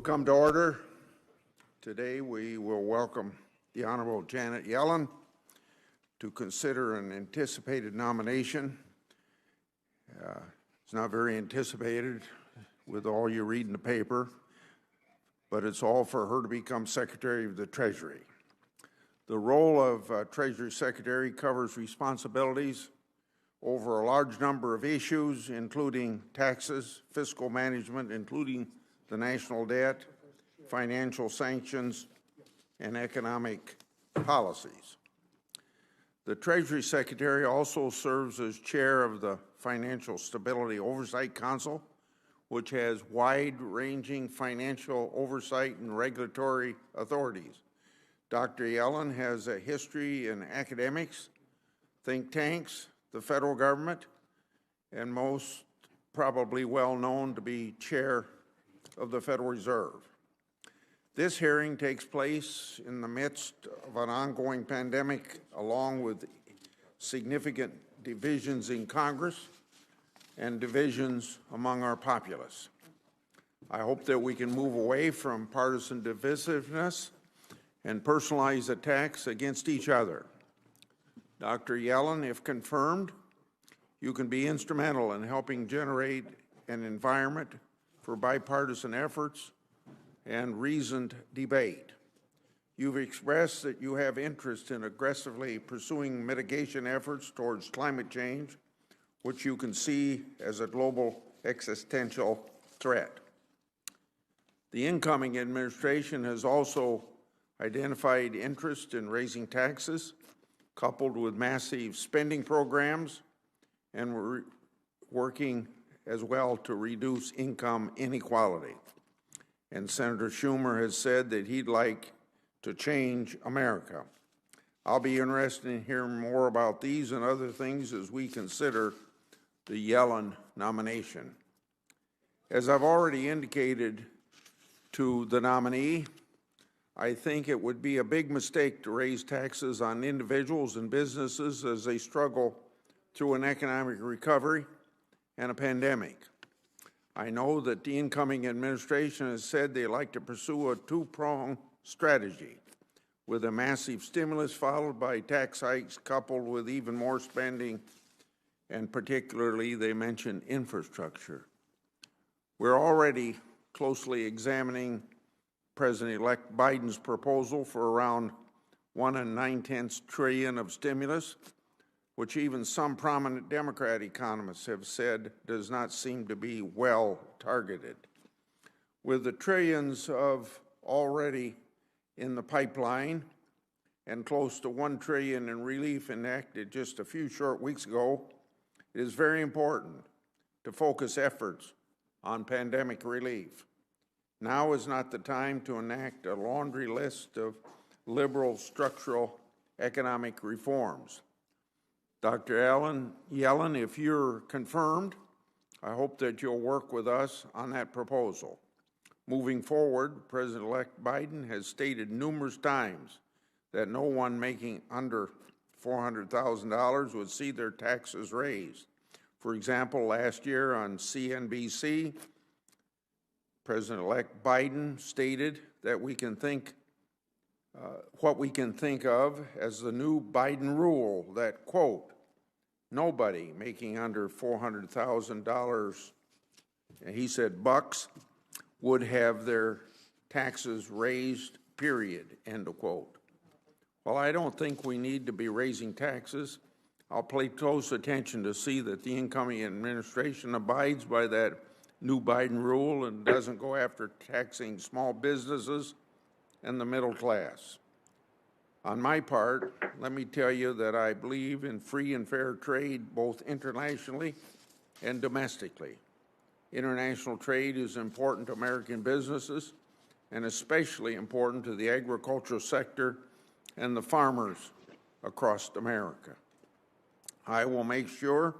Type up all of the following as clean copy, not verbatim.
Will come to order. Today we will welcome the Honorable Janet Yellen to consider an anticipated nomination. It's not very anticipated with all you read in the paper, but it's all for her to become Secretary of the Treasury. The role of Treasury Secretary covers responsibilities over a large number of issues, including taxes, fiscal management, including the national debt, financial sanctions, and economic policies. The Treasury Secretary also serves as chair of the Financial Stability Oversight Council, which has wide-ranging financial oversight and regulatory authorities. Dr. Yellen has a history in academics, think tanks, the federal government, and most probably well known to be chair of the Federal Reserve. This hearing takes place in the midst of an ongoing pandemic, along with significant divisions in Congress and divisions among our populace. I hope that we can move away from partisan divisiveness and personalized attacks against each other. Dr. Yellen, if confirmed, you can be instrumental in helping generate an environment for bipartisan efforts and reasoned debate. You've expressed that you have interest in aggressively pursuing mitigation efforts towards climate change, which you can see as a global existential threat. The incoming administration has also identified interest in raising taxes, coupled with massive spending programs, and we're working as well to reduce income inequality. And Senator Schumer has said that he'd like to change America. I'll be interested in hearing more about these and other things as we consider the Yellen nomination. As I've already indicated to the nominee, I think it would be a big mistake to raise taxes on individuals and businesses as they struggle through an economic recovery and a pandemic. I know that the incoming administration has said they like to pursue a two-pronged strategy, with a massive stimulus followed by tax hikes coupled with even more spending, and particularly they mentioned infrastructure. We're already closely examining President-elect Biden's proposal for around $1 9/10 trillion of stimulus, which even some prominent Democrat economists have said does not seem to be well targeted. With the trillions of already in the pipeline and close to $1 trillion in relief enacted just a few short weeks ago, it is very important to focus efforts on pandemic relief. Now is not the time to enact a laundry list of liberal structural economic reforms. Dr. Yellen, if you're confirmed, I hope that you'll work with us on that proposal. Moving forward, President-elect Biden has stated numerous times that no one making under $400,000 would see their taxes raised. For example, last year on CNBC, President-elect Biden stated that we can think what we can think of as the new Biden rule that, quote, nobody making under $400,000, he said bucks, would have their taxes raised, period, end of quote. While I don't think we need to be raising taxes, I'll pay close attention to see that the incoming administration abides by that new Biden rule and doesn't go after taxing small businesses and the middle class. On my part, let me tell you that I believe in free and fair trade both internationally and domestically. International trade is important to American businesses and especially important to the agricultural sector and the farmers across America. I will make sure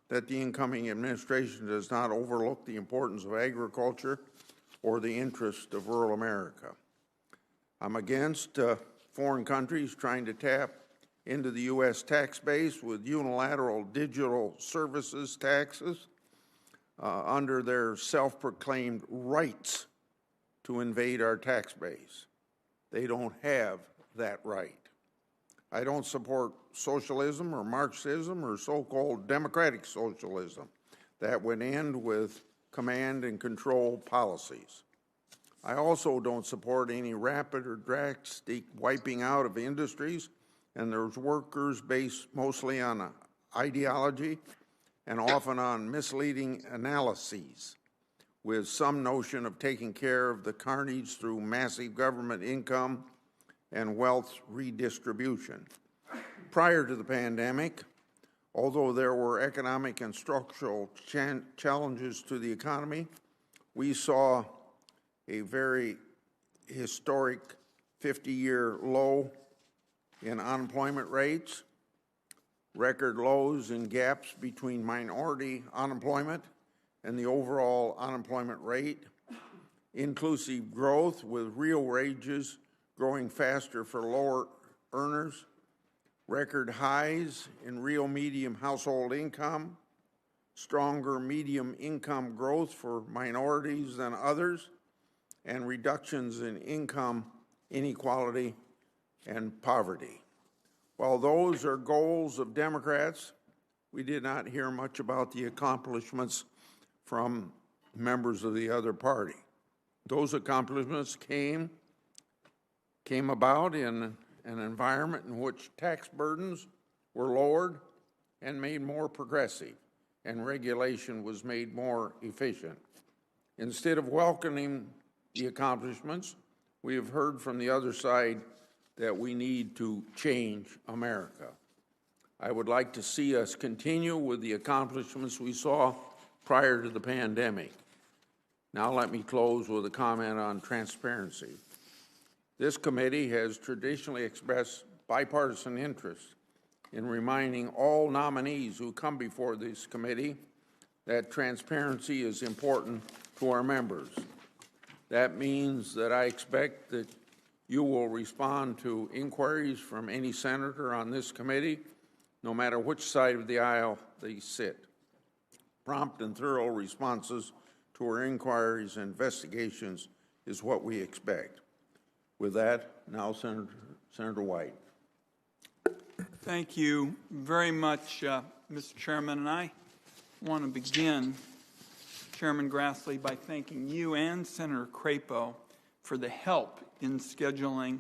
that the incoming administration does not overlook the importance of agriculture or the interest of rural America. I'm against foreign countries trying to tap into the U.S. tax base with unilateral digital services taxes under their self-proclaimed rights to invade our tax base. They don't have that right. I don't support socialism or Marxism or so-called democratic socialism that would end with command and control policies. I also don't support any rapid or drastic wiping out of industries and their workers based mostly on ideology and often on misleading analyses, with some notion of taking care of the carnage through massive government income and wealth redistribution. Prior to the pandemic, although there were economic and structural challenges to the economy, we saw a very historic 50-year low in unemployment rates, record lows in gaps between minority unemployment and the overall unemployment rate, inclusive growth with real wages growing faster for lower earners, record highs in real medium household income, stronger medium income growth for minorities than others, and reductions in income inequality and poverty. While those are goals of Democrats, we did not hear much about the accomplishments from members of the other party. Those accomplishments came about in an environment in which tax burdens were lowered and made more progressive, and regulation was made more efficient. Instead of welcoming the accomplishments, we have heard from the other side that we need to change America. I would like to see us continue with the accomplishments we saw prior to the pandemic. Now let me close with a comment on transparency. This committee has traditionally expressed bipartisan interest in reminding all nominees who come before this committee that transparency is important to our members. That means that I expect that you will respond to inquiries from any senator on this committee, no matter which side of the aisle they sit. Prompt and thorough responses to our inquiries and investigations is what we expect. With that, now Senator Wyden. Thank you very much, Mr. Chairman. And I want to begin, Chairman Grassley, by thanking you and Senator Crapo for the help in scheduling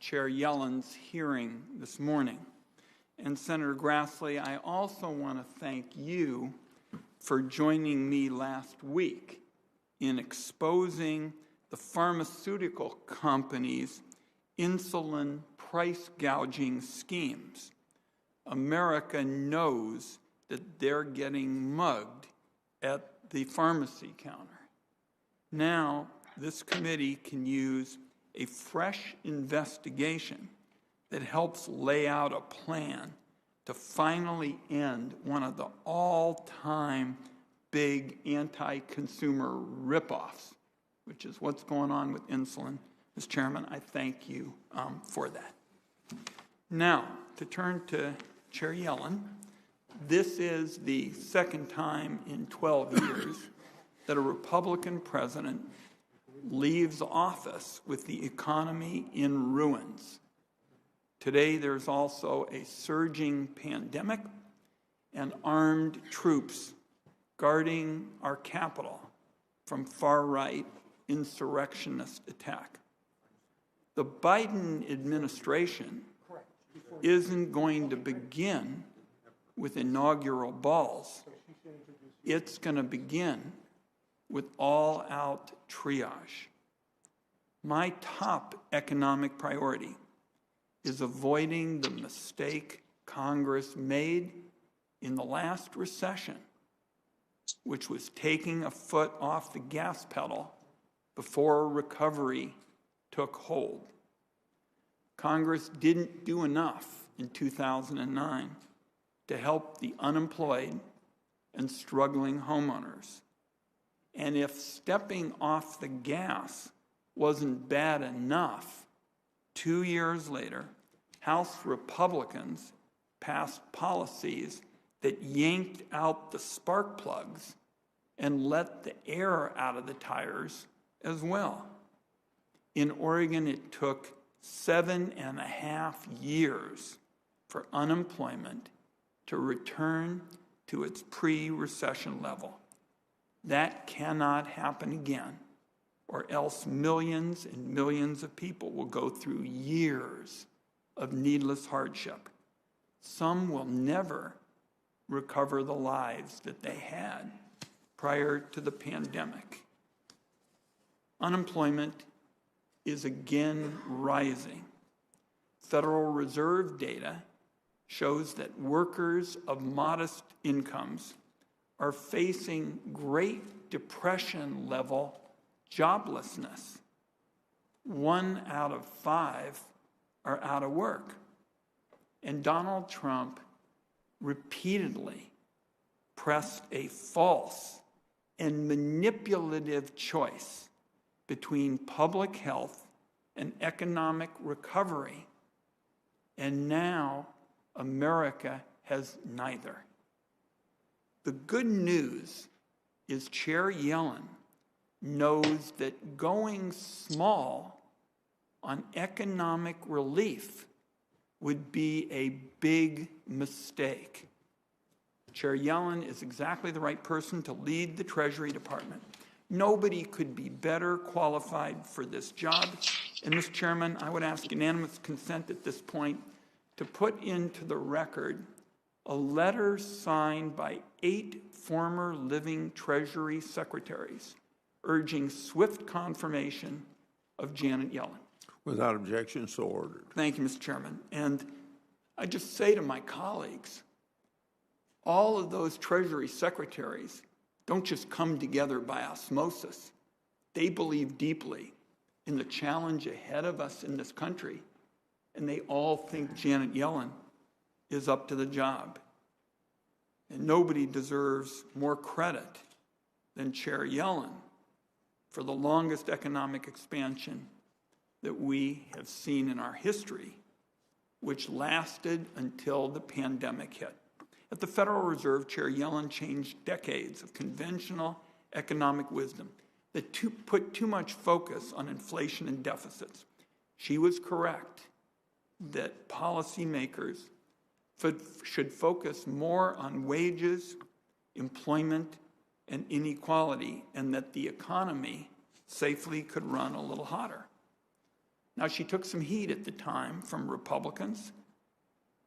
Chair Yellen's hearing this morning. And Senator Grassley, I also want to thank you for joining me last week in exposing the pharmaceutical companies' insulin price gouging schemes. America knows that they're getting mugged at the pharmacy counter. Now, this committee can use a fresh investigation that helps lay out a plan to finally end one of the all-time big anti-consumer ripoffs, which is what's going on with insulin. Mr. Chairman, I thank you for that. Now, to turn to Chair Yellen, this is the second time in 12 years that a Republican president leaves office with the economy in ruins. Today, there's also a surging pandemic and armed troops guarding our capital from far-right insurrectionist attack. The Biden administration isn't going to begin with inaugural balls. It's going to begin with all-out triage. My top economic priority is avoiding the mistake Congress made in the last recession, which was taking a foot off the gas pedal before recovery took hold. Congress didn't do enough in 2009 to help the unemployed and struggling homeowners. And if stepping off the gas wasn't bad enough, 2 years later, House Republicans passed policies that yanked out the spark plugs and let the air out of the tires as well. In Oregon, it took 7.5 years for unemployment to return to its pre-recession level. That cannot happen again, or else millions and millions of people will go through years of needless hardship. Some will never recover the lives that they had prior to the pandemic. Unemployment is again rising. Federal Reserve data shows that workers of modest incomes are facing Great Depression-level joblessness. 1 out of 5 are out of work. And Donald Trump repeatedly pressed a false and manipulative choice between public health and economic recovery. And now America has neither. The good news is Chair Yellen knows that going small on economic relief would be a big mistake. Chair Yellen is exactly the right person to lead the Treasury Department. Nobody could be better qualified for this job. And, Mr. Chairman, I would ask unanimous consent at this point to put into the record a letter signed by 8 former living Treasury secretaries urging swift confirmation of Janet Yellen. Without objection, so ordered. Thank you, Mr. Chairman. And I just say to my colleagues, all of those Treasury secretaries don't just come together by osmosis. They believe deeply in the challenge ahead of us in this country, and they all think Janet Yellen is up to the job. And nobody deserves more credit than Chair Yellen for the longest economic expansion that we have seen in our history, which lasted until the pandemic hit. At the Federal Reserve, Chair Yellen changed decades of conventional economic wisdom that put too much focus on inflation and deficits. She was correct that policymakers should focus more on wages, employment, and inequality, and that the economy safely could run a little hotter. Now, she took some heat at the time from Republicans,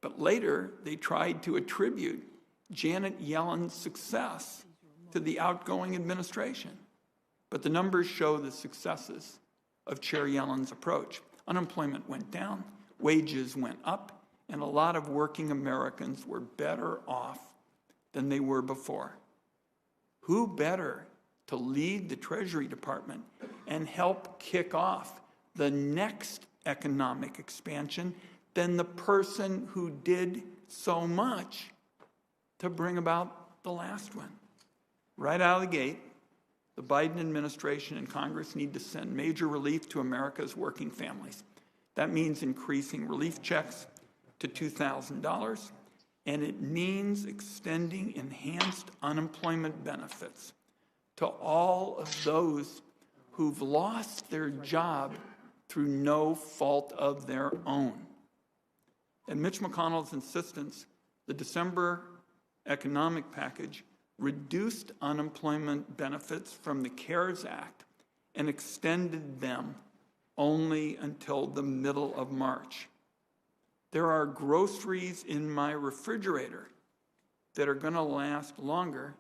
but later they tried to attribute Janet Yellen's success to the outgoing administration. But the numbers show the successes of Chair Yellen's approach. Unemployment went down, wages went up, and a lot of working Americans were better off than they were before. Who better to lead the Treasury Department and help kick off the next economic expansion than the person who did so much to bring about the last one? Right out of the gate, the Biden administration and Congress need to send major relief to America's working families. That means increasing relief checks to $2,000, and it means extending enhanced unemployment benefits to all of those who've lost their job through no fault of their own. At Mitch McConnell's insistence, the December economic package reduced unemployment benefits from the CARES Act and extended them only until the middle of March. There are groceries in my refrigerator that are going to last longer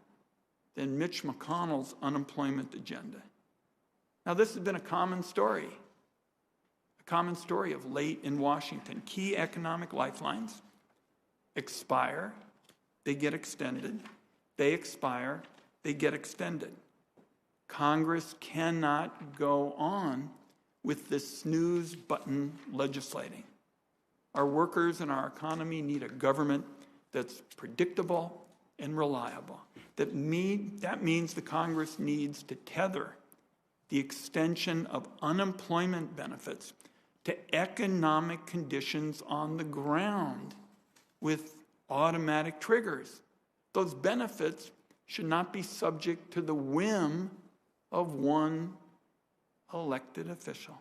than Mitch McConnell's unemployment agenda. Now, this has been a common story of late in Washington. Key economic lifelines expire, they get extended, they expire, they get extended. Congress cannot go on with this snooze button legislating. Our workers and our economy need a government that's predictable and reliable. That means the Congress needs to tether the extension of unemployment benefits to economic conditions on the ground with automatic triggers. Those benefits should not be subject to the whim of one elected official.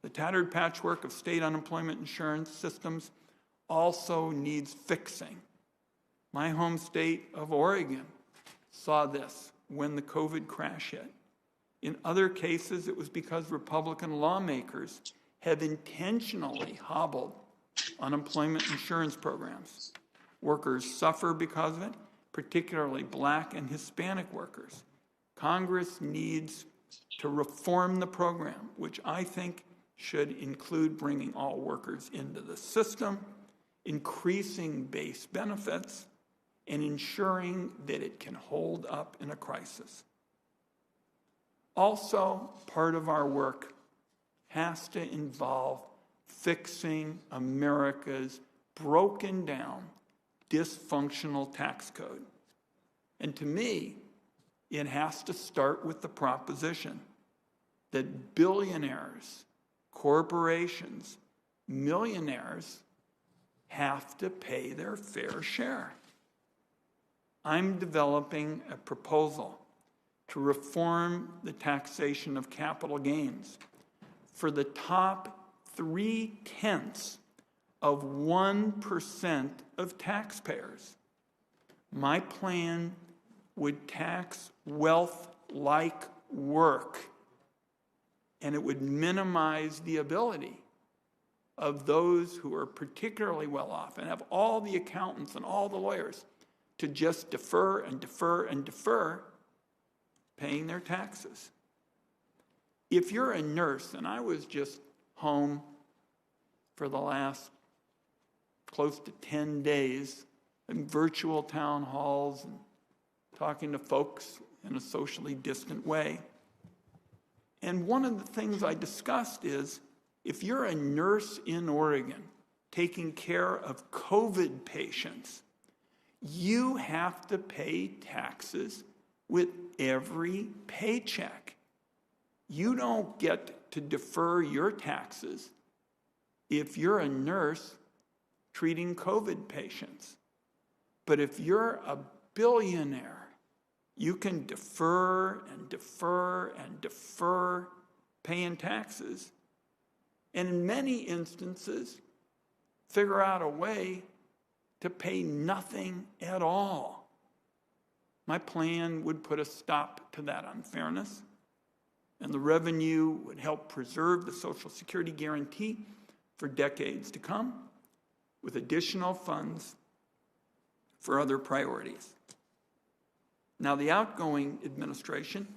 The tattered patchwork of state unemployment insurance systems also needs fixing. My home state of Oregon saw this when the COVID crash hit. In other cases, it was because Republican lawmakers have intentionally hobbled unemployment insurance programs. Workers suffer because of it, particularly Black and Hispanic workers. Congress needs to reform the program, which I think should include bringing all workers into the system, increasing base benefits, and ensuring that it can hold up in a crisis. Also, part of our work has to involve fixing America's broken down, dysfunctional tax code. And to me, it has to start with the proposition that billionaires, corporations, millionaires have to pay their fair share. I'm developing a proposal to reform the taxation of capital gains for the top 0.3% of taxpayers. My plan would tax wealth like work, and it would minimize the ability of those who are particularly well off and have all the accountants and all the lawyers to just defer and defer and defer paying their taxes. If you're a nurse, and I was just home for the last close to 10 days in virtual town halls and talking to folks in a socially distant way. And one of the things I discussed is, if you're a nurse in Oregon taking care of COVID patients, you have to pay taxes with every paycheck. You don't get to defer your taxes if you're a nurse treating COVID patients. But if you're a billionaire, you can defer and defer and defer paying taxes, and in many instances, figure out a way to pay nothing at all. My plan would put a stop to that unfairness, and the revenue would help preserve the Social Security guarantee for decades to come, with additional funds for other priorities. Now, the outgoing administration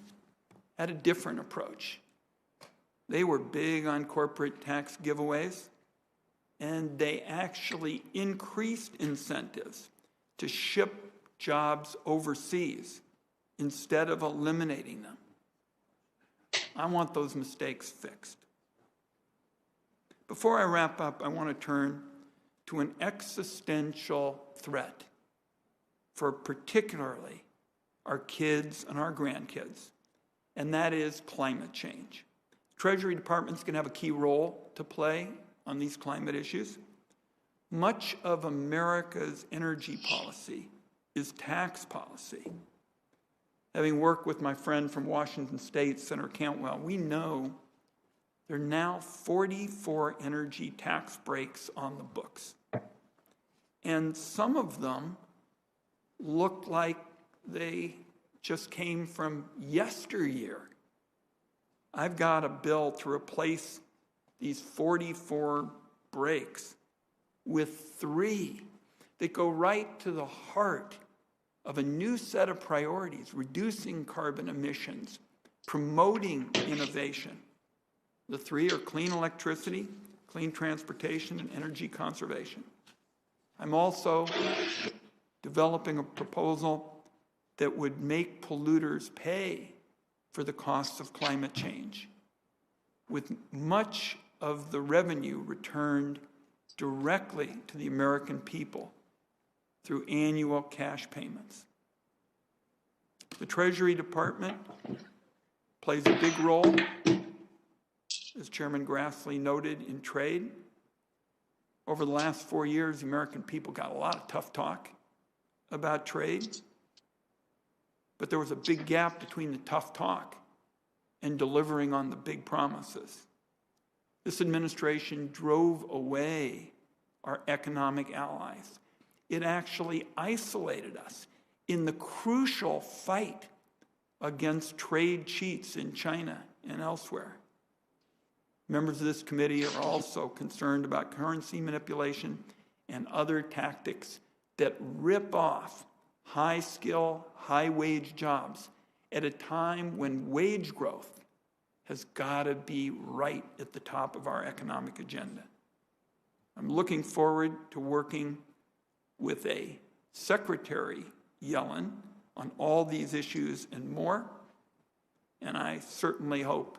had a different approach. They were big on corporate tax giveaways, and they actually increased incentives to ship jobs overseas instead of eliminating them. I want those mistakes fixed. Before I wrap up, I want to turn to an existential threat for particularly our kids and our grandkids, and that is climate change. Treasury Department's going to have a key role to play on these climate issues. Much of America's energy policy is tax policy. Having worked with my friend from Washington State, Senator Cantwell, we know there are now 44 energy tax breaks on the books. And some of them look like they just came from yesteryear. I've got a bill to replace these 44 breaks with 3 that go right to the heart of a new set of priorities: reducing carbon emissions, promoting innovation. The 3 are clean electricity, clean transportation, and energy conservation. I'm also developing a proposal that would make polluters pay for the costs of climate change, with much of the revenue returned directly to the American people through annual cash payments. The Treasury Department plays a big role, as Chairman Grassley noted, in trade. Over the last 4 years, the American people got a lot of tough talk about trade, but there was a big gap between the tough talk and delivering on the big promises. This administration drove away our economic allies. It actually isolated us in the crucial fight against trade cheats in China and elsewhere. Members of this committee are also concerned about currency manipulation and other tactics that rip off high-skill, high-wage jobs at a time when wage growth has got to be right at the top of our economic agenda. I'm looking forward to working with a Secretary Yellen on all these issues and more, and I certainly hope,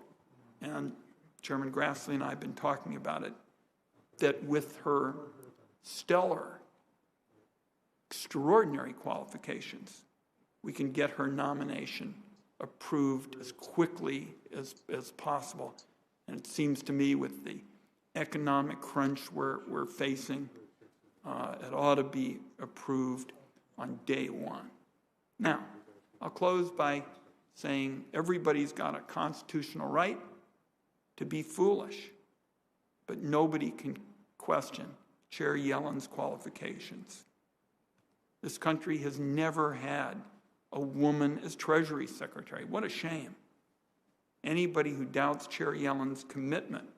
and Chairman Grassley and I have been talking about it, that with her stellar, extraordinary qualifications, we can get her nomination approved as quickly as possible. And it seems to me with the economic crunch we're facing, it ought to be approved on day one. Now, I'll close by saying everybody's got a constitutional right to be foolish, but nobody can question Chair Yellen's qualifications. This country has never had a woman as Treasury Secretary. What a shame. Anybody who doubts Chair Yellen's commitment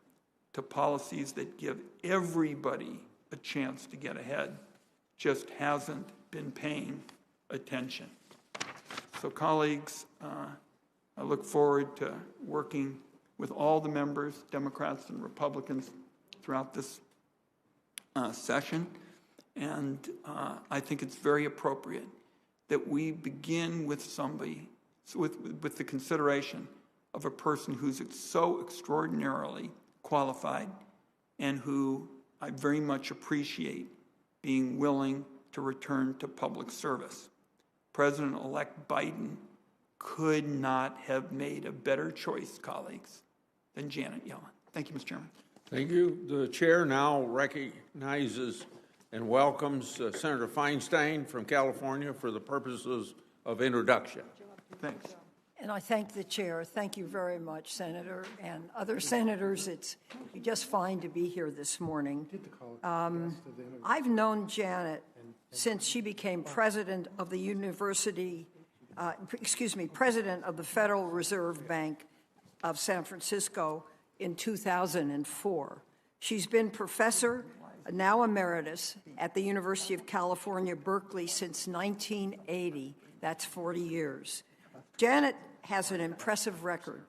to policies that give everybody a chance to get ahead just hasn't been paying attention. So, colleagues, I look forward to working with all the members, Democrats and Republicans, throughout this session. And I think it's very appropriate that we begin with somebody, with the consideration of a person who's so extraordinarily qualified and who I very much appreciate being willing to return to public service. President-elect Biden could not have made a better choice, colleagues, than Janet Yellen. Thank you, Mr. Chairman. Thank you. The chair now recognizes and welcomes Senator Feinstein from California for the purposes of introduction. Thanks. And I thank the chair. Thank you very much, Senator, and other senators. It's just fine to be here this morning. I've known Janet since she became president of the president of the Federal Reserve Bank of San Francisco in 2004. She's been professor, now emeritus, at the University of California, Berkeley since 1980. That's 40 years. Janet has an impressive record.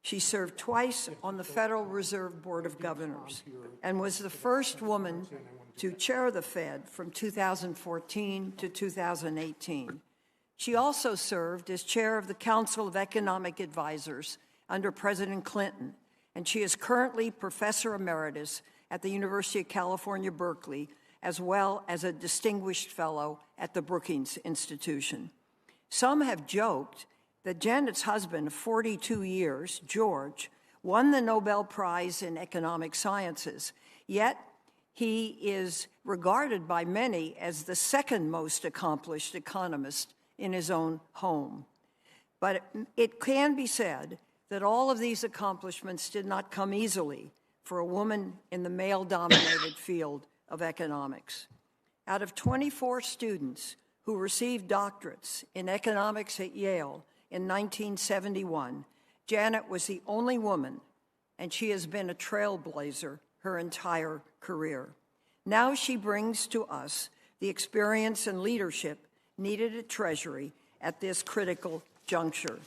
She served twice on the Federal Reserve Board of Governors and was the first woman to chair the Fed from 2014 to 2018. She also served as chair of the Council of Economic Advisors under President Clinton, and she is currently professor emeritus at the University of California, Berkeley, as well as a distinguished fellow at the Brookings Institution. Some have joked that Janet's husband of 42 years, George, won the Nobel Prize in Economic Sciences, yet he is regarded by many as the second most accomplished economist in his own home. But it can be said that all of these accomplishments did not come easily for a woman in the male-dominated field of economics. Out of 24 students who received doctorates in economics at Yale in 1971, Janet was the only woman, and she has been a trailblazer her entire career. Now she brings to us the experience and leadership needed at Treasury at this critical juncture.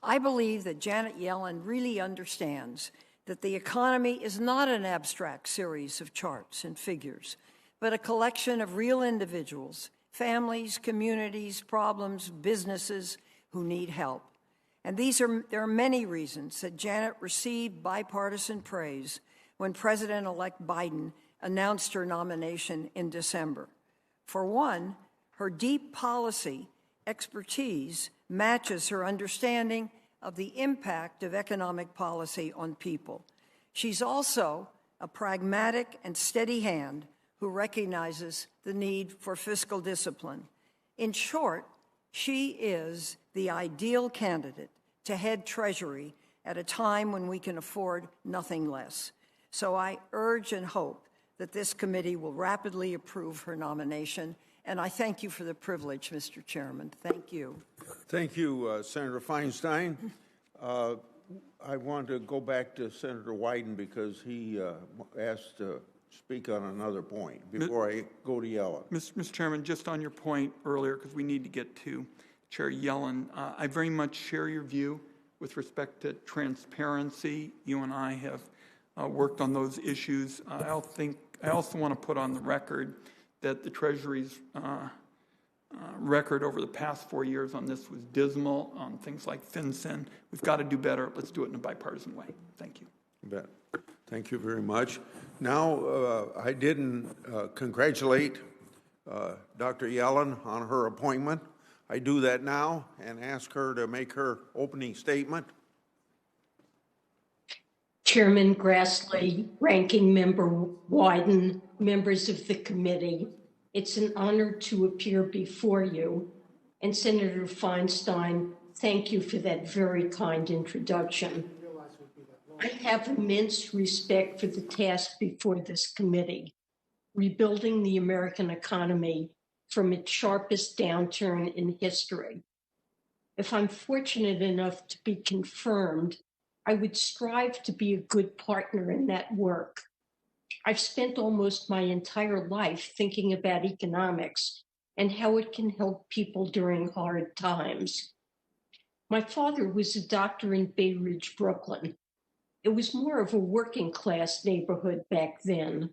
I believe that Janet Yellen really understands that the economy is not an abstract series of charts and figures, but a collection of real individuals, families, communities, problems, businesses who need help. And there are many reasons that Janet received bipartisan praise when President-elect Biden announced her nomination in December. For one, her deep policy expertise matches her understanding of the impact of economic policy on people. She's also a pragmatic and steady hand who recognizes the need for fiscal discipline. In short, she is the ideal candidate to head Treasury at a time when we can afford nothing less. So I urge and hope that this committee will rapidly approve her nomination, and I thank you for the privilege, Mr. Chairman. Thank you. Thank you, Senator Feinstein. I want to go back to Senator Wyden because he asked to speak on another point before I go to Yellen. Mr. Chairman, just on your point earlier, because we need to get to Chair Yellen, I very much share your view with respect to transparency. You and I have worked on those issues. I also want to put on the record that the Treasury's record over the past 4 years on this was dismal on things like FinCEN. We've got to do better. Let's do it in a bipartisan way. Thank you. You bet. Thank you very much. Now, I didn't congratulate Dr. Yellen on her appointment. I do that now and ask her to make her opening statement. Chairman Grassley, Ranking Member Wyden, members of the committee, it's an honor to appear before you. And Senator Feinstein, thank you for that very kind introduction. I have immense respect for the task before this committee, rebuilding the American economy from its sharpest downturn in history. If I'm fortunate enough to be confirmed, I would strive to be a good partner in that work. I've spent almost my entire life thinking about economics and how it can help people during hard times. My father was a doctor in Bay Ridge, Brooklyn. It was more of a working class neighborhood back then.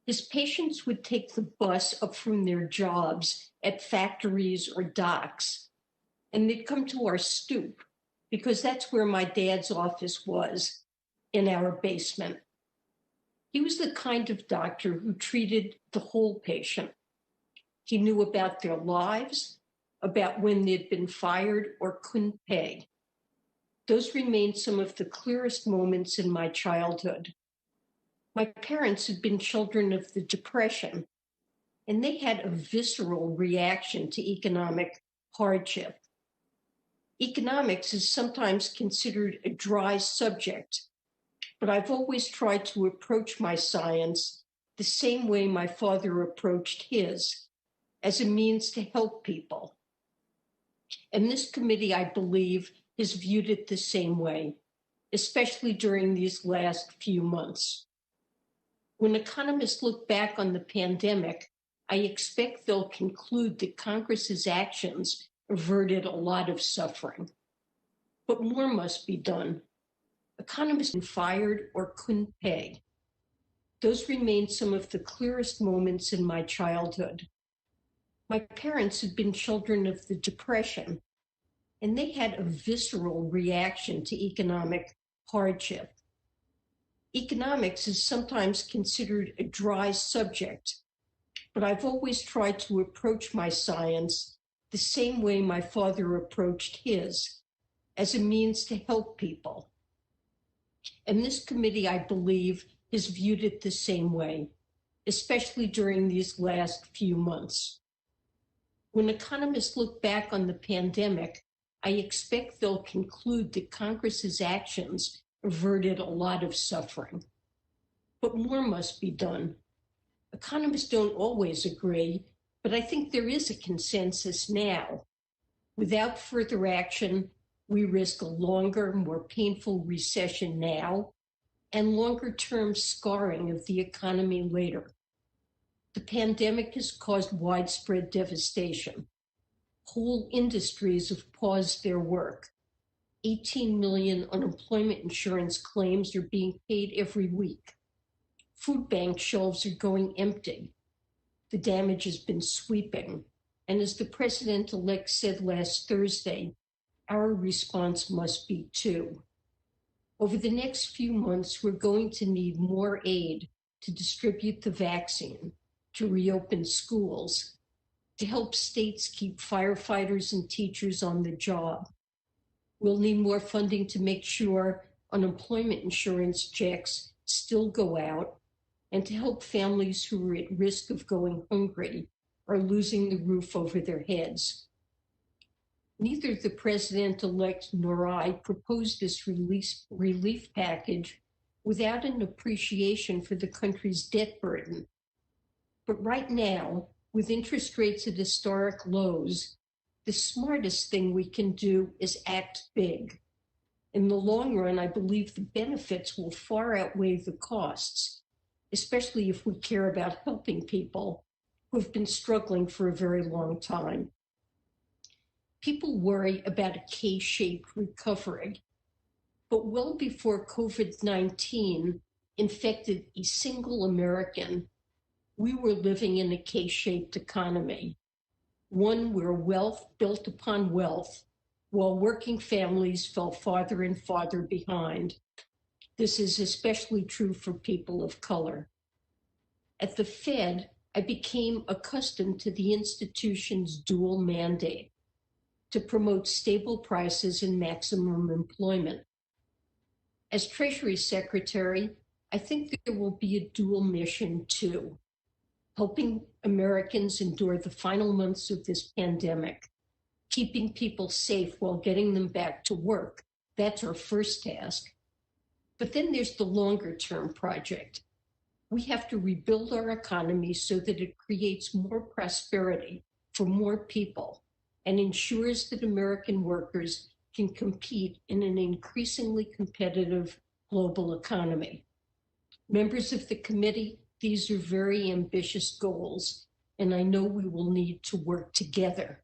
His patients would take the bus up from their jobs at factories or docks, and they'd come to our stoop because that's where my dad's office was, in our basement. He was the kind of doctor who treated the whole patient. He knew about their lives, about when they'd been fired or couldn't pay. Those remain some of the clearest moments in my childhood. My parents had been children of the Depression, and they had a visceral reaction to economic hardship. Economics is sometimes considered a dry subject, but I've always tried to approach my science the same way my father approached his, as a means to help people. And this committee, I believe, has viewed it the same way, especially during these last few months. When economists look back on the pandemic, I expect they'll conclude that Congress's actions averted a lot of suffering. But more must be done. Economists were fired or couldn't pay. Those remain some of the clearest moments in my childhood. My parents had been children of the Depression, and they had a visceral reaction to economic hardship. Economics is sometimes considered a dry subject, but I've always tried to approach my science the same way my father approached his, as a means to help people. And this committee, I believe, has viewed it the same way, especially during these last few months. When economists look back on the pandemic, I expect they'll conclude that Congress's actions averted a lot of suffering. But more must be done. Economists don't always agree, but I think there is a consensus now. Without further action, we risk a longer, more painful recession now and longer-term scarring of the economy later. The pandemic has caused widespread devastation. Whole industries have paused their work. 18 million unemployment insurance claims are being paid every week. Food bank shelves are going empty. The damage has been sweeping. And as the president-elect said last Thursday, our response must be too. Over the next few months, we're going to need more aid to distribute the vaccine, to reopen schools, to help states keep firefighters and teachers on the job. We'll need more funding to make sure unemployment insurance checks still go out and to help families who are at risk of going hungry or losing the roof over their heads. Neither the president-elect nor I proposed this relief package without an appreciation for the country's debt burden. But right now, with interest rates at historic lows, the smartest thing we can do is act big. In the long run, I believe the benefits will far outweigh the costs, especially if we care about helping people who have been struggling for a very long time. People worry about a K-shaped recovery, but well before COVID-19 infected a single American, we were living in a K-shaped economy, one where wealth built upon wealth, while working families fell farther and farther behind. This is especially true for people of color. At the Fed, I became accustomed to the institution's dual mandate to promote stable prices and maximum employment. As Treasury Secretary, I think there will be a dual mission too, helping Americans endure the final months of this pandemic, keeping people safe while getting them back to work. That's our first task. But then there's the longer-term project. We have to rebuild our economy so that it creates more prosperity for more people and ensures that American workers can compete in an increasingly competitive global economy. Members of the committee, these are very ambitious goals, and I know we will need to work together.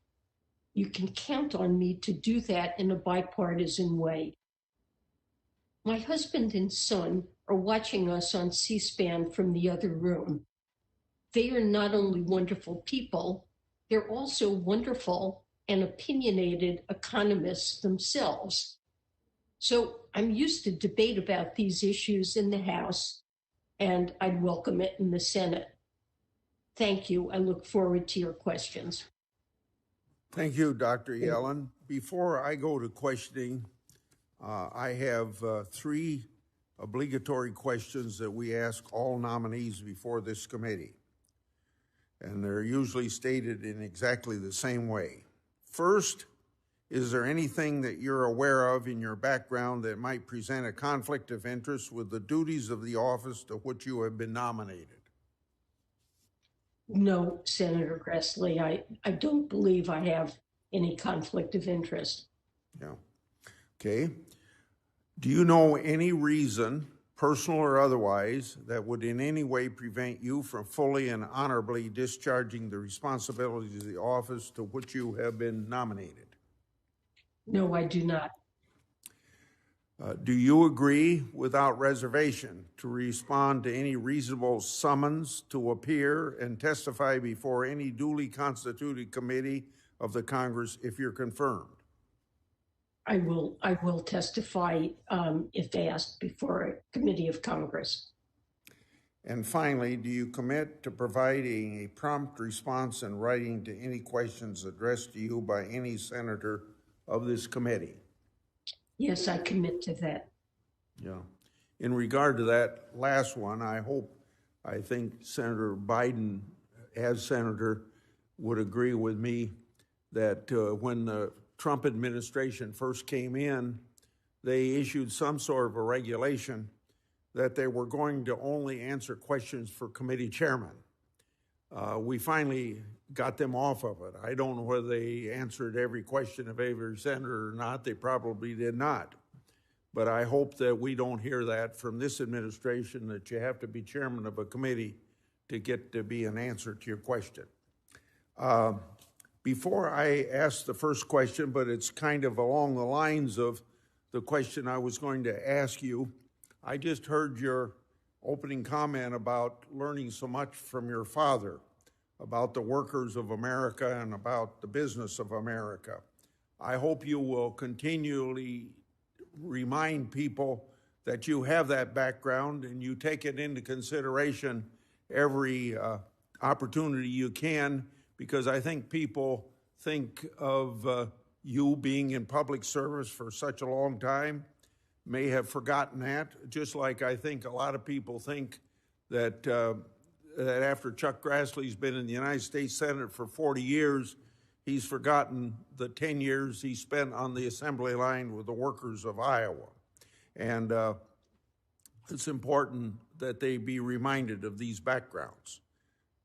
You can count on me to do that in a bipartisan way. My husband and son are watching us on C-SPAN from the other room. They are not only wonderful people, they're also wonderful and opinionated economists themselves. So I'm used to debate about these issues in the House, and I'd welcome it in the Senate. Thank you. I look forward to your questions. Thank you, Dr. Yellen. Before I go to questioning, I have three obligatory questions that we ask all nominees before this committee. And they're usually stated in exactly the same way. First, is there anything that you're aware of in your background that might present a conflict of interest with the duties of the office to which you have been nominated? No, Senator Grassley, I don't believe I have any conflict of interest. Yeah. Okay. Do you know any reason, personal or otherwise, that would in any way prevent you from fully and honorably discharging the responsibilities of the office to which you have been nominated? No, I do not. Do you agree without reservation to respond to any reasonable summons to appear and testify before any duly constituted committee of the Congress if you're confirmed? I will testify if asked before a committee of Congress. And finally, do you commit to providing a prompt response in writing to any questions addressed to you by any senator of this committee? Yes, I commit to that. Yeah. In regard to that last one, I think Senator Wyden, as senator, would agree with me that when the Trump administration first came in, they issued some sort of a regulation that they were going to only answer questions for committee chairmen. We finally got them off of it. I don't know whether they answered every question of every senator or not. They probably did not. But I hope that we don't hear that from this administration, that you have to be chairman of a committee to get to be an answer to your question. Before I ask the first question, but it's kind of along the lines of the question I was going to ask you, I just heard your opening comment about learning so much from your father, about the workers of America and about the business of America. I hope you will continually remind people that you have that background and you take it into consideration every opportunity you can, because I think people think of you being in public service for such a long time, may have forgotten that, just like I think a lot of people think that that after Chuck Grassley's been in the United States Senate for 40 years, he's forgotten the 10 years he spent on the assembly line with the workers of Iowa. And it's important that they be reminded of these backgrounds.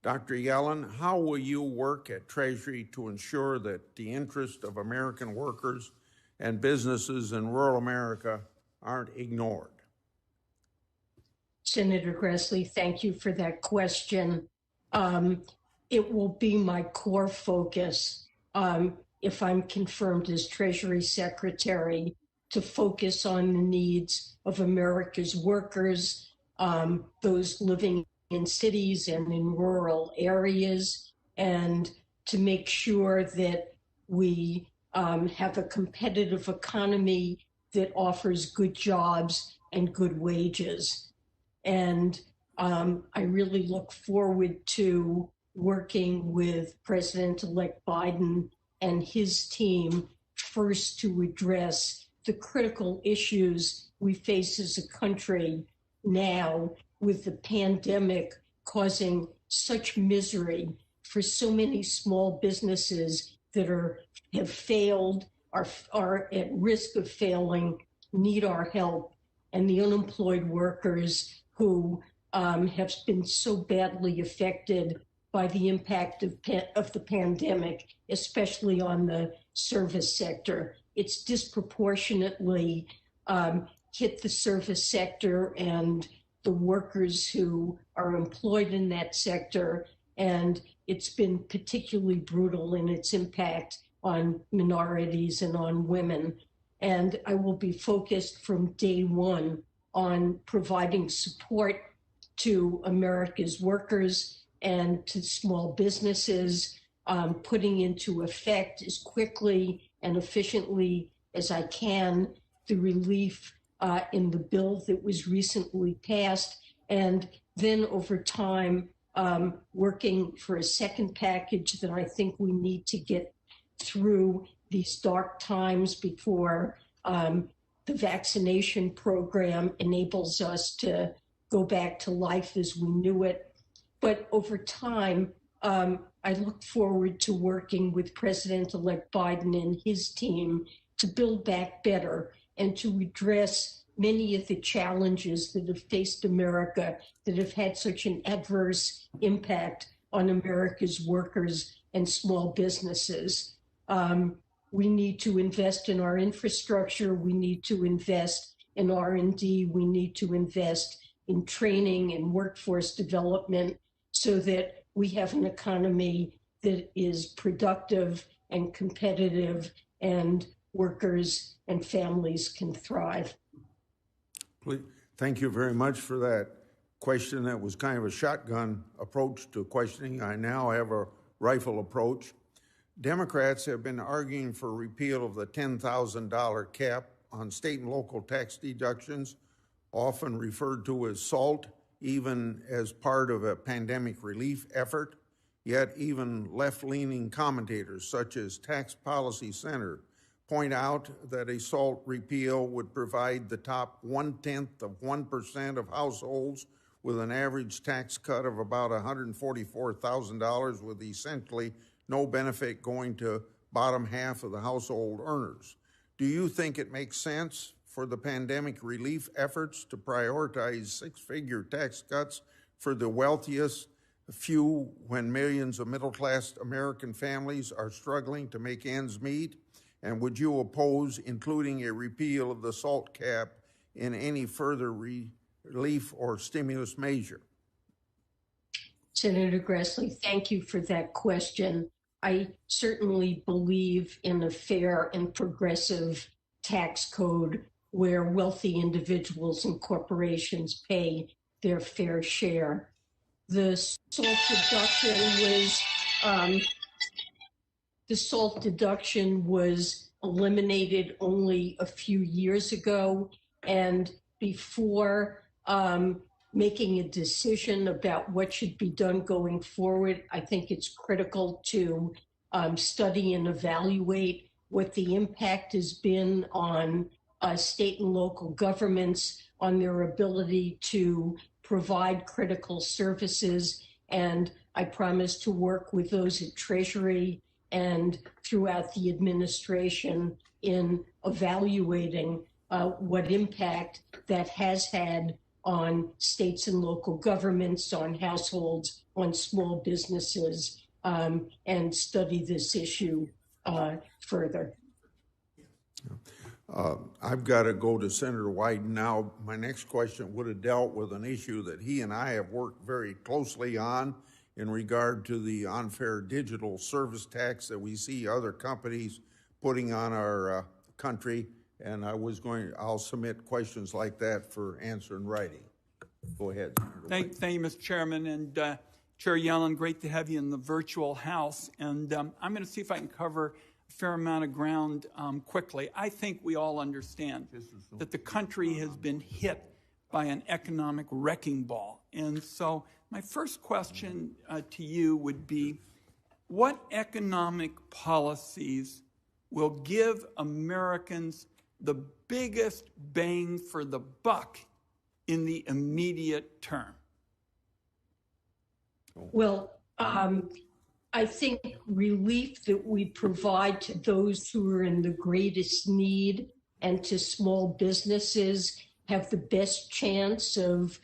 Dr. Yellen, how will you work at Treasury to ensure that the interest of American workers and businesses in rural America aren't ignored? Senator Grassley, thank you for that question. It will be my core focus if I'm confirmed as Treasury Secretary to focus on the needs of America's workers, those living in cities and in rural areas, and to make sure that we have a competitive economy that offers good jobs and good wages. And I really look forward to working with President-elect Biden and his team first to address the critical issues we face as a country now, with the pandemic causing such misery for so many small businesses that have failed, are at risk of failing, need our help, and the unemployed workers who have been so badly affected by the impact of the pandemic, especially on the service sector. It's disproportionately hit the service sector and the workers who are employed in that sector, and it's been particularly brutal in its impact on minorities and on women. And I will be focused from day one on providing support to America's workers and to small businesses, putting into effect as quickly and efficiently as I can the relief in the bill that was recently passed, and then over time working for a second package that I think we need to get through these dark times before the vaccination program enables us to go back to life as we knew it. But over time, I look forward to working with President-elect Biden and his team to build back better and to address many of the challenges that have faced America that have had such an adverse impact on America's workers and small businesses. We need to invest in our infrastructure. We need to invest in R&D. We need to invest in training and workforce development so that we have an economy that is productive and competitive and workers and families can thrive. Please, thank you very much for that question. That was kind of a shotgun approach to questioning. I now have a rifle approach. Democrats have been arguing for repeal of the $10,000 cap on state and local tax deductions, often referred to as SALT, even as part of a pandemic relief effort. Yet even left-leaning commentators such as Tax Policy Center point out that a SALT repeal would provide the top 0.1% of households with an average tax cut of about $144,000, with essentially no benefit going to bottom half of the household earners. Do you think it makes sense for the pandemic relief efforts to prioritize six-figure tax cuts for the wealthiest few when millions of middle-class American families are struggling to make ends meet? And would you oppose including a repeal of the SALT cap in any further relief or stimulus measure? Senator Grassley, thank you for that question. I certainly believe in a fair and progressive tax code where wealthy individuals and corporations pay their fair share. The SALT deduction was eliminated only a few years ago, and before making a decision about what should be done going forward, I think it's critical to study and evaluate what the impact has been on state and local governments, on their ability to provide critical services. And I promise to work with those at Treasury and throughout the administration in evaluating what impact that has had on states and local governments, on households, on small businesses, and study this issue further. I've got to go to Senator Wyden now. My next question would have dealt with an issue that he and I have worked very closely on in regard to the unfair digital service tax that we see other companies putting on our country. And I'll submit questions like that for answer in writing. Go ahead. Thank you, Mr. Chairman. And Chair Yellen, great to have you in the virtual House. And I'm going to see if I can cover a fair amount of ground quickly. I think we all understand that the country has been hit by an economic wrecking ball. And so my first question to you would be, what economic policies will give Americans the biggest bang for the buck in the immediate term? Well, I think relief that we provide to those who are in the greatest need and to small businesses have the best chance of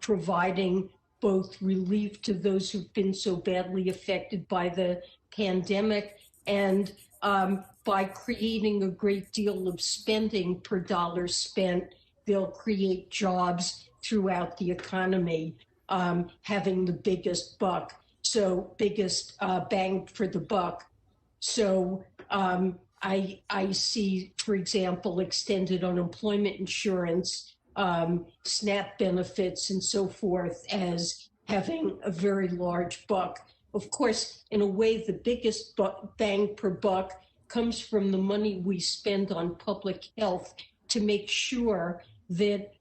providing both relief to those who've been so badly affected by the pandemic and by creating a great deal of spending per dollar spent, they'll create jobs throughout the economy, having the biggest bang for the buck. So I see, for example, extended unemployment insurance, SNAP benefits, and so forth as having a very large buck. Of course, in a way, the biggest bang per buck comes from the money we spend on public health to make sure that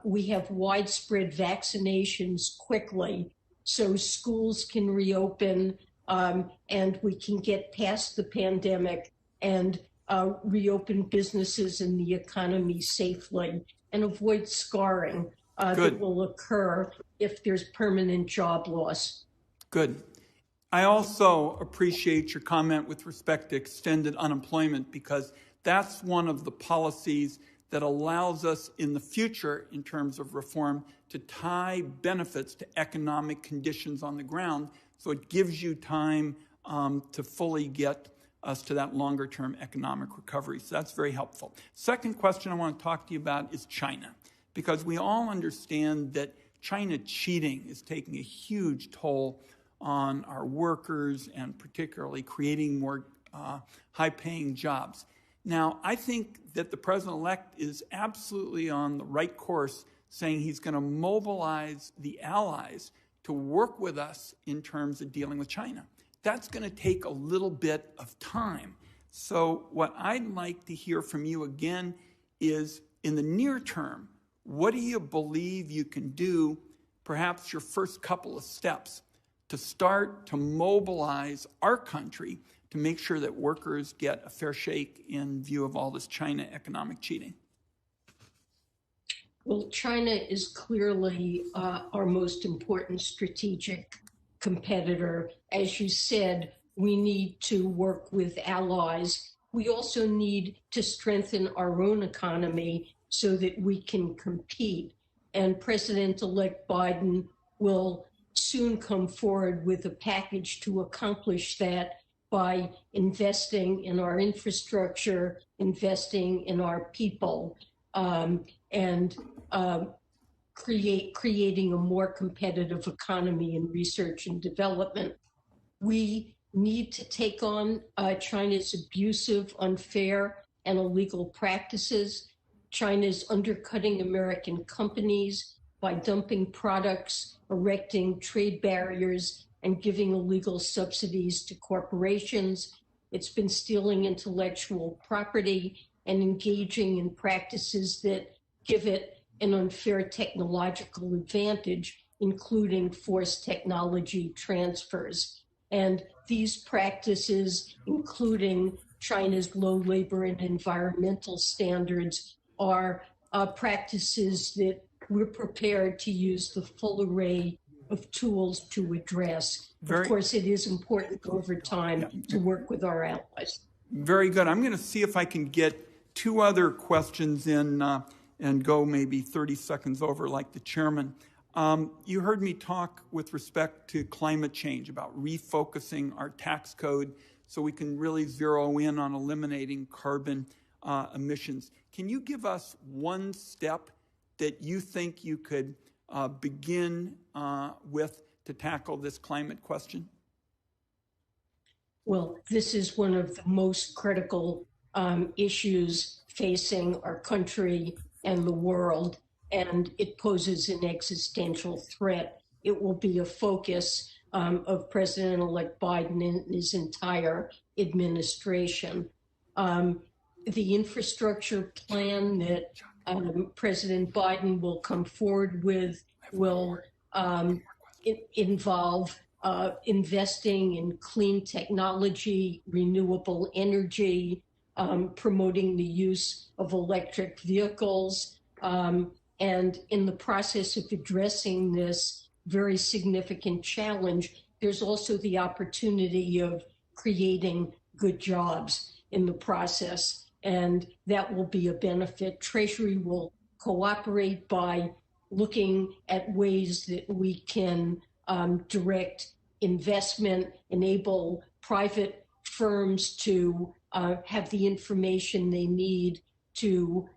we have widespread vaccinations quickly so schools can reopen and we can get past the pandemic and reopen businesses and the economy safely and avoid scarring that will occur if there's permanent job loss. Good. I also appreciate your comment with respect to extended unemployment, because that's one of the policies that allows us in the future, in terms of reform, to tie benefits to economic conditions on the ground. So it gives you time to fully get us to that longer-term economic recovery. So that's very helpful. Second question I want to talk to you about is China, because we all understand that China cheating is taking a huge toll on our workers and particularly creating more high-paying jobs. Now, I think that the president-elect is absolutely on the right course, saying he's going to mobilize the allies to work with us in terms of dealing with China. That's going to take a little bit of time. So what I'd like to hear from you again is, in the near term, what do you believe you can do, perhaps your first couple of steps, to start to mobilize our country to make sure that workers get a fair shake in view of all this China economic cheating? Well, China is clearly our most important strategic competitor. As you said, we need to work with allies. We also need to strengthen our own economy so that we can compete. And President-elect Biden will soon come forward with a package to accomplish that by investing in our infrastructure, investing in our people, and creating a more competitive economy in research and development. We need to take on China's abusive, unfair, and illegal practices. China's undercutting American companies by dumping products, erecting trade barriers, and giving illegal subsidies to corporations. It's been stealing intellectual property and engaging in practices that give it an unfair technological advantage, including forced technology transfers. And these practices, including China's low labor and environmental standards, are practices that we're prepared to use the full array of tools to address. Of course, it is important over time to work with our allies. Very good. I'm going to see if I can get two other questions in and go maybe 30 seconds over like the chairman. You heard me talk with respect to climate change about refocusing our tax code so we can really zero in on eliminating carbon emissions. Can you give us one step that you think you could begin with to tackle this climate question? Well, this is one of the most critical issues facing our country and the world, and it poses an existential threat. It will be a focus of President-elect Biden and his entire administration. The infrastructure plan that President Biden will come forward with will involve investing in clean technology, renewable energy, promoting the use of electric vehicles, and in the process of addressing this very significant challenge, there's also the opportunity of creating good jobs in the process, and that will be a benefit. Treasury will cooperate by looking at ways that we can direct investment, enable private firms to have the information they need to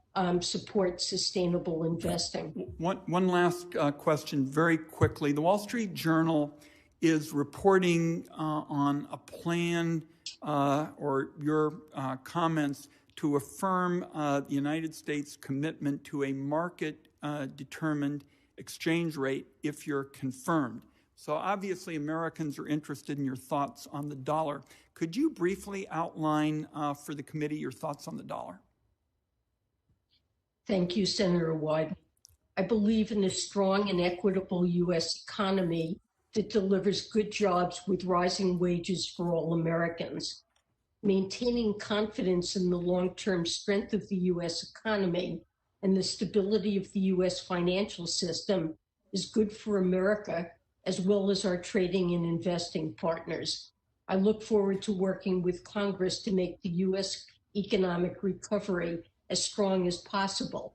support sustainable investing. One last question very quickly. The Wall Street Journal is reporting on a plan or your comments to affirm the United States' commitment to a market-determined exchange rate if you're confirmed. So obviously Americans are interested in your thoughts on the dollar. Could you briefly outline for the committee your thoughts on the dollar? Thank you, Senator Wyden. I believe in a strong and equitable U.S. economy that delivers good jobs with rising wages for all Americans. Maintaining confidence in the long-term strength of the U.S. economy and the stability of the U.S. financial system is good for America, as well as our trading and investing partners. I look forward to working with Congress to make the U.S. economic recovery as strong as possible.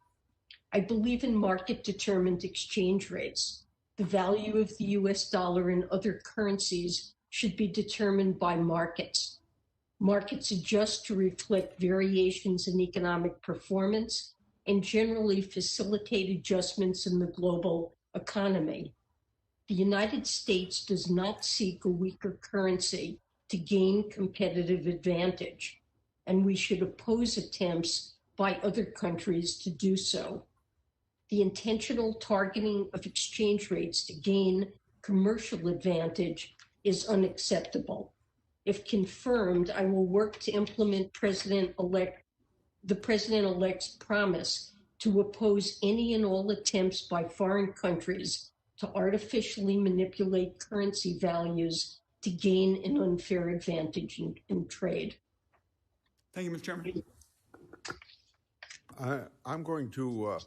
I believe in market-determined exchange rates. The value of the U.S. dollar and other currencies should be determined by markets. Markets adjust to reflect variations in economic performance and generally facilitate adjustments in the global economy. The United States does not seek a weaker currency to gain competitive advantage, and we should oppose attempts by other countries to do so. The intentional targeting of exchange rates to gain commercial advantage is unacceptable. If confirmed, I will work to implement the President-elect's promise to oppose any and all attempts by foreign countries to artificially manipulate currency values to gain an unfair advantage in trade. Thank you, Mr. Chairman. I'm going to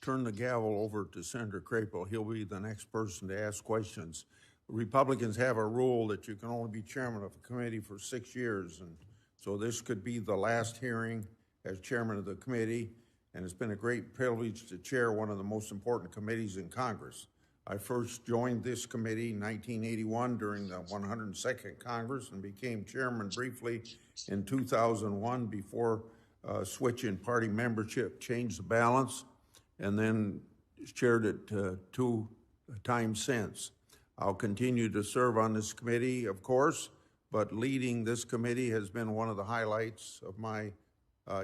turn the gavel over to Senator Crapo. He'll be the next person to ask questions. Republicans have a rule that you can only be chairman of a committee for 6 years, and so this could be the last hearing as chairman of the committee, and it's been a great privilege to chair one of the most important committees in Congress. I first joined this committee in 1981 during the 102nd Congress and became chairman briefly in 2001 before switching party membership changed the balance, and then chaired it 2 times since. I'll continue to serve on this committee, of course, but leading this committee has been one of the highlights of my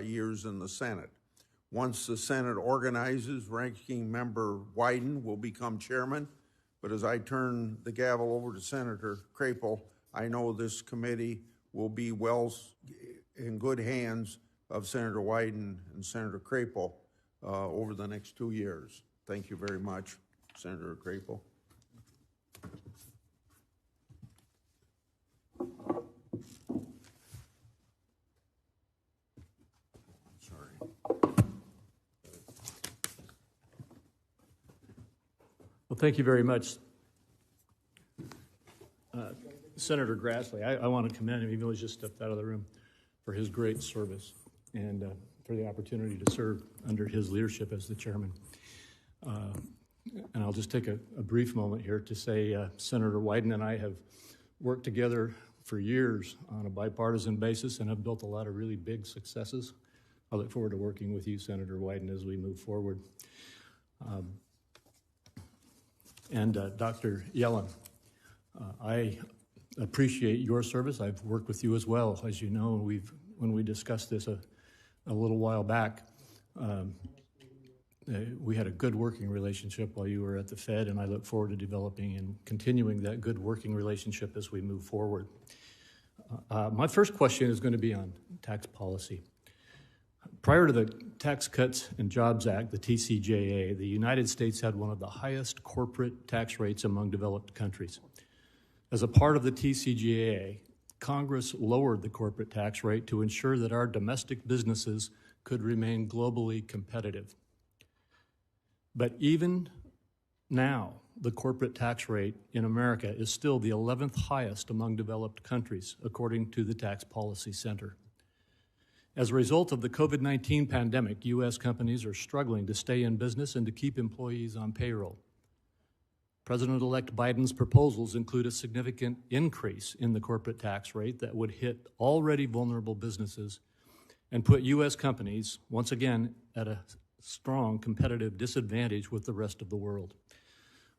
years in the Senate. Once the Senate organizes, Ranking Member Wyden will become chairman, but as I turn the gavel over to Senator Crapo, I know this committee will be well in good hands of Senator Wyden and Senator Crapo over the next 2 years. Thank you very much, Senator Crapo. Well, thank you very much, Senator Grassley, I want to commend him, even though he's just stepped out of the room, for his great service and for the opportunity to serve under his leadership as the chairman. And I'll just take a brief moment here to say Senator Wyden and I have worked together for years on a bipartisan basis and have built a lot of really big successes. I look forward to working with you, Senator Wyden, as we move forward. Dr. Yellen, I appreciate your service. I've worked with you as well. As you know, when we discussed this a little while back, we had a good working relationship while you were at the Fed, and I look forward to developing and continuing that good working relationship as we move forward. My first question is going to be on tax policy. Prior to the Tax Cuts and Jobs Act, the TCJA, the United States had one of the highest corporate tax rates among developed countries. As a part of the TCJA, Congress lowered the corporate tax rate to ensure that our domestic businesses could remain globally competitive. But even now, the corporate tax rate in America is still the 11th highest among developed countries, according to the Tax Policy Center. As a result of the COVID-19 pandemic, U.S. companies are struggling to stay in business and to keep employees on payroll. President-elect Biden's proposals include a significant increase in the corporate tax rate that would hit already vulnerable businesses and put U.S. companies, once again, at a strong competitive disadvantage with the rest of the world.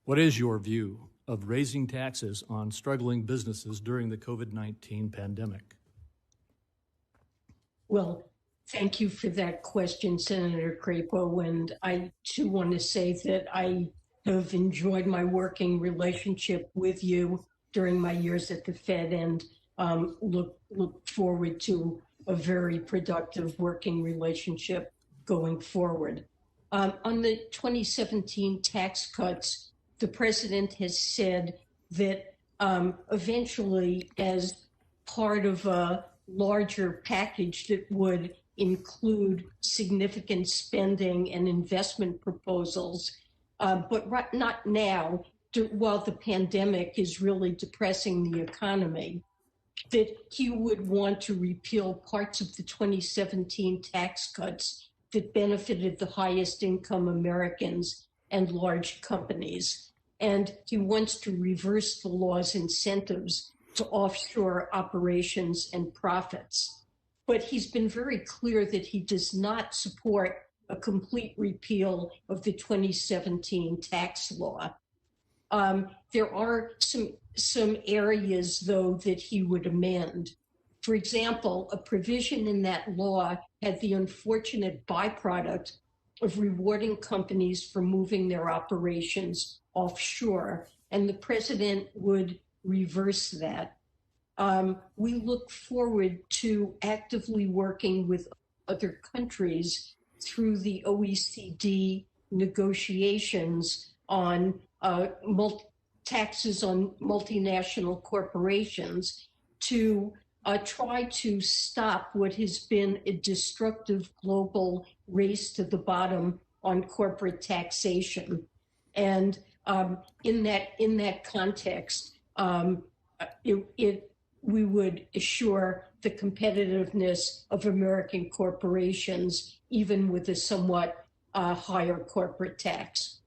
What is your view of raising taxes on struggling businesses during the COVID-19 pandemic? Well, thank you for that question, Senator Crapo. And I too want to say that I have enjoyed my working relationship with you during my years at the Fed and look forward to a very productive working relationship going forward. On the 2017 tax cuts, the president has said that eventually, as part of a larger package that would include significant spending and investment proposals, but not now, while the pandemic is really depressing the economy, that he would want to repeal parts of the 2017 tax cuts that benefited the highest income Americans and large companies. And he wants to reverse the law's incentives to offshore operations and profits. But he's been very clear that he does not support a complete repeal of the 2017 tax law. There are some areas, though, that he would amend. For example, a provision in that law had the unfortunate byproduct of rewarding companies for moving their operations offshore, and the president would reverse that. We look forward to actively working with other countries through the OECD negotiations on taxes on multinational corporations to try to stop what has been a destructive global race to the bottom on corporate taxation. And in that context, we would assure the competitiveness of American corporations, even with a somewhat higher corporate tax.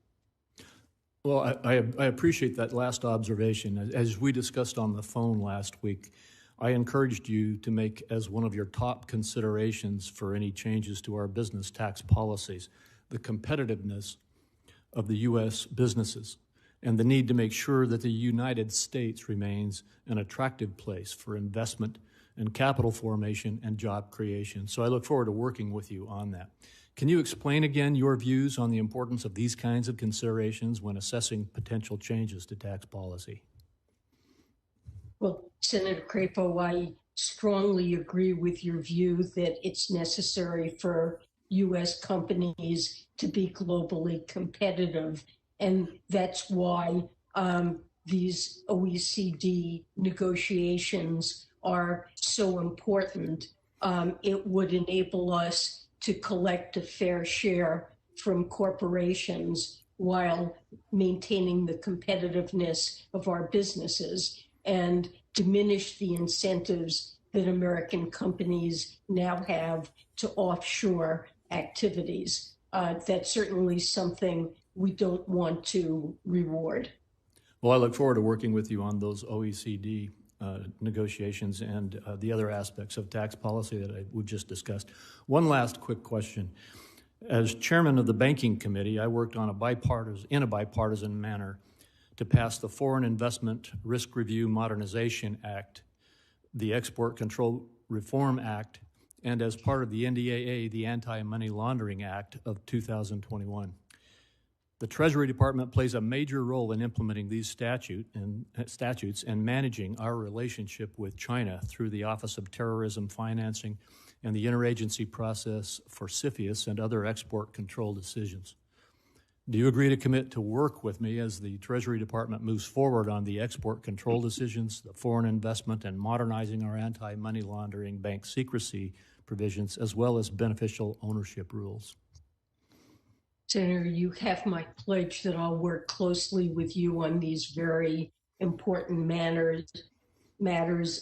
Well, I appreciate that last observation. As we discussed on the phone last week, I encouraged you to make as one of your top considerations for any changes to our business tax policies the competitiveness of the U.S. businesses and the need to make sure that the United States remains an attractive place for investment and capital formation and job creation. So I look forward to working with you on that. Can you explain again your views on the importance of these kinds of considerations when assessing potential changes to tax policy? Well, Senator Crapo, I strongly agree with your view that it's necessary for U.S. companies to be globally competitive. And that's why these OECD negotiations are so important. It would enable us to collect a fair share from corporations while maintaining the competitiveness of our businesses. And diminish the incentives that American companies now have to offshore activities. That's certainly something we don't want to reward. Well, I look forward to working with you on those OECD negotiations and the other aspects of tax policy that we've just discussed. One last quick question. As chairman of the Banking Committee, I worked on in a bipartisan manner to pass the Foreign Investment Risk Review Modernization Act, the Export Control Reform Act, and as part of the NDAA, the Anti-Money Laundering Act of 2021. The Treasury Department plays a major role in implementing these statutes and managing our relationship with China through the Office of Terrorism Financing and the interagency process for CFIUS and other export control decisions. Do you agree to commit to work with me as the Treasury Department moves forward on the export control decisions, the foreign investment, and modernizing our anti-money laundering bank secrecy provisions, as well as beneficial ownership rules? Senator, you have my pledge that I'll work closely with you on these very important matters,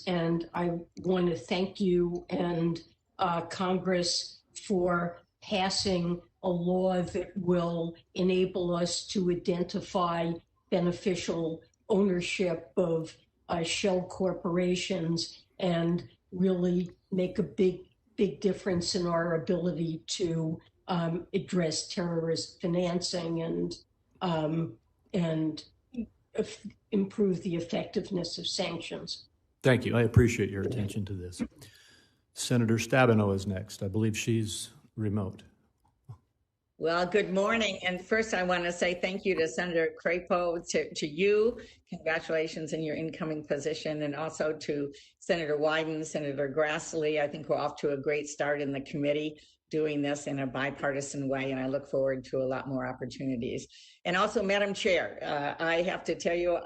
and I want to thank you and Congress for passing a law that will enable us to identify beneficial ownership of shell corporations and really make a big difference in our ability to address terrorist financing and improve the effectiveness of sanctions. Thank you. I appreciate your attention to this. Senator Stabenow is next. I believe she's remote. Well, good morning. And first, I want to say thank you to Senator Crapo, to you. Congratulations in your incoming position, and also to Senator Wyden, Senator Grassley. I think we're off to a great start in the committee doing this in a bipartisan way, and I look forward to a lot more opportunities. And also, Madam Chair, I have to tell you,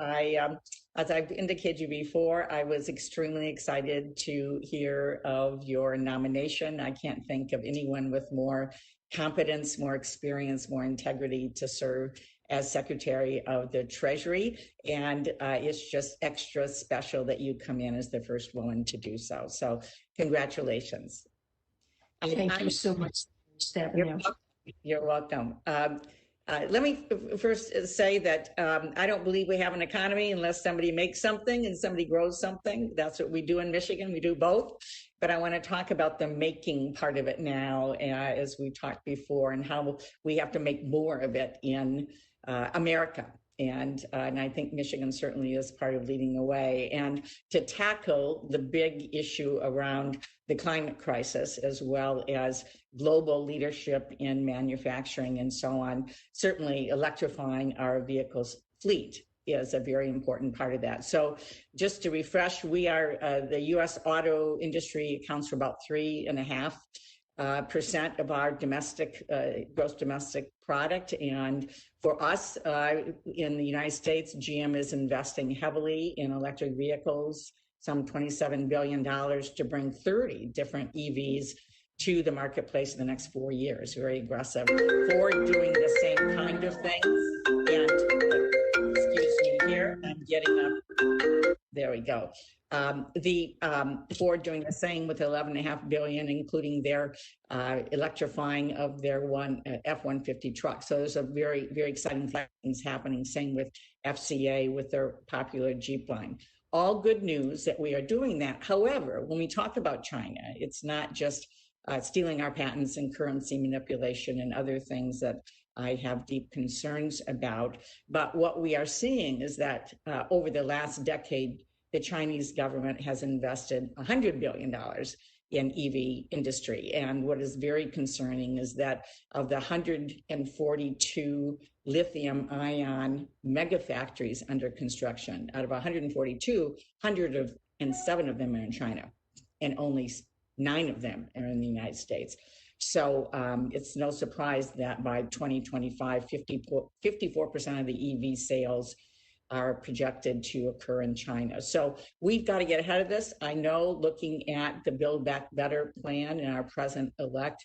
as I've indicated you before, I was extremely excited to hear of your nomination. I can't think of anyone with more competence, more experience, more integrity to serve as Secretary of the Treasury. And it's just extra special that you come in as the first woman to do so. So congratulations. Thank you so much, Stephanie. You're welcome. Let me first say that I don't believe we have an economy unless somebody makes something and somebody grows something. That's what we do in Michigan. We do both. But I want to talk about the making part of it now, as we talked before, and how we have to make more of it in America. And I think Michigan certainly is part of leading the way. And to tackle the big issue around the climate crisis, as well as global leadership in manufacturing and so on, certainly electrifying our vehicles fleet is a very important part of that. So just to refresh, we are, the U.S. auto industry accounts for about 3.5% of our domestic, gross domestic product. And for us in the United States, GM is investing heavily in electric vehicles, some $27 billion to bring 30 different EVs to the marketplace in the next 4 years. Very aggressive. Ford doing the same kind of things. And excuse me here, I'm getting up. There we go. Ford doing the same with $11.5 billion, including their electrifying of their F-150 truck. So there's a very, very exciting things happening. Same with FCA with their popular Jeep line. All good news that we are doing that. However, when we talk about China, it's not just stealing our patents and currency manipulation and other things that I have deep concerns about. But what we are seeing is that over the last decade, the Chinese government has invested $100 billion in EV industry. And what is very concerning is that of the 142 lithium ion mega factories under construction, out of 142, 107 of them are in China, and only 9 of them are in the United States. So it's no surprise that by 2025, 54% of the EV sales are projected to occur in China. So we've got to get ahead of this. I know, looking at the Build Back Better plan and our president-elect,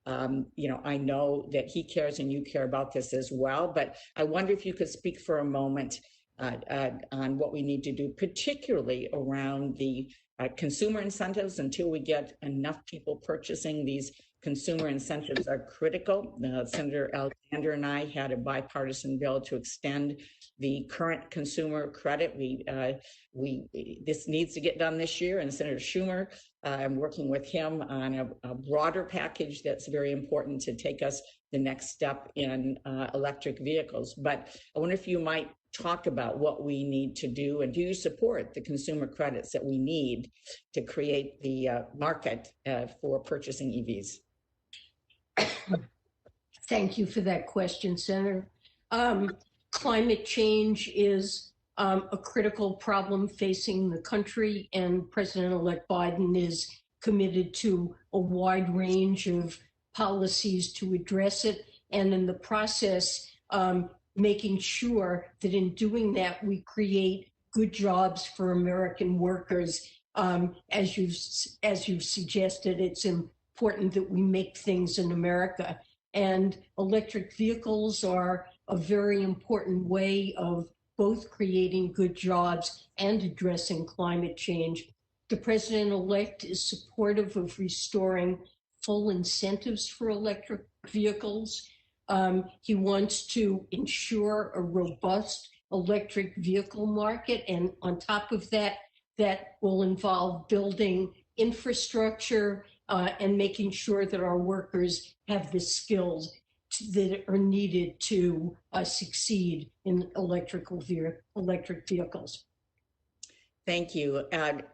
I know that he cares and you care about this as well. But I wonder if you could speak for a moment on what we need to do, particularly around the consumer incentives. Until we get enough people purchasing, these consumer incentives are critical. Senator Alexander and I had a bipartisan bill to extend the current consumer credit. This needs to get done this year, and Senator Schumer, I'm working with him on a broader package that's very important to take us the next step in electric vehicles. But I wonder if you might talk about what we need to do, and do you support the consumer credits that we need to create the market for purchasing EVs? Thank you for that question, Senator. Climate change is a critical problem facing the country, and President-elect Biden is committed to a wide range of policies to address it, and in the process, making sure that in doing that, we create good jobs for American workers. As you've suggested, it's important that we make things in America. And electric vehicles are a very important way of both creating good jobs and addressing climate change. The president-elect is supportive of restoring full incentives for electric vehicles. He wants to ensure a robust electric vehicle market. And on top of that, that will involve building infrastructure and making sure that our workers have the skills that are needed to succeed in electric vehicles. Thank you.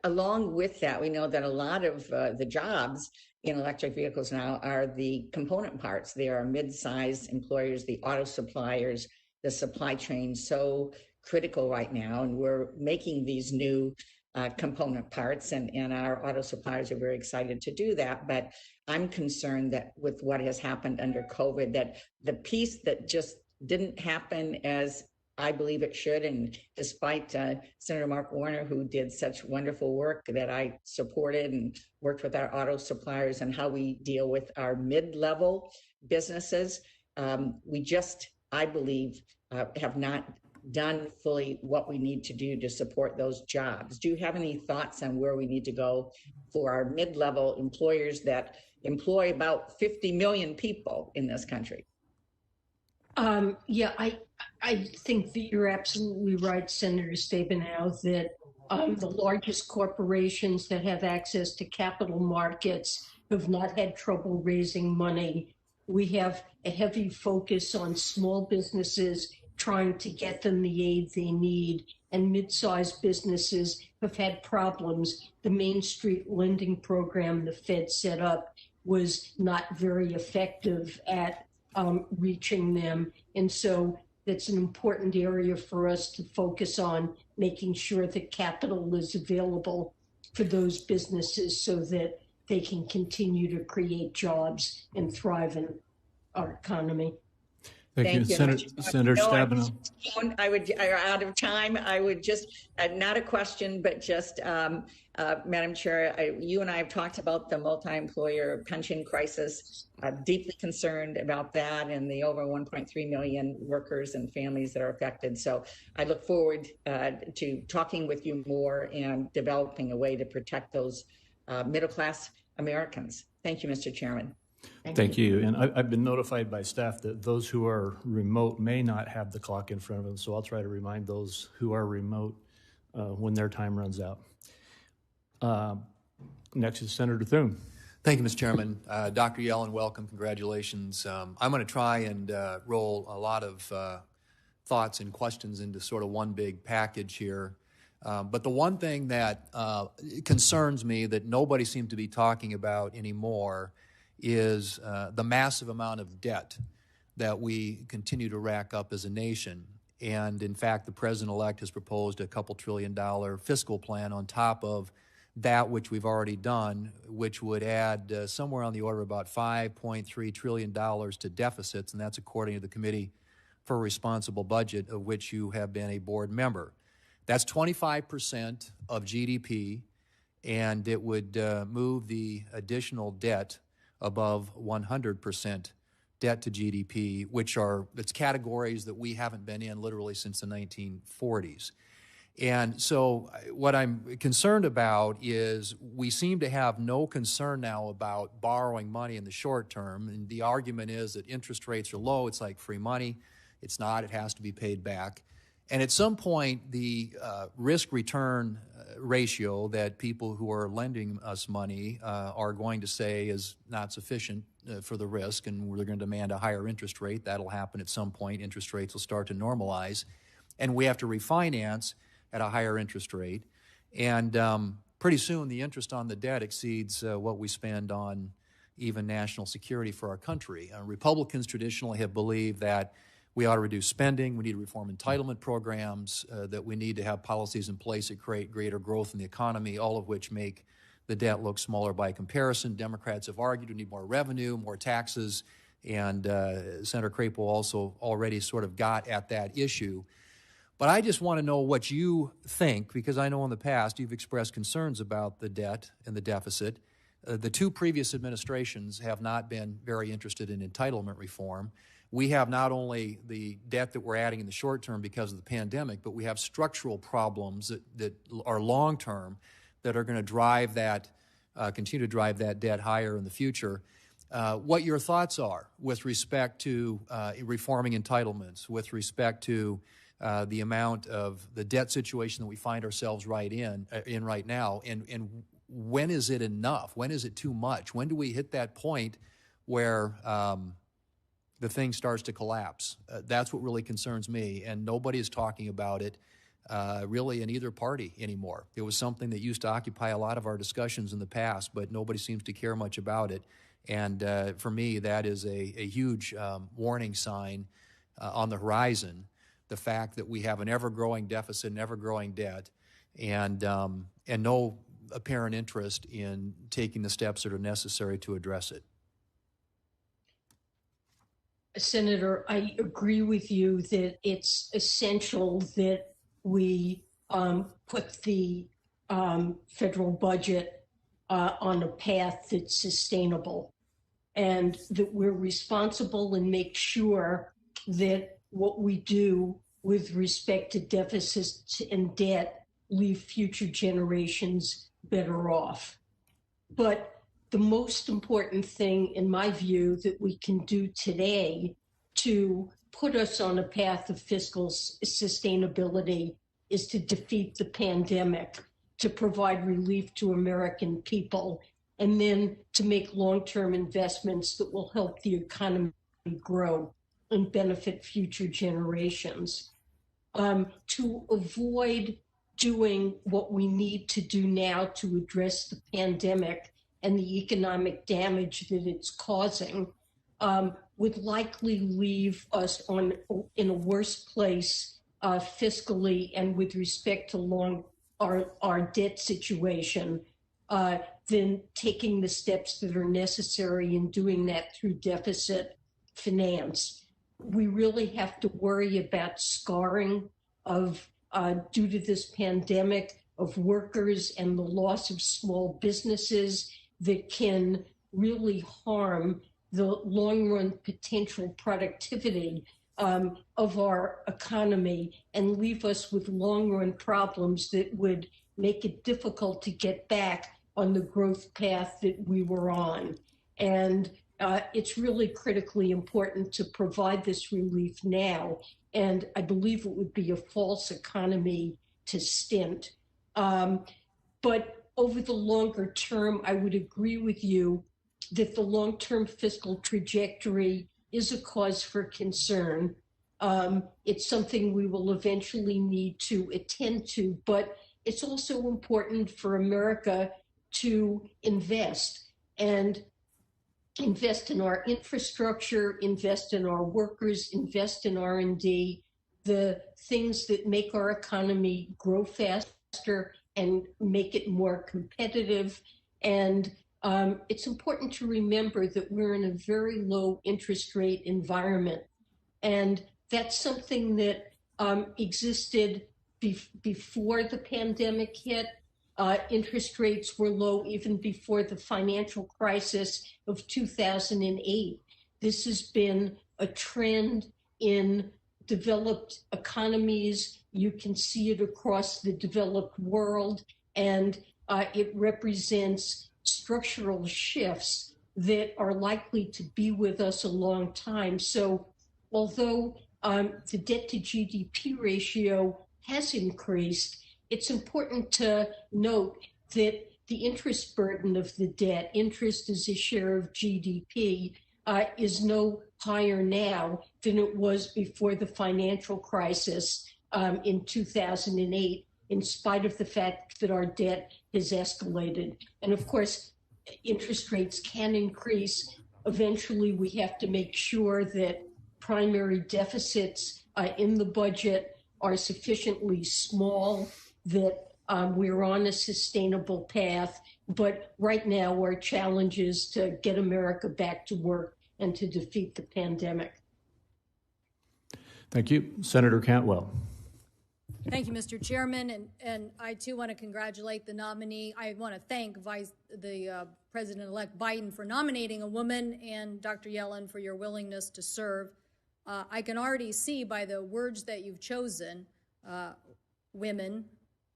Along with that, we know that a lot of the jobs in electric vehicles now are the component parts. They are mid-sized employers, the auto suppliers, the supply chain, so critical right now. And we're making these new component parts, and our auto suppliers are very excited to do that. But I'm concerned that with what has happened under COVID, that the piece that just didn't happen as I believe it should, and despite Senator Mark Warner, who did such wonderful work that I supported and worked with our auto suppliers on how we deal with our mid-level businesses, we just, I believe, have not done fully what we need to do to support those jobs. Do you have any thoughts on where we need to go for our mid-level employers that employ about 50 million people in this country? Yeah, I think that you're absolutely right, Senator Stabenow, that the largest corporations that have access to capital markets have not had trouble raising money. We have a heavy focus on small businesses trying to get them the aid they need, and mid-sized businesses have had problems. The Main Street lending program the Fed set up was not very effective at reaching them. And so that's an important area for us to focus on, making sure that capital is available for those businesses so that they can continue to create jobs and thrive in our economy. Thank you. Senator Stabenow. Are out of time. I would just, not a question, but just, Madam Chair, you and I have talked about the multi-employer pension crisis. I'm deeply concerned about that and the over 1.3 million workers and families that are affected. So I look forward to talking with you more and developing a way to protect those middle-class Americans. Thank you, Mr. Chairman. Thank you. And I've been notified by staff that those who are remote may not have the clock in front of them, so I'll try to remind those who are remote when their time runs out. Next is Senator Thune. Thank you, Mr. Chairman. Dr. Yellen, welcome. Congratulations. I'm going to try and roll a lot of thoughts and questions into sort of one big package here. But the one thing that concerns me that nobody seems to be talking about anymore is the massive amount of debt that we continue to rack up as a nation. And in fact, the president-elect has proposed a couple $2 trillion fiscal plan on top of that which we've already done, which would add somewhere on the order of about $5.3 trillion to deficits, and that's according to the Committee for a Responsible Budget, of which you have been a board member. That's 25% of GDP, and it would move the additional debt above 100% debt to GDP, it's categories that we haven't been in literally since the 1940s. And so what I'm concerned about is we seem to have no concern now about borrowing money in the short term. And the argument is that interest rates are low. It's like free money. It's not. It has to be paid back. And at some point, the risk-return ratio that people who are lending us money are going to say is not sufficient for the risk, and we're going to demand a higher interest rate. That'll happen at some point. Interest rates will start to normalize, and we have to refinance at a higher interest rate. And pretty soon, the interest on the debt exceeds what we spend on even national security for our country. Republicans traditionally have believed that we ought to reduce spending, we need to reform entitlement programs, that we need to have policies in place that create greater growth in the economy, all of which make the debt look smaller by comparison. Democrats have argued we need more revenue, more taxes, and Senator Crapo also already sort of got at that issue. But I just want to know what you think, because I know in the past you've expressed concerns about the debt and the deficit. The two previous administrations have not been very interested in entitlement reform. We have not only the debt that we're adding in the short term because of the pandemic, but we have structural problems that are long-term that are going to drive that, continue to drive that debt higher in the future. What your thoughts are with respect to reforming entitlements, with respect to the amount of the debt situation that we find ourselves in right now, and when is it enough? When is it too much? When do we hit that point where the thing starts to collapse? That's what really concerns me, and nobody is talking about it really in either party anymore. It was something that used to occupy a lot of our discussions in the past, but nobody seems to care much about it. And for me, that is a huge warning sign on the horizon, the fact that we have an ever-growing deficit, an ever-growing debt, and no apparent interest in taking the steps that are necessary to address it. Senator, I agree with you that it's essential that we put the federal budget on a path that's sustainable, and that we're responsible and make sure that what we do with respect to deficits and debt leave future generations better off. But the most important thing, in my view, that we can do today to put us on a path of fiscal sustainability is to defeat the pandemic, to provide relief to American people, and then to make long-term investments that will help the economy grow and benefit future generations. To avoid doing what we need to do now to address the pandemic and the economic damage that it's causing would likely leave us in a worse place fiscally and with respect to our debt situation than taking the steps that are necessary in doing that through deficit finance. We really have to worry about scarring of due to this pandemic of workers and the loss of small businesses that can really harm the long-run potential productivity of our economy and leave us with long-run problems that would make it difficult to get back on the growth path that we were on. And it's really critically important to provide this relief now. And I believe it would be a false economy to stint. But over the longer term, I would agree with you that the long-term fiscal trajectory is a cause for concern. It's something we will eventually need to attend to, but it's also important for America to invest and invest in our infrastructure, invest in our workers, invest in R&D, the things that make our economy grow faster and make it more competitive. And it's important to remember that we're in a very low interest rate environment. And that's something that existed before the pandemic hit. Interest rates were low even before the financial crisis of 2008. This has been a trend in developed economies. You can see it across the developed world, and it represents structural shifts that are likely to be with us a long time. So although the debt to GDP ratio has increased, it's important to note that the interest burden of the debt, interest as a share of GDP, is no higher now than it was before the financial crisis in 2008, in spite of the fact that our debt has escalated. And of course, interest rates can increase. Eventually, we have to make sure that primary deficits in the budget are sufficiently small, that we're on a sustainable path. But right now, our challenge is to get America back to work and to defeat the pandemic. Thank you. Senator Cantwell. Thank you, Mr. Chairman, and I too want to congratulate the nominee. I want to thank President-elect Biden for nominating a woman and Dr. Yellen for your willingness to serve. I can already see by the words that you've chosen, women,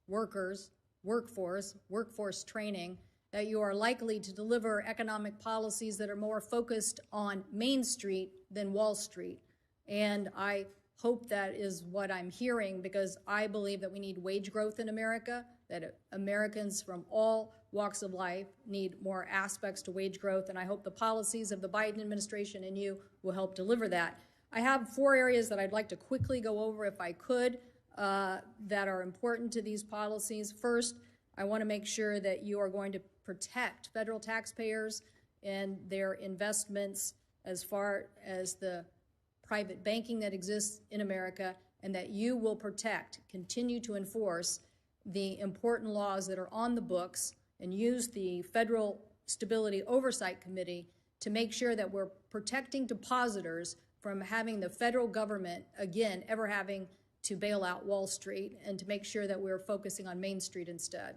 workers, workforce training, that you are likely to deliver economic policies that are more focused on Main Street than Wall Street. And I hope that is what I'm hearing, because I believe that we need wage growth in America, that Americans from all walks of life need more aspects to wage growth, and I hope the policies of the Biden administration and you will help deliver that. I have 4 areas that I'd like to quickly go over, if I could, that are important to these policies. First, I want to make sure that you are going to protect federal taxpayers and their investments as far as the private banking that exists in America, and that you will continue to enforce the important laws that are on the books and use the Federal Stability Oversight Committee to make sure that we're protecting depositors from having the federal government, again, ever having to bail out Wall Street, and to make sure that we're focusing on Main Street instead.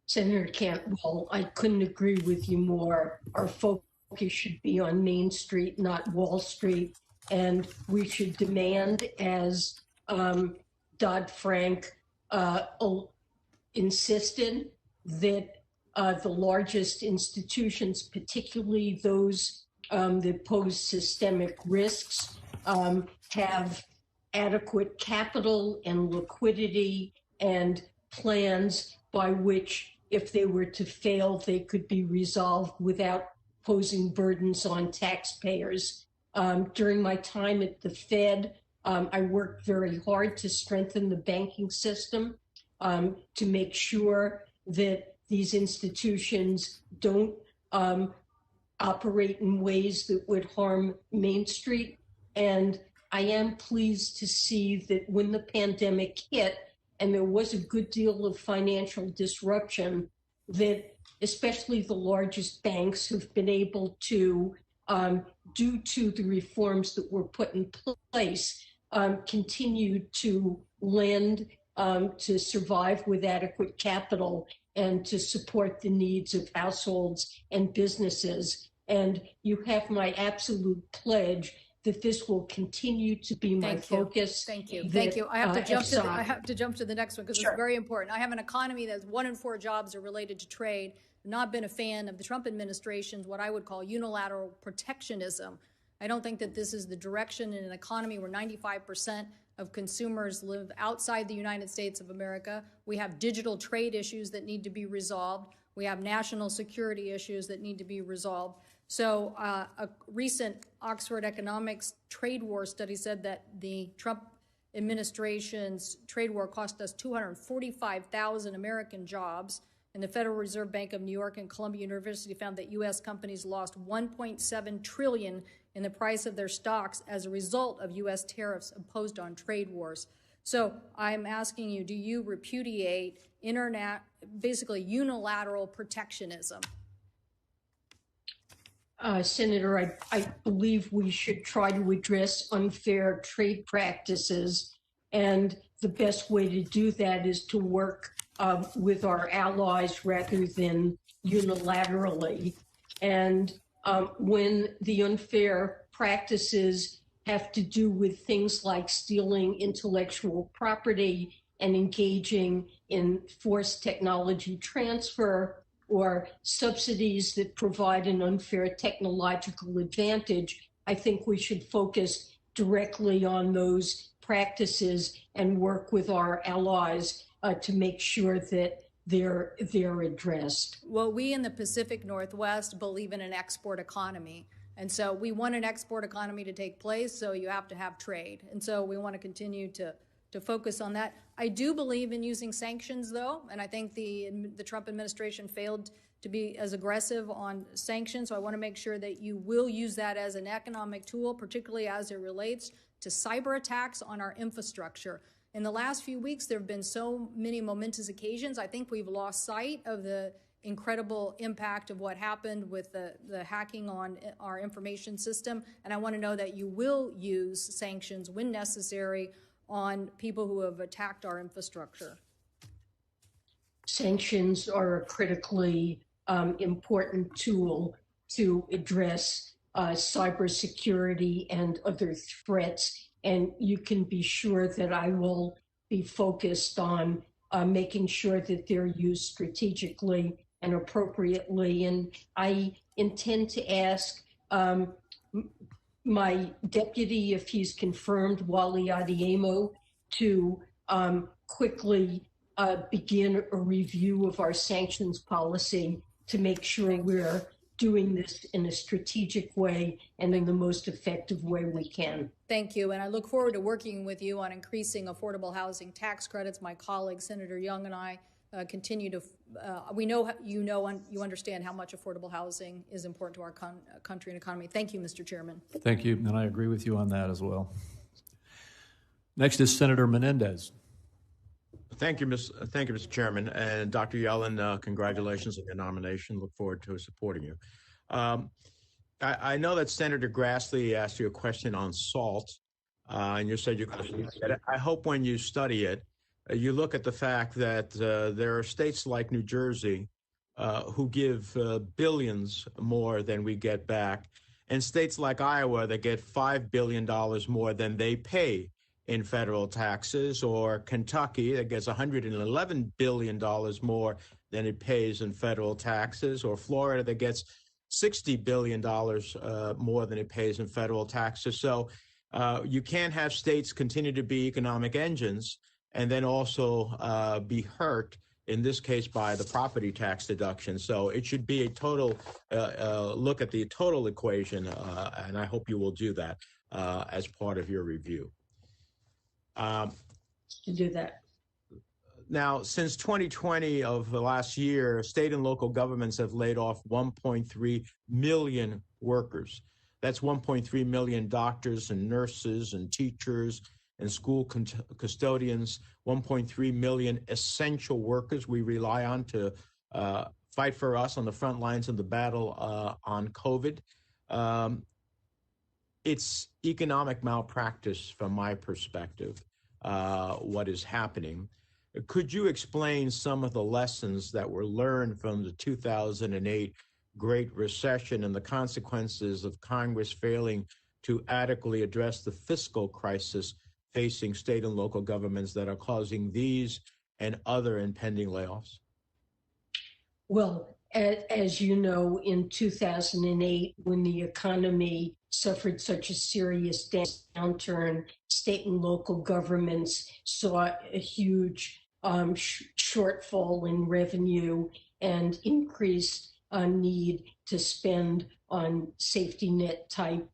Senator Cantwell, I couldn't agree with you more. Our focus should be on Main Street, not Wall Street. And we should demand, as Dodd-Frank insisted, that the largest institutions, particularly those that pose systemic risks, have adequate capital and liquidity and plans by which, if they were to fail, they could be resolved without posing burdens on taxpayers. During my time at the Fed, I worked very hard to strengthen the banking system, to make sure that these institutions don't operate in ways that would harm Main Street. And I am pleased to see that when the pandemic hit, and there was a good deal of financial disruption, that especially the largest banks have been able to, due to the reforms that were put in place, continue to lend to survive with adequate capital and to support the needs of households and businesses. And you have my absolute pledge that this will continue to be my focus. Thank you. Thank you. I have to jump to the next one, because it's very important. I have an economy that's 1 in 4 jobs are related to trade. I've not been a fan of the Trump administration's what I would call unilateral protectionism. I don't think that this is the direction in an economy where 95% of consumers live outside the United States of America. We have digital trade issues that need to be resolved. We have national security issues that need to be resolved. So a recent Oxford economics trade war study said that the Trump administration's trade war cost us 245,000 American jobs. And the Federal Reserve Bank of New York and Columbia University found that U.S. companies lost $1.7 trillion in the price of their stocks as a result of U.S. tariffs imposed on trade wars. So I'm asking you, do you repudiate basically unilateral protectionism? Senator, I believe we should try to address unfair trade practices. And the best way to do that is to work with our allies rather than unilaterally. And when the unfair practices have to do with things like stealing intellectual property and engaging in forced technology transfer, or subsidies that provide an unfair technological advantage, I think we should focus directly on those practices and work with our allies to make sure that they're addressed. Well, we in the Pacific Northwest believe in an export economy. And so we want an export economy to take place, so you have to have trade. And so we want to continue to focus on that. I do believe in using sanctions, though, and I think the Trump administration failed to be as aggressive on sanctions. So I want to make sure that you will use that as an economic tool, particularly as it relates to cyber attacks on our infrastructure. In the last few weeks, there have been so many momentous occasions. I think we've lost sight of the incredible impact of what happened with the hacking on our information system. And I want to know that you will use sanctions when necessary on people who have attacked our infrastructure. Sanctions are a critically important tool to address cybersecurity and other threats. And you can be sure that I will be focused on making sure that they're used strategically and appropriately. And I intend to ask my deputy, if he's confirmed, Wally Adeyemo, to quickly begin a review of our sanctions policy to make sure we're doing this in a strategic way and in the most effective way we can. Thank you, and I look forward to working with you on increasing affordable housing tax credits. My colleague, Senator Young, and I continue to, we know you understand how much affordable housing is important to our country and economy. Thank you, Mr. Chairman. Thank you, and I agree with you on that as well. Next is Senator Menendez. Thank you, Mr. Chairman. And Dr. Yellen, congratulations on your nomination. Look forward to supporting you. I know that Senator Grassley asked you a question on SALT, and you said you're going to study it. I hope when you study it, you look at the fact that there are states like New Jersey who give billions more than we get back, and states like Iowa that get $5 billion more than they pay in federal taxes, or Kentucky that gets $111 billion more than it pays in federal taxes, or Florida that gets $60 billion more than it pays in federal taxes. So you can't have states continue to be economic engines and then also be hurt, in this case, by the property tax deduction. So it should be a total look at the total equation, and I hope you will do that as part of your review. To do that. Now, since 2020 of the last year, state and local governments have laid off 1.3 million workers. That's 1.3 million doctors and nurses and teachers and school custodians, 1.3 million essential workers we rely on to fight for us on the front lines of the battle on COVID. It's economic malpractice from my perspective, what is happening. Could you explain some of the lessons that were learned from the 2008 Great Recession and the consequences of Congress failing to adequately address the fiscal crisis facing state and local governments that are causing these and other impending layoffs? Well, as you know, in 2008, when the economy suffered such a serious downturn, state and local governments saw a huge shortfall in revenue and increased need to spend on safety net type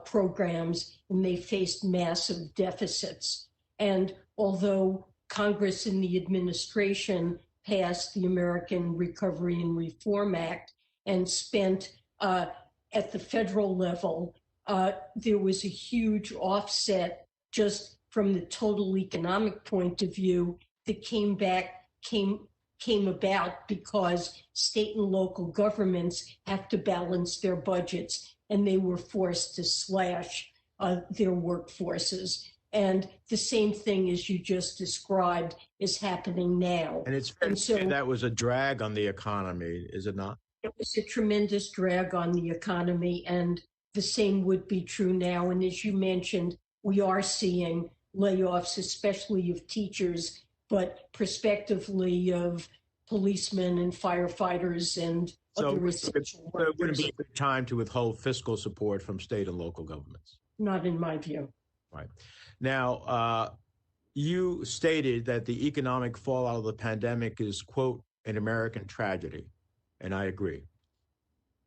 programs, and they faced massive deficits. And although Congress and the administration passed the American Recovery and Reform Act and spent at the federal level, there was a huge offset just from the total economic point of view that came about because state and local governments have to balance their budgets, and they were forced to slash their workforces. And the same thing as you just described is happening now. And it's fair to say that was a drag on the economy, is it not? It was a tremendous drag on the economy, and the same would be true now. And as you mentioned, we are seeing layoffs, especially of teachers, but prospectively of policemen and firefighters and other essential So it wouldn't workers. be a good time to withhold fiscal support from state and local governments. Not in my view. Right. Now, you stated that the economic fallout of the pandemic is, quote, an American tragedy, and I agree.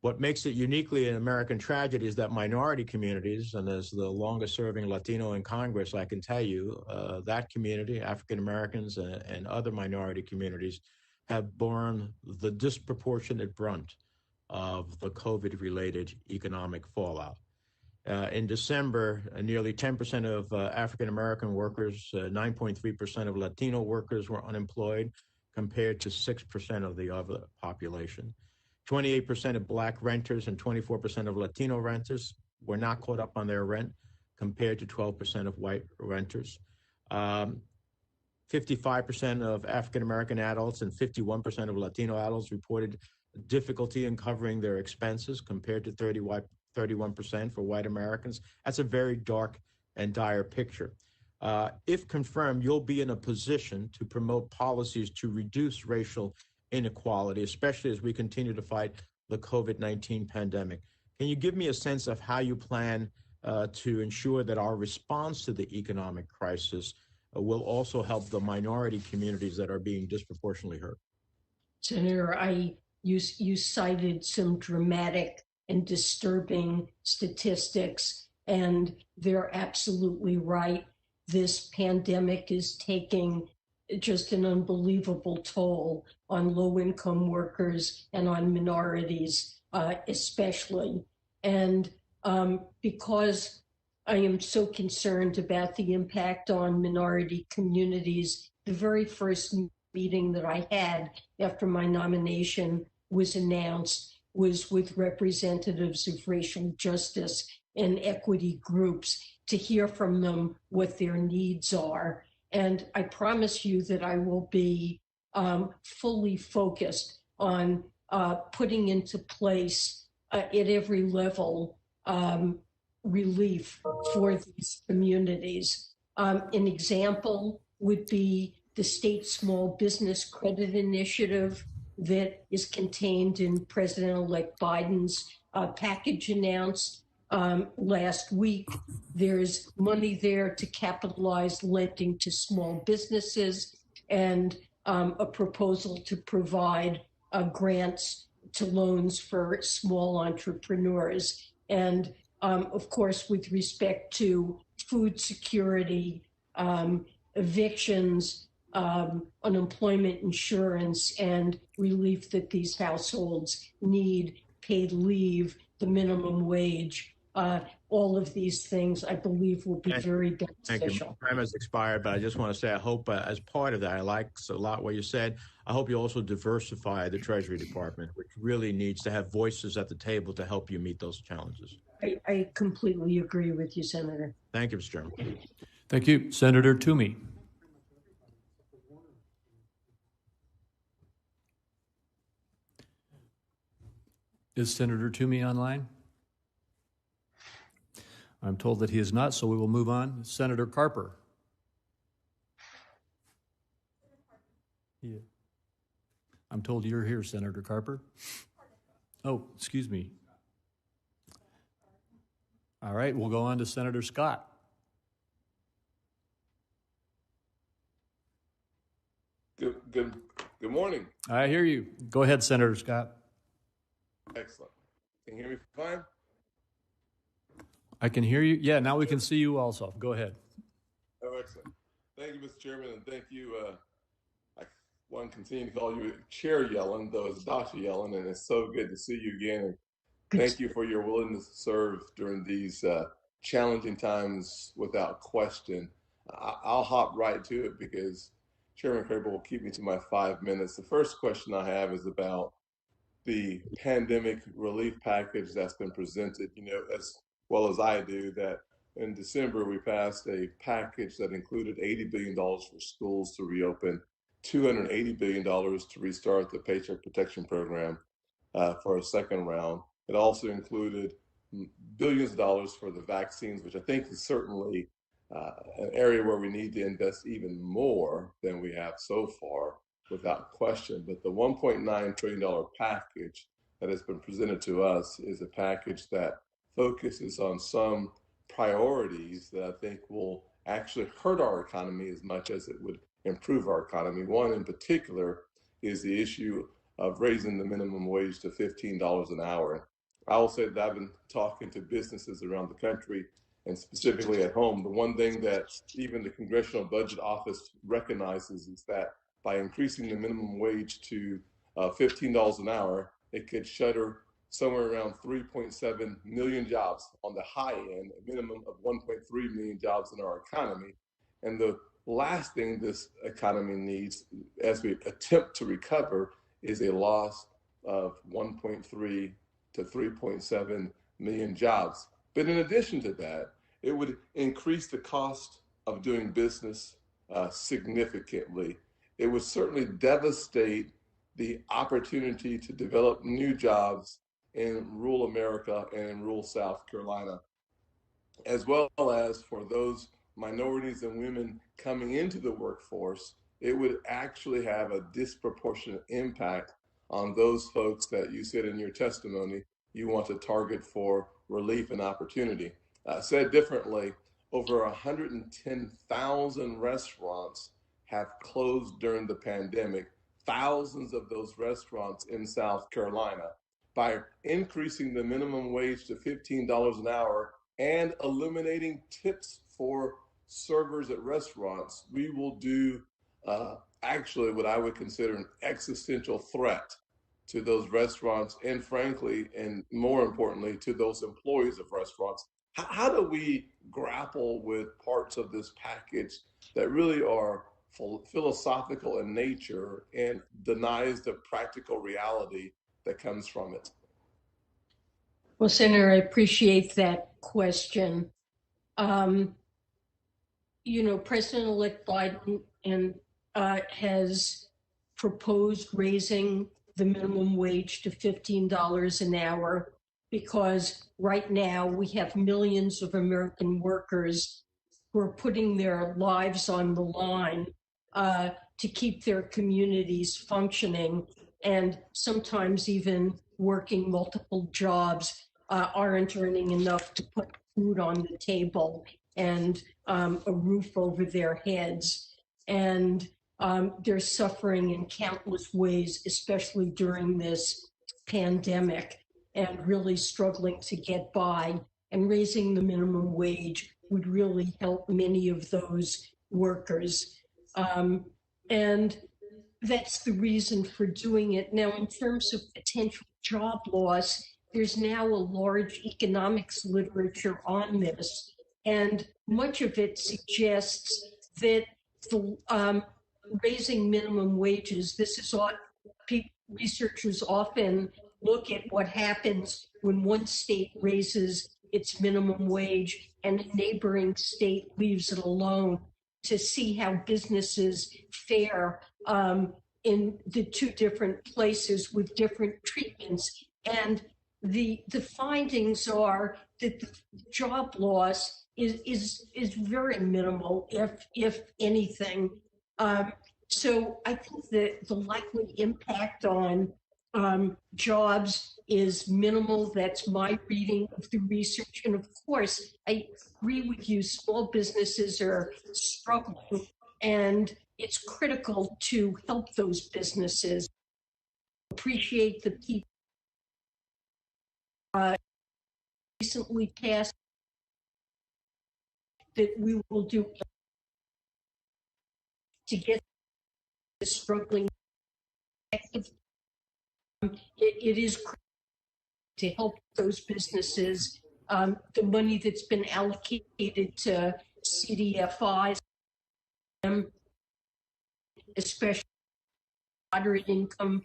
What makes it uniquely an American tragedy is that minority communities, and as the longest serving Latino in Congress, I can tell you that community, African Americans and other minority communities, have borne the disproportionate brunt of the COVID-related economic fallout. In December, nearly 10% of African American workers, 9.3% of Latino workers were unemployed, compared to 6% of the other population. 28% of Black renters and 24% of Latino renters were not caught up on their rent, compared to 12% of white renters. 55% of African American adults and 51% of Latino adults reported difficulty in covering their expenses, compared to 31% for white Americans. That's a very dark and dire picture. If confirmed, you'll be in a position to promote policies to reduce racial inequality, especially as we continue to fight the COVID-19 pandemic. Can you give me a sense of how you plan to ensure that our response to the economic crisis will also help the minority communities that are being disproportionately hurt? Senator, you cited some dramatic and disturbing statistics, and they're absolutely right. This pandemic is taking just an unbelievable toll on low-income workers and on minorities, especially. And because I am so concerned about the impact on minority communities, the very first meeting that I had after my nomination was announced was with representatives of racial justice and equity groups to hear from them what their needs are. And I promise you that I will be fully focused on putting into place at every level relief for these communities. An example would be the state small business credit initiative that is contained in President-elect Biden's package announced last week. There's money there to capitalize lending to small businesses, and a proposal to provide grants to loans for small entrepreneurs. And of course, with respect to food security, evictions, unemployment insurance, and relief that these households need, paid leave, the minimum wage, all of these things, I believe, will be very beneficial. Time has expired, but I just want to say, I hope as part of that, I like a lot what you said. I hope you also diversify the Treasury Department, which really needs to have voices at the table to help you meet those challenges. I completely agree with you, Senator. Thank you, Mr. Chairman. Thank you. Senator Toomey. Is Senator Toomey online? I'm told that he is not, so we will move on. Senator Carper. Yeah. I'm told you're here, Senator Carper. Oh, excuse me. All right, we'll go on to Senator Scott. Good morning. I hear you. Go ahead, Senator Scott. Excellent. Can you hear me fine? I can hear you. Yeah, now we can see you also. Go ahead. Oh, excellent. Thank you, Mr. Chairman, and thank you. I want to continue to call you Chair Yellen, though it's Dr. Yellen, and it's so good to see you again. And thank you for your willingness to serve during these challenging times without question. I'll hop right to it because Chairman Crapo will keep me to my 5 minutes. The first question I have is about the pandemic relief package that's been presented. You know, as well as I do, that in December we passed a package that included $80 billion for schools to reopen, $280 billion to restart the Paycheck Protection Program, for a second round. It also included billions of dollars for the vaccines, which I think is certainly an area where we need to invest even more than we have so far, without question. But the $1.9 trillion package that has been presented to us is a package that focuses on some priorities that I think will actually hurt our economy as much as it would improve our economy. One in particular is the issue of raising the minimum wage to $15 an hour. I will say that I've been talking to businesses around the country and specifically at home. The one thing that even the Congressional Budget Office recognizes is that by increasing the minimum wage to $15 an hour, it could shutter somewhere around 3.7 million jobs on the high end, a minimum of 1.3 million jobs in our economy. And the last thing this economy needs as we attempt to recover is a loss of 1.3 to 3.7 million jobs. But in addition to that, it would increase the cost of doing business significantly. It would certainly devastate the opportunity to develop new jobs in rural America and in rural South Carolina, as well as for those minorities and women coming into the workforce. It would actually have a disproportionate impact on those folks that you said in your testimony you want to target for relief and opportunity. Said differently, over 110,000 restaurants have closed during the pandemic, thousands of those restaurants in South Carolina. By increasing the minimum wage to $15 an hour and eliminating tips for servers at restaurants, we will do actually what I would consider an existential threat to those restaurants and, frankly, and more importantly, to those employees of restaurants. How do we grapple with parts of this package that really are philosophical in nature and denies the practical reality that comes from it? Well, Senator, I appreciate that question. President-elect Biden has proposed raising the minimum wage to $15 an hour because right now we have millions of American workers who are putting their lives on the line to keep their communities functioning, and sometimes even working multiple jobs aren't earning enough to put food on the table and a roof over their heads. And they're suffering in countless ways, especially during this pandemic, and really struggling to get by. And raising the minimum wage would really help many of those workers. And that's the reason for doing it. Now, in terms of potential job loss, there's now a large economics literature on this, and much of it suggests that the raising minimum wages, this is what researchers often look at what happens when one state raises its minimum wage and a neighboring state leaves it alone, to see how businesses fare in the two different places with different treatments. And the findings are that the job loss is very minimal, if anything. So I think that the likely impact on jobs is minimal. That's my reading of the research. And of course, I agree with you, small businesses are struggling, and it's critical to help those businesses. Appreciate the people recently passed that we will do to get the struggling. It is critical to help those businesses. The money that's been allocated to CDFIs, especially moderate income,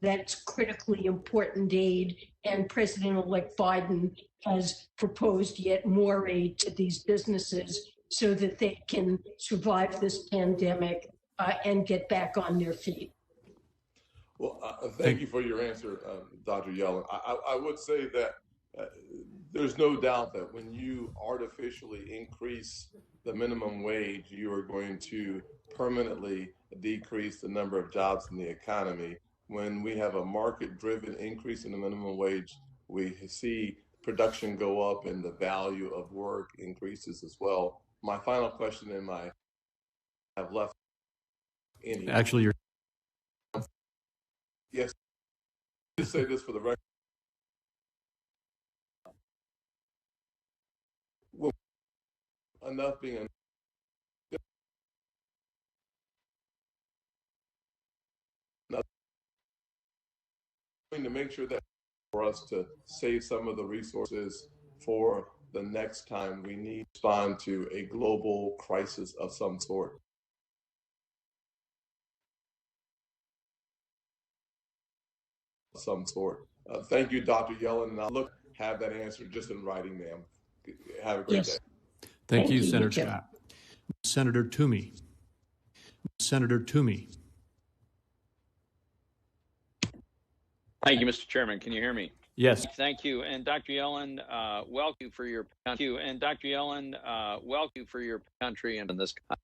that's critically important aid, and President-elect Biden has proposed yet more aid to these businesses so that they can survive this pandemic and get back on their feet. Well, thank you for your answer, Dr. Yellen. I would say that there's no doubt that when you artificially increase the minimum wage, you are going to permanently decrease the number of jobs in the economy. When we have a market-driven increase in the minimum wage, we see production go up and the value of work increases as well. My final question in my have left any. Actually, you're Yes, just say this for the record. Well, enough being enough to make sure that for us to save some of the resources for the next time we need to respond to a global crisis of some sort. Thank you, Dr. Yellen, and I'll have that answer just in writing, ma'am. Have a great day. Thank you, you, Senator Jim. Scott. Senator Toomey. Senator Toomey. Thank you, Mr. Chairman. Can you hear me? Yes. Thank you. And Dr. Yellen, welcome for your country. And Dr. Yellen, welcome for your country and in this country.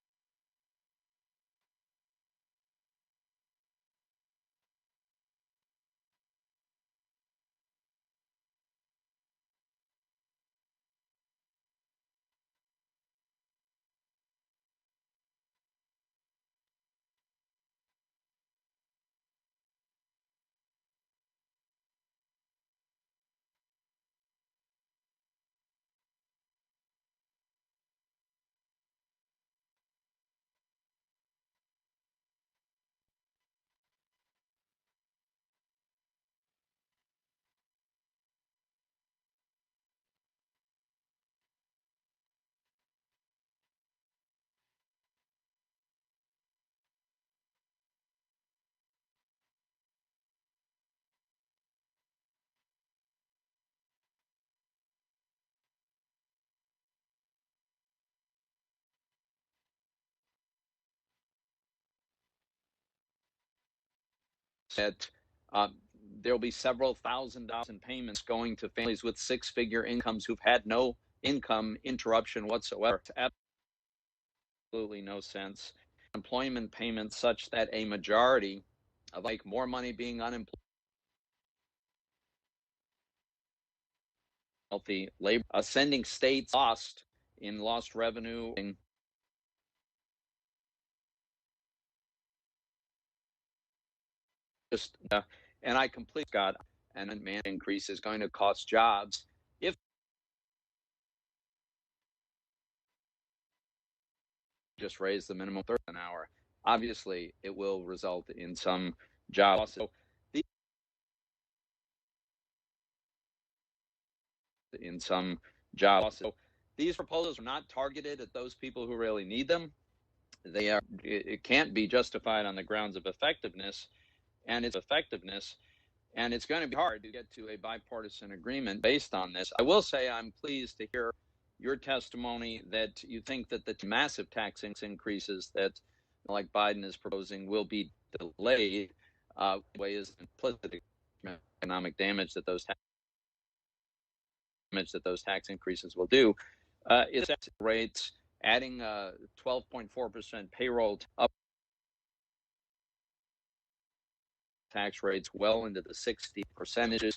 That there will be several $1,000s in payments going to families with six-figure incomes who've had no income interruption whatsoever. It's absolutely no sense. Employment payments such that a majority of like more money being unemployed, healthy labor, sending states lost in lost revenue. Just and I completely got an demand increase is going to cost jobs if just raise the minimum 30 an hour. Obviously, it will result in some job losses. So in some job losses. So these proposals are not targeted at those people who really need them. They are. It can't be justified on the grounds of effectiveness, and it's going to be hard to get to a bipartisan agreement based on this. I will say I'm pleased to hear your testimony that you think that the massive tax increases that, like Biden is proposing, will be delayed. Way is implicit economic damage that those tax increases will do. Is rates adding 12.4% payroll up tax rates well into the 60%.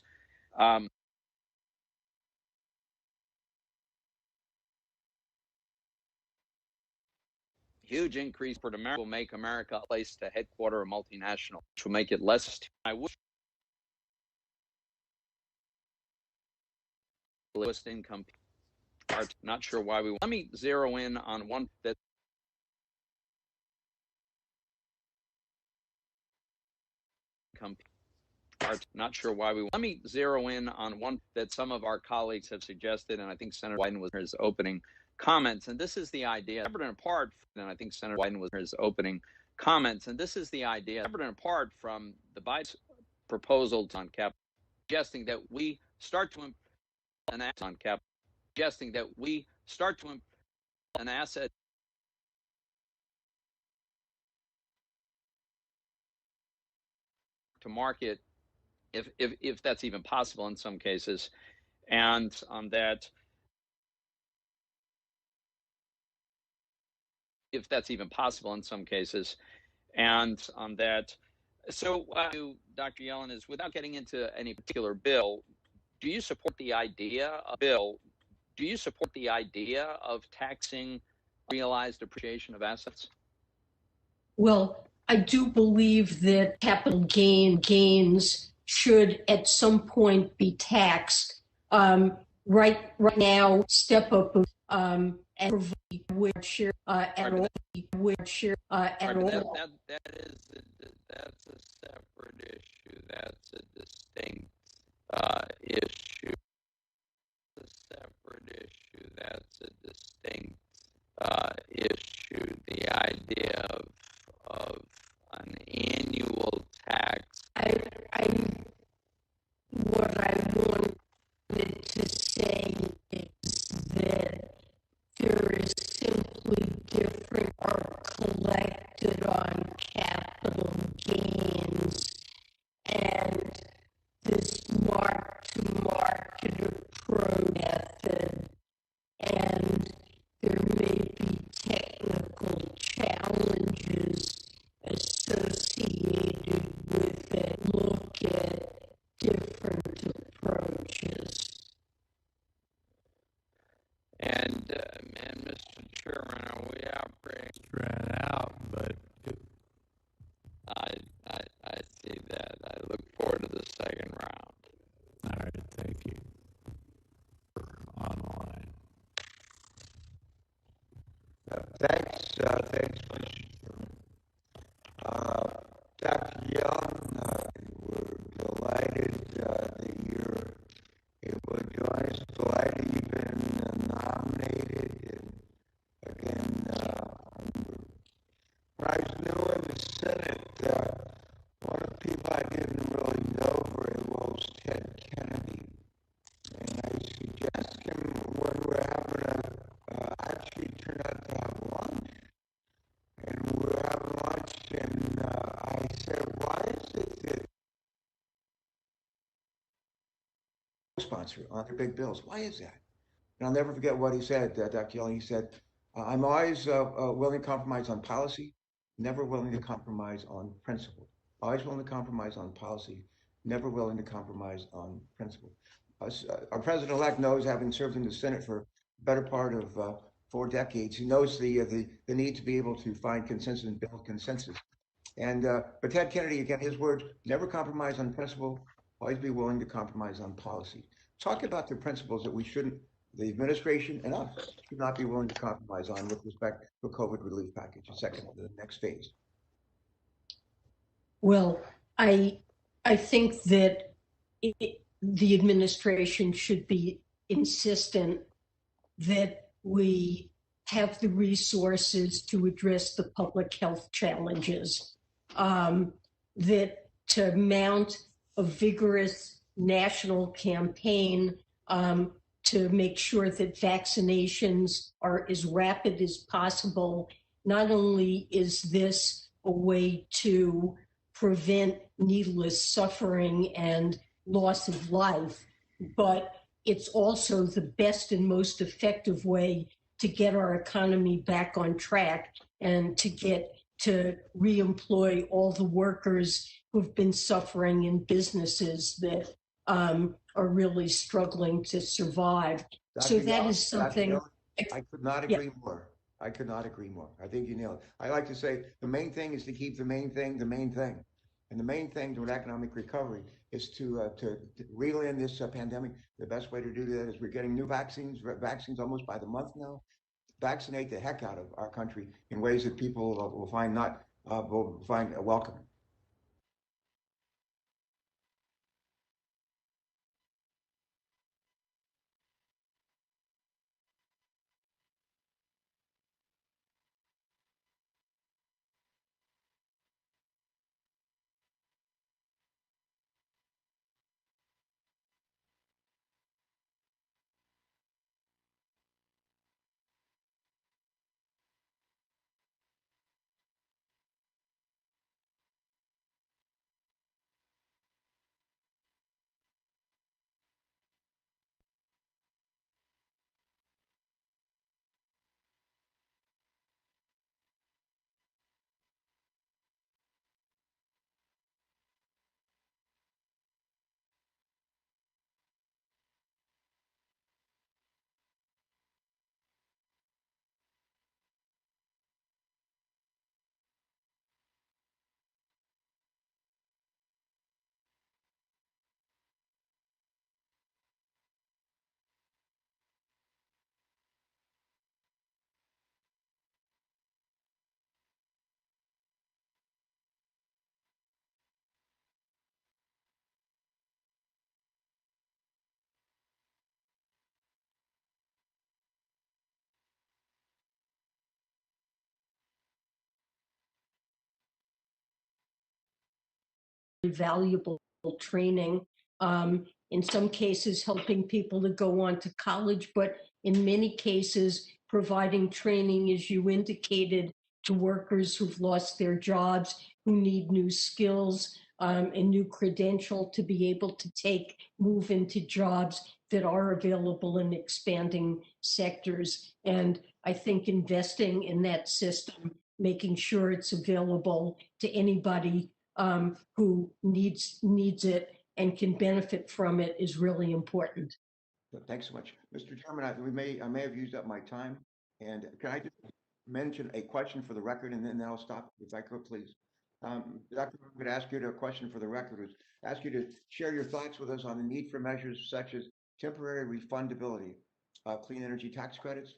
Huge increase for America will make America a place to headquarter a multinational, which will make it less. I wish lowest income are not sure why we. Let me zero in on one that. Not sure why we. Let me zero in on one that some of our colleagues have suggested, and I think Senator Wyden was his opening comments. And this is the idea, separate and apart. And I think Senator Wyden was his opening comments. And this is the idea, separate and apart from the Biden proposal on capital, suggesting that we start to an act on capital, suggesting that we start to an asset to market, if that's even possible in some cases, and that if that's even possible in some cases, and that. So, Dr. Yellen, is without getting into any particular bill, do you support the idea of taxing realized appreciation of assets? Well, I do believe that capital gains should at some point be taxed. Right now, step up and provide share at all. At all. That's a separate issue. That's a distinct issue. A separate issue. That's a distinct issue. The idea of an annual tax. What I wanted to say is that there is simply different are collected on capital gains, and this mark-to-market approach method, and there may be technical challenges associated with it. Look at different approaches. And Mr. Chairman, we ran out, but I see that. I look forward to the second round. All right, thank you. Online. Thanks, Mr. Dr. Young, we're delighted that you're able to join us. Delighted you've been nominated. And again, when I was new in the Senate, one of the people I didn't really know very well was Ted Kennedy. And I suggested him when we were having actually turned out to have lunch. And we were having lunch, and I said, why is it that sponsor on their big bills? Why is that? And I'll never forget what he said, Dr. Yellen. He said, I'm always willing to compromise on policy, never willing to compromise on principle. Always willing to compromise on policy, never willing to compromise on principle. Our president-elect knows, having served in the Senate for the better part of 4 decades, he knows the need to be able to find consensus and build consensus. And but Ted Kennedy, again, his words: never compromise on principle, always be willing to compromise on policy. Talk about the principles that we shouldn't, the administration and us, should not be willing to compromise on with respect to a COVID relief package. Second, the next phase. Well, I think that the administration should be insistent that we have the resources to address the public health challenges, that to mount a vigorous national campaign to make sure that vaccinations are as rapid as possible. Not only is this a way to prevent needless suffering and loss of life, but it's also the best and most effective way to get our economy back on track and to get to reemploy all the workers who've been suffering in businesses that are really struggling to survive. So that is something. I could not agree more. I could not agree more. I think you nailed it. I like to say the main thing is to keep the main thing the main thing. And the main thing to an economic recovery is to reel in this pandemic. The best way to do that is we're getting new vaccines almost by the month now. Vaccinate the heck out of our country in ways that people will find welcome. valuable training. In some cases, helping people to go on to college, but in many cases, providing training, as you indicated, to workers who've lost their jobs, who need new skills, and new credential to be able to move into jobs that are available in expanding sectors. And I think investing in that system, making sure it's available to anybody who needs it and can benefit from it is really important. Thanks so much. Mr. Chairman, I may have used up my time. And can I just mention a question for the record, and then I'll stop, if I could, please. Dr. I'm going to ask you a question for the record, ask you to share your thoughts with us on the need for measures such as temporary refundability of clean energy tax credits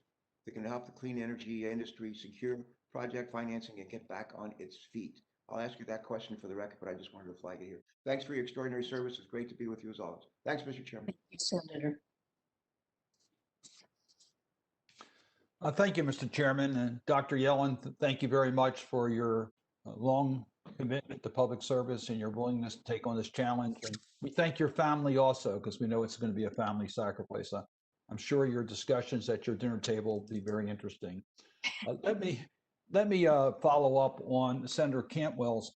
that can help the clean energy industry secure project financing and get back on its feet. I'll ask you that question for the record, but I just wanted to flag it here. Thanks for your extraordinary service. It's great to be with you as always. Thanks, Mr. Chairman. Thank you, Senator. Thank you, Mr. Chairman. And Dr. Yellen, thank you very much for your long commitment to public service and your willingness to take on this challenge. And we thank your family also, because we know it's going to be a family sacrifice. I'm sure your discussions at your dinner table will be very interesting. Let me follow up on Senator Cantwell's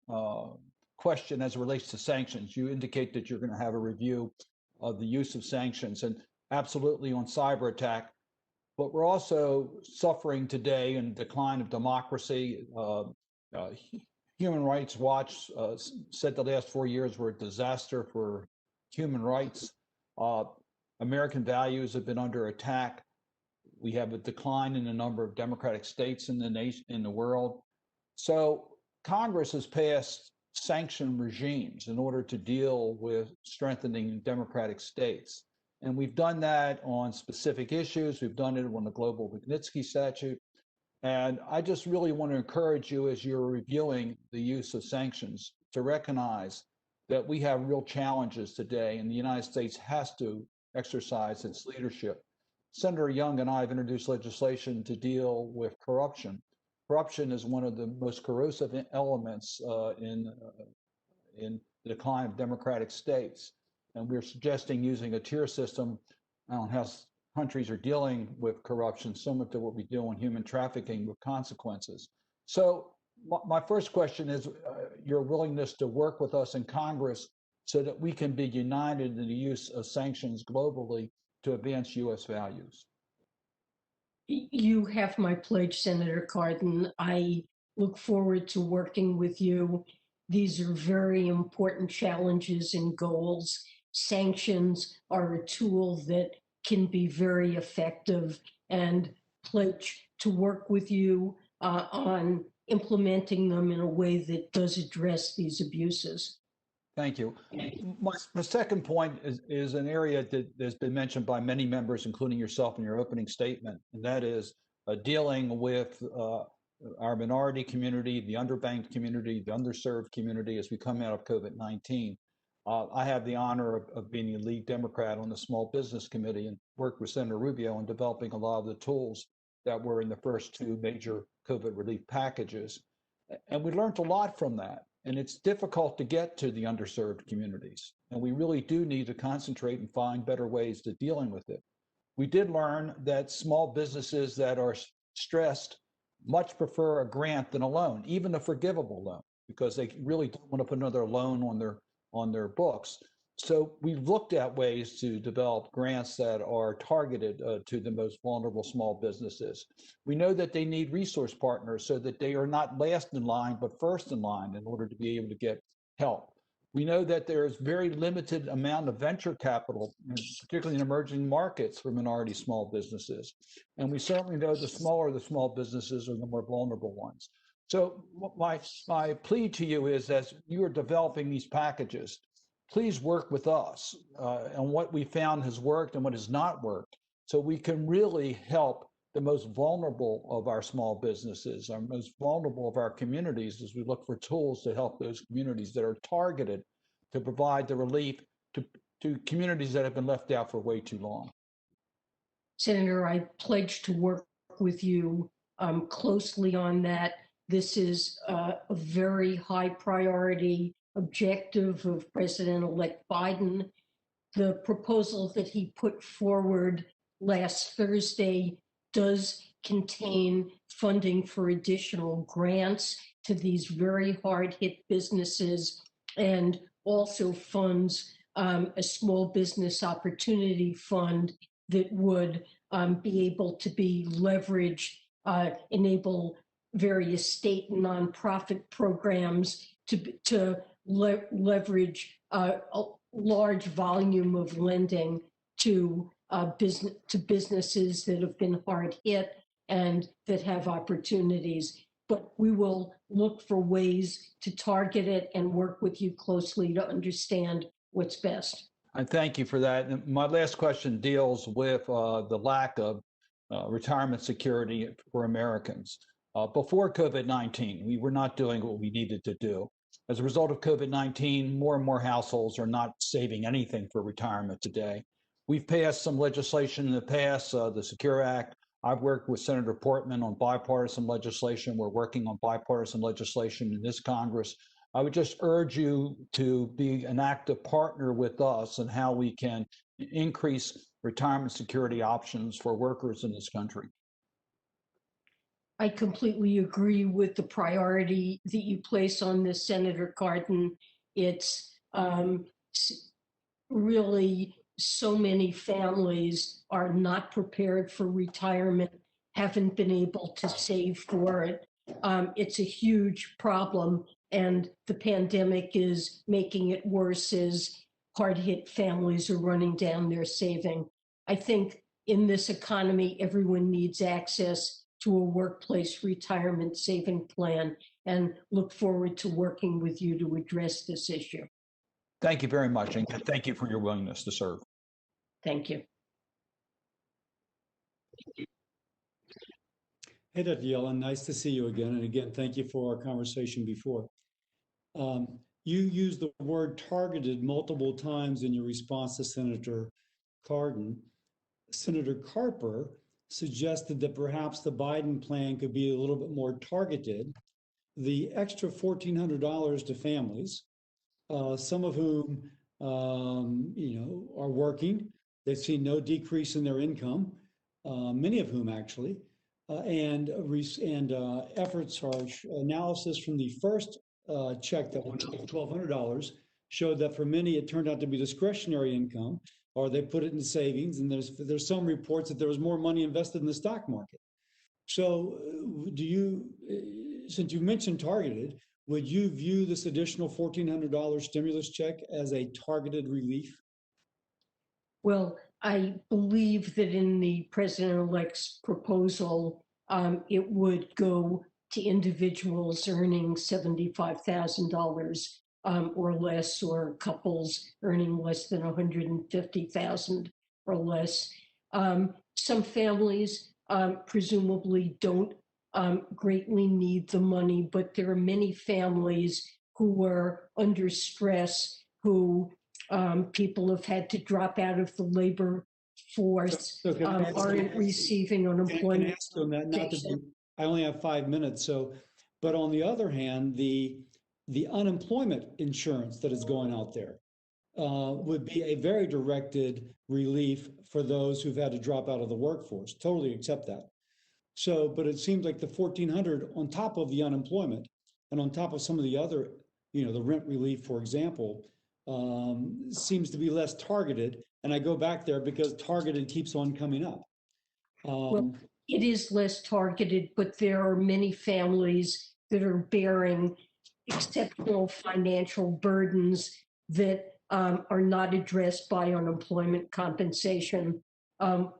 question as it relates to sanctions. You indicate that you're going to have a review of the use of sanctions, and absolutely on cyber attack. But we're also suffering today in decline of democracy. Human Rights Watch said the last 4 years were a disaster for human rights. American values have been under attack. We have a decline in the number of democratic states in the world. So Congress has passed sanction regimes in order to deal with strengthening democratic states. And we've done that on specific issues. We've done it on the Global Magnitsky Statute. And I just really want to encourage you, as you're reviewing the use of sanctions, to recognize that we have real challenges today, and the United States has to exercise its leadership. Senator Young and I have introduced legislation to deal with corruption. Corruption is one of the most corrosive elements in the decline of democratic states. And we're suggesting using a tier system on how countries are dealing with corruption, similar to what we do on human trafficking with consequences. So my first question is your willingness to work with us in Congress so that we can be united in the use of sanctions globally to advance U.S. values. You have my pledge, Senator Cardin. I look forward to working with you. These are very important challenges and goals. Sanctions are a tool that can be very effective, and pledge to work with you on implementing them in a way that does address these abuses. Thank you. My second point is an area that has been mentioned by many members, including yourself in your opening statement, and that is dealing with our minority community, the underbanked community, the underserved community as we come out of COVID-19. I have the honor of being the lead Democrat on the Small Business Committee and worked with Senator Rubio in developing a lot of the tools that were in the first two major COVID relief packages. And we learned a lot from that. And it's difficult to get to the underserved communities. And we really do need to concentrate and find better ways to dealing with it. We did learn that small businesses that are stressed much prefer a grant than a loan, even a forgivable loan, because they really don't want to put another loan on their books. So we've looked at ways to develop grants that are targeted to the most vulnerable small businesses. We know that they need resource partners so that they are not last in line, but first in line in order to be able to get help. We know that there's very limited amount of venture capital, particularly in emerging markets for minority small businesses. And we certainly know the smaller the small businesses are the more vulnerable ones. So my plea to you is, as you are developing these packages, please work with us on what we found has worked and what has not worked, so we can really help the most vulnerable of our small businesses, our most vulnerable of our communities, as we look for tools to help those communities that are targeted to provide the relief to communities that have been left out for way too long. Senator, I pledge to work with you closely on that. This is a very high priority objective of President-elect Biden. The proposal that he put forward last Thursday does contain funding for additional grants to these very hard-hit businesses, and also funds a small business opportunity fund that would be able to be leveraged, enable various state and nonprofit programs to leverage a large volume of lending to businesses that have been hard hit and that have opportunities. But we will look for ways to target it and work with you closely to understand what's best. I thank you for that. And my last question deals with the lack of retirement security for Americans. Before COVID-19, we were not doing what we needed to do. As a result of COVID-19, more and more households are not saving anything for retirement today. We've passed some legislation in the past, the Secure Act. I've worked with Senator Portman on bipartisan legislation. We're working on bipartisan legislation in this Congress. I would just urge you to be an active partner with us in how we can increase retirement security options for workers in this country. I completely agree with the priority that you place on this, Senator Cardin. It's really so many families are not prepared for retirement, haven't been able to save for it. It's a huge problem, and the pandemic is making it worse as hard-hit families are running down their saving. I think in this economy, everyone needs access to a workplace retirement saving plan, and look forward to working with you to address this issue. Thank you very much, and thank you for your willingness to serve. Thank you. Hey, Dr. Yellen, nice to see you again. And again, thank you for our conversation before. You used the word targeted multiple times in your response to Senator Cardin. Senator Carper suggested that perhaps the Biden plan could be a little bit more targeted. The extra $1,400 to families, some of whom are working, they've seen no decrease in their income, many of whom actually, and efforts are analysis from the first check that went $1,200 showed that for many it turned out to be discretionary income, or they put it in savings, and there's some reports that there was more money invested in the stock market. So since you mentioned targeted, would you view this additional $1,400 stimulus check as a targeted relief? Well, I believe that in the president-elect's proposal, it would go to individuals earning $75,000 or less, or couples earning less than $150,000 or less. Some families presumably don't greatly need the money, but there are many families who were under stress, who people have had to drop out of the labor force, aren't receiving unemployment. Can I ask you on that? I only have 5 minutes, but on the other hand, the unemployment insurance that is going out there would be a very directed relief for those who've had to drop out of the workforce. Totally accept that. So, but it seems like the $1,400 on top of the unemployment and on top of some of the other, the rent relief, for example, seems to be less targeted. And I go back there because targeted keeps on coming up. Well, it is less targeted, but there are many families that are bearing exceptional financial burdens that are not addressed by unemployment compensation.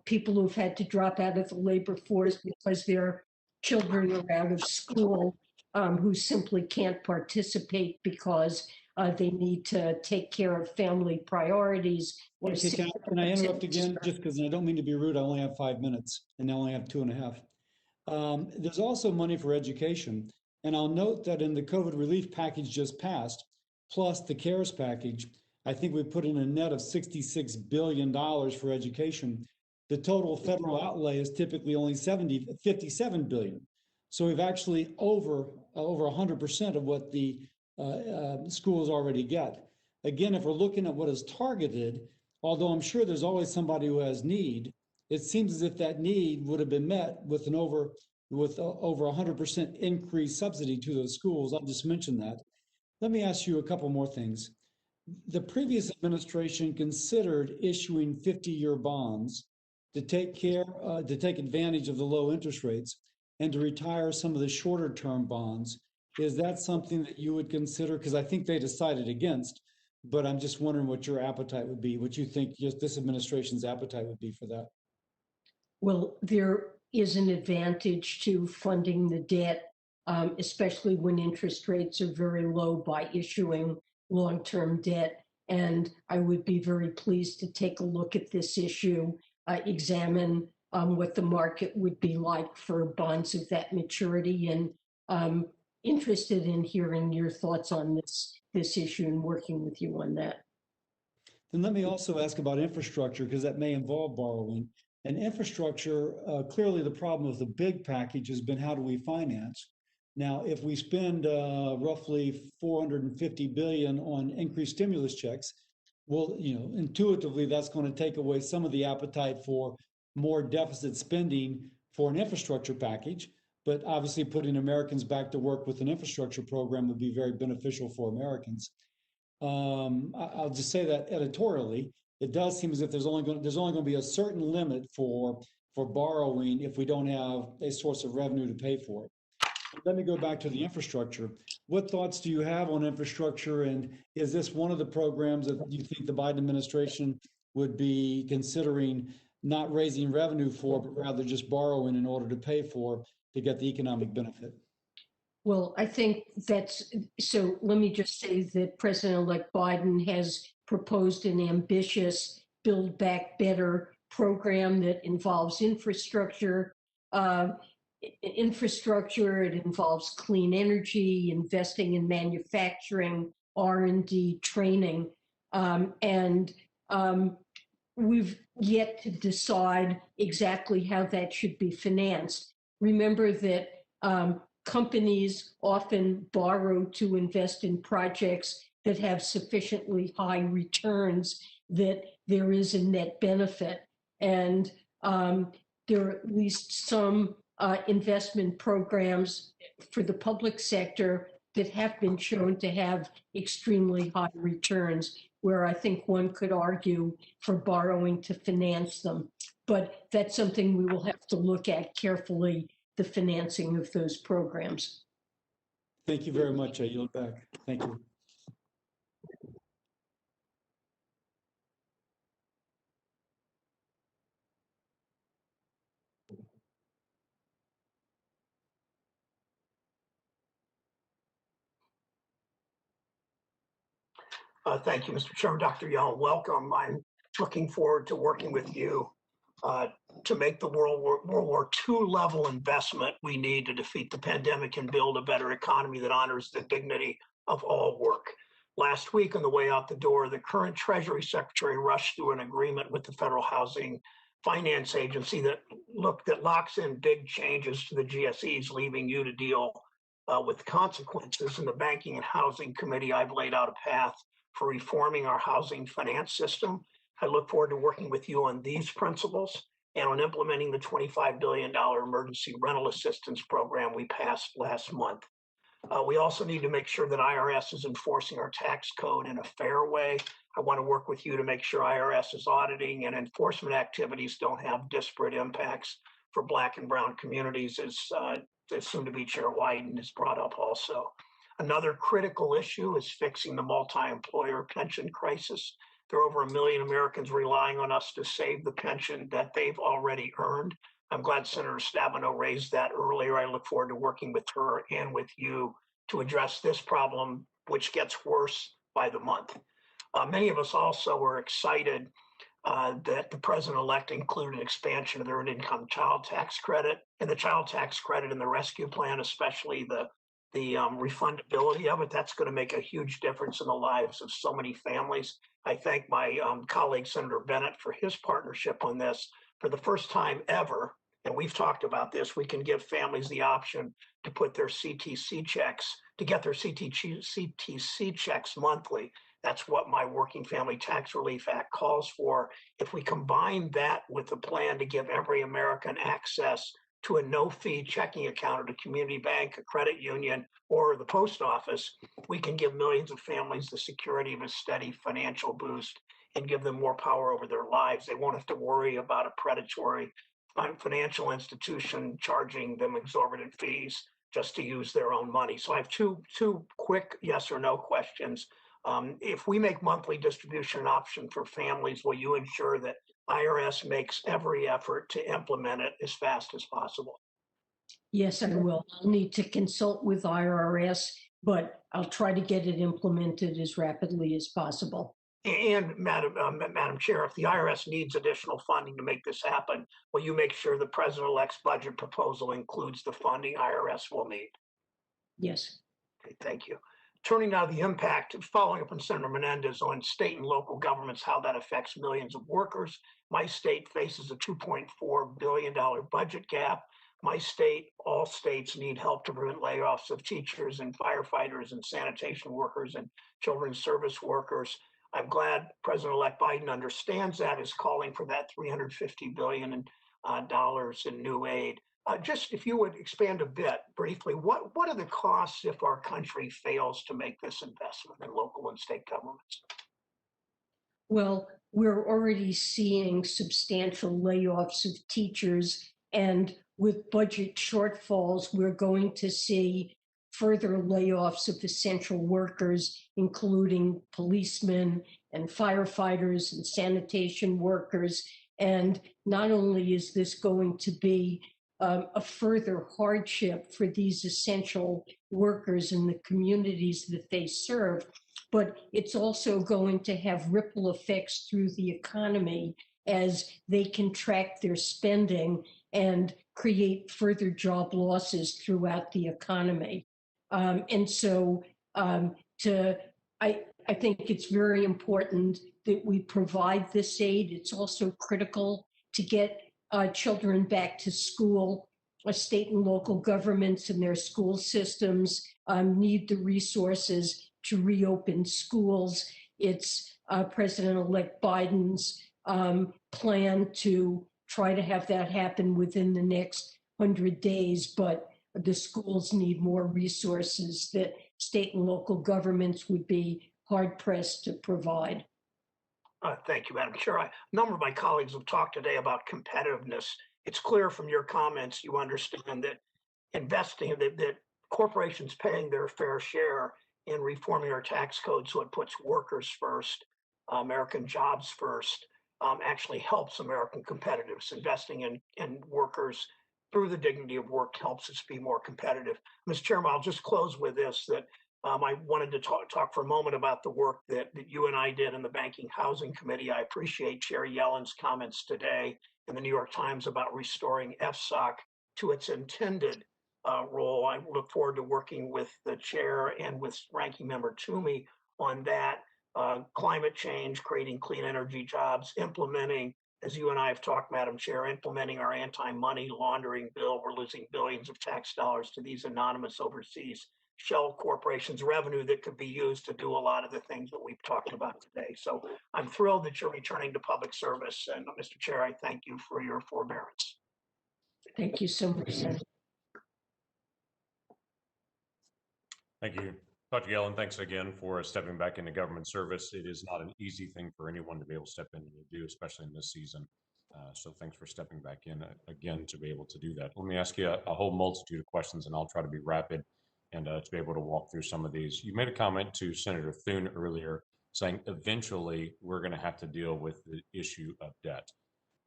People who've had to drop out of the labor force because their children are out of school, who simply can't participate because they need to take care of family priorities. Can I interrupt again? Just because I don't mean to be rude, I only have 5 minutes and I only have 2.5. There's also money for education. And I'll note that in the COVID relief package just passed, plus the CARES package, I think we put in a net of $66 billion for education. The total federal outlay is typically only $57 billion. So we've actually over 100% of what the schools already get. Again, if we're looking at what is targeted, although I'm sure there's always somebody who has need, it seems as if that need would have been met with over 100% increased subsidy to those schools. I'll just mention that. Let me ask you a couple more things. The previous administration considered issuing 50-year bonds to take advantage of the low interest rates and to retire some of the shorter term bonds. Is that something that you would consider? Because I think they decided against, but I'm just wondering what your appetite would be, what you think just this administration's appetite would be for that. Well, there is an advantage to funding the debt, especially when interest rates are very low, by issuing long-term debt. And I would be very pleased to take a look at this issue, examine what the market would be like for bonds of that maturity, and interested in hearing your thoughts on this issue and working with you on that. Then let me also ask about infrastructure, because that may involve borrowing. And infrastructure, clearly the problem of the big package has been, how do we finance? Now, if we spend roughly $450 billion on increased stimulus checks, well, intuitively, that's going to take away some of the appetite for more deficit spending for an infrastructure package. But obviously, putting Americans back to work with an infrastructure program would be very beneficial for Americans. I'll just say that editorially, it does seem as if there's only going to be a certain limit for borrowing if we don't have a source of revenue to pay for it. Let me go back to the infrastructure. What thoughts do you have on infrastructure, and is this one of the programs that you think the Biden administration would be considering not raising revenue for, but rather just borrowing in order to pay for to get the economic benefit? Well, I think so. Let me just say that President-elect Biden has proposed an ambitious Build Back Better program that involves infrastructure. It involves clean energy, investing in manufacturing, R&D, training, and we've yet to decide exactly how that should be financed. Remember that companies often borrow to invest in projects that have sufficiently high returns that there is a net benefit. And there are at least some investment programs for the public sector that have been shown to have extremely high returns, where I think one could argue for borrowing to finance them. But that's something we will have to look at carefully, the financing of those programs. Thank you very much. I yield back. Thank you. Thank you, Mr. Chairman. Dr. Yellen, welcome. I'm looking forward to working with you to make the World War II level investment we need to defeat the pandemic and build a better economy that honors the dignity of all work. Last week, on the way out the door, the current Treasury Secretary rushed through an agreement with the Federal Housing Finance Agency that locks in big changes to the GSEs, leaving you to deal with consequences. In the Banking and Housing Committee, I've laid out a path for reforming our housing finance system. I look forward to working with you on these principles and on implementing the $25 billion emergency rental assistance program we passed last month. We also need to make sure that IRS is enforcing our tax code in a fair way. I want to work with you to make sure IRS's auditing and enforcement activities don't have disparate impacts for Black and Brown communities, as soon-to-be Chair Wyden has brought up also. Another critical issue is fixing the multi-employer pension crisis. There are over 1 million Americans relying on us to save the pension that they've already earned. I'm glad Senator Stabenow raised that earlier. I look forward to working with her and with you to address this problem, which gets worse by the month. Many of us also were excited that the president-elect included an expansion of the earned income child tax credit, and the child tax credit in the rescue plan, especially the refundability of it. That's going to make a huge difference in the lives of so many families. I thank my colleague, Senator Bennett, for his partnership on this. For the first time ever, And we've talked about this. We can give families the option to put their CTC checks, to get their CTC checks monthly. That's what my Working Family Tax Relief Act calls for. If we combine that with a plan to give every American access to a no-fee checking account at a community bank, a credit union, or the post office, we can give millions of families the security of a steady financial boost and give them more power over their lives. They won't have to worry about a predatory financial institution charging them exorbitant fees just to use their own money. So I have two quick yes or no questions. If we make monthly distribution an option for families, will you ensure that IRS makes every effort to implement it as fast as possible? Yes, I will. I'll need to consult with IRS, but I'll try to get it implemented as rapidly as possible. And Madam Chair, if the IRS needs additional funding to make this happen, will you make sure the President-elect's budget proposal includes the funding IRS will need? Yes. Okay, thank you. Turning now to the impact, following up on Senator Menendez on state and local governments, how that affects millions of workers. My state faces a $2.4 billion budget gap. My state, all states need help to prevent layoffs of teachers and firefighters and sanitation workers and children's service workers. I'm glad President-elect Biden understands that, is calling for that $350 billion in new aid. Just if you would expand a bit briefly, what are the costs if our country fails to make this investment in local and state governments? Well, we're already seeing substantial layoffs of teachers, and with budget shortfalls, we're going to see further layoffs of essential workers, including policemen and firefighters and sanitation workers. And not only is this going to be a further hardship for these essential workers in the communities that they serve, but it's also going to have ripple effects through the economy as they contract their spending and create further job losses throughout the economy. I think it's very important that we provide this aid. It's also critical to get children back to school. State and local governments and their school systems need the resources to reopen schools. It's President-elect Biden's plan to try to have that happen within the next 100 days, but the schools need more resources that state and local governments would be hard-pressed to provide. Thank you, Madam Chair. A number of my colleagues have talked today about competitiveness. It's clear from your comments you understand that investing, that corporations paying their fair share in reforming our tax code so it puts workers first, American jobs first, actually helps American competitiveness. Investing in workers through the dignity of work helps us be more competitive. Mr. Chairman, I'll just close with this, that I wanted to talk for a moment about the work that you and I did in the Banking Housing Committee. I appreciate Chair Yellen's comments today in the New York Times about restoring FSOC to its intended role. I look forward to working with the chair and with Ranking Member Toomey on that. Climate change, creating clean energy jobs, implementing, as you and I have talked, Madam Chair, implementing our anti-money laundering bill. We're losing billions of tax dollars to these anonymous overseas shell corporations, revenue that could be used to do a lot of the things that we've talked about today. So I'm thrilled that you're returning to public service. And Mr. Chair, I thank you for your forbearance. Thank you so much, Senator. Thank you. Dr. Yellen, thanks again for stepping back into government service. It is not an easy thing for anyone to be able to step in and do, especially in this season. So thanks for stepping back in again to be able to do that. Let me ask you a whole multitude of questions, and I'll try to be rapid and to be able to walk through some of these. You made a comment to Senator Thune earlier saying eventually we're going to have to deal with the issue of debt.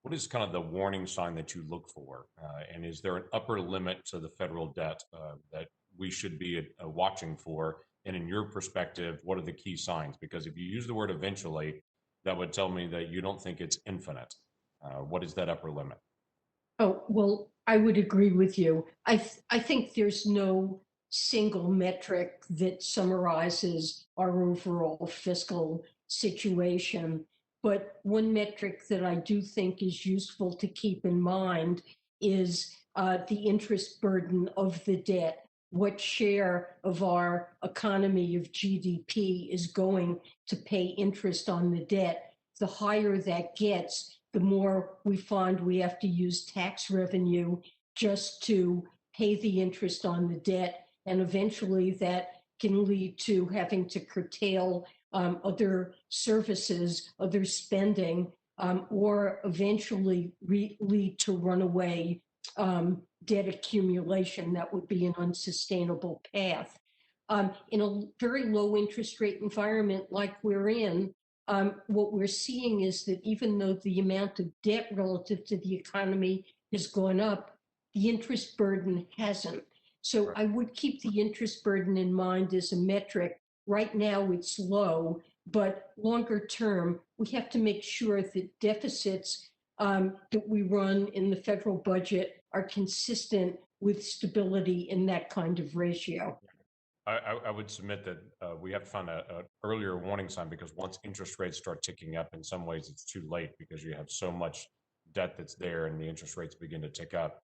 What is kind of the warning sign that you look for? And is there an upper limit to the federal debt that we should be watching for? And in your perspective, what are the key signs? Because if you use the word eventually, that would tell me that you don't think it's infinite. What is that upper limit? Oh, well, I would agree with you. I think there's no single metric that summarizes our overall fiscal situation. But one metric that I do think is useful to keep in mind is the interest burden of the debt. What share of our economy of GDP is going to pay interest on the debt? The higher that gets, the more we find we have to use tax revenue just to pay the interest on the debt. And eventually that can lead to having to curtail other services, other spending, or eventually lead to runaway debt accumulation. That would be an unsustainable path. In a very low interest rate environment like we're in, what we're seeing is that even though the amount of debt relative to the economy has gone up, the interest burden hasn't. So I would keep the interest burden in mind as a metric. Right now it's low, but longer term, we have to make sure that deficits that we run in the federal budget are consistent with stability in that kind of ratio. I would submit that we have to find an earlier warning sign, because once interest rates start ticking up, in some ways it's too late because you have so much debt that's there and the interest rates begin to tick up.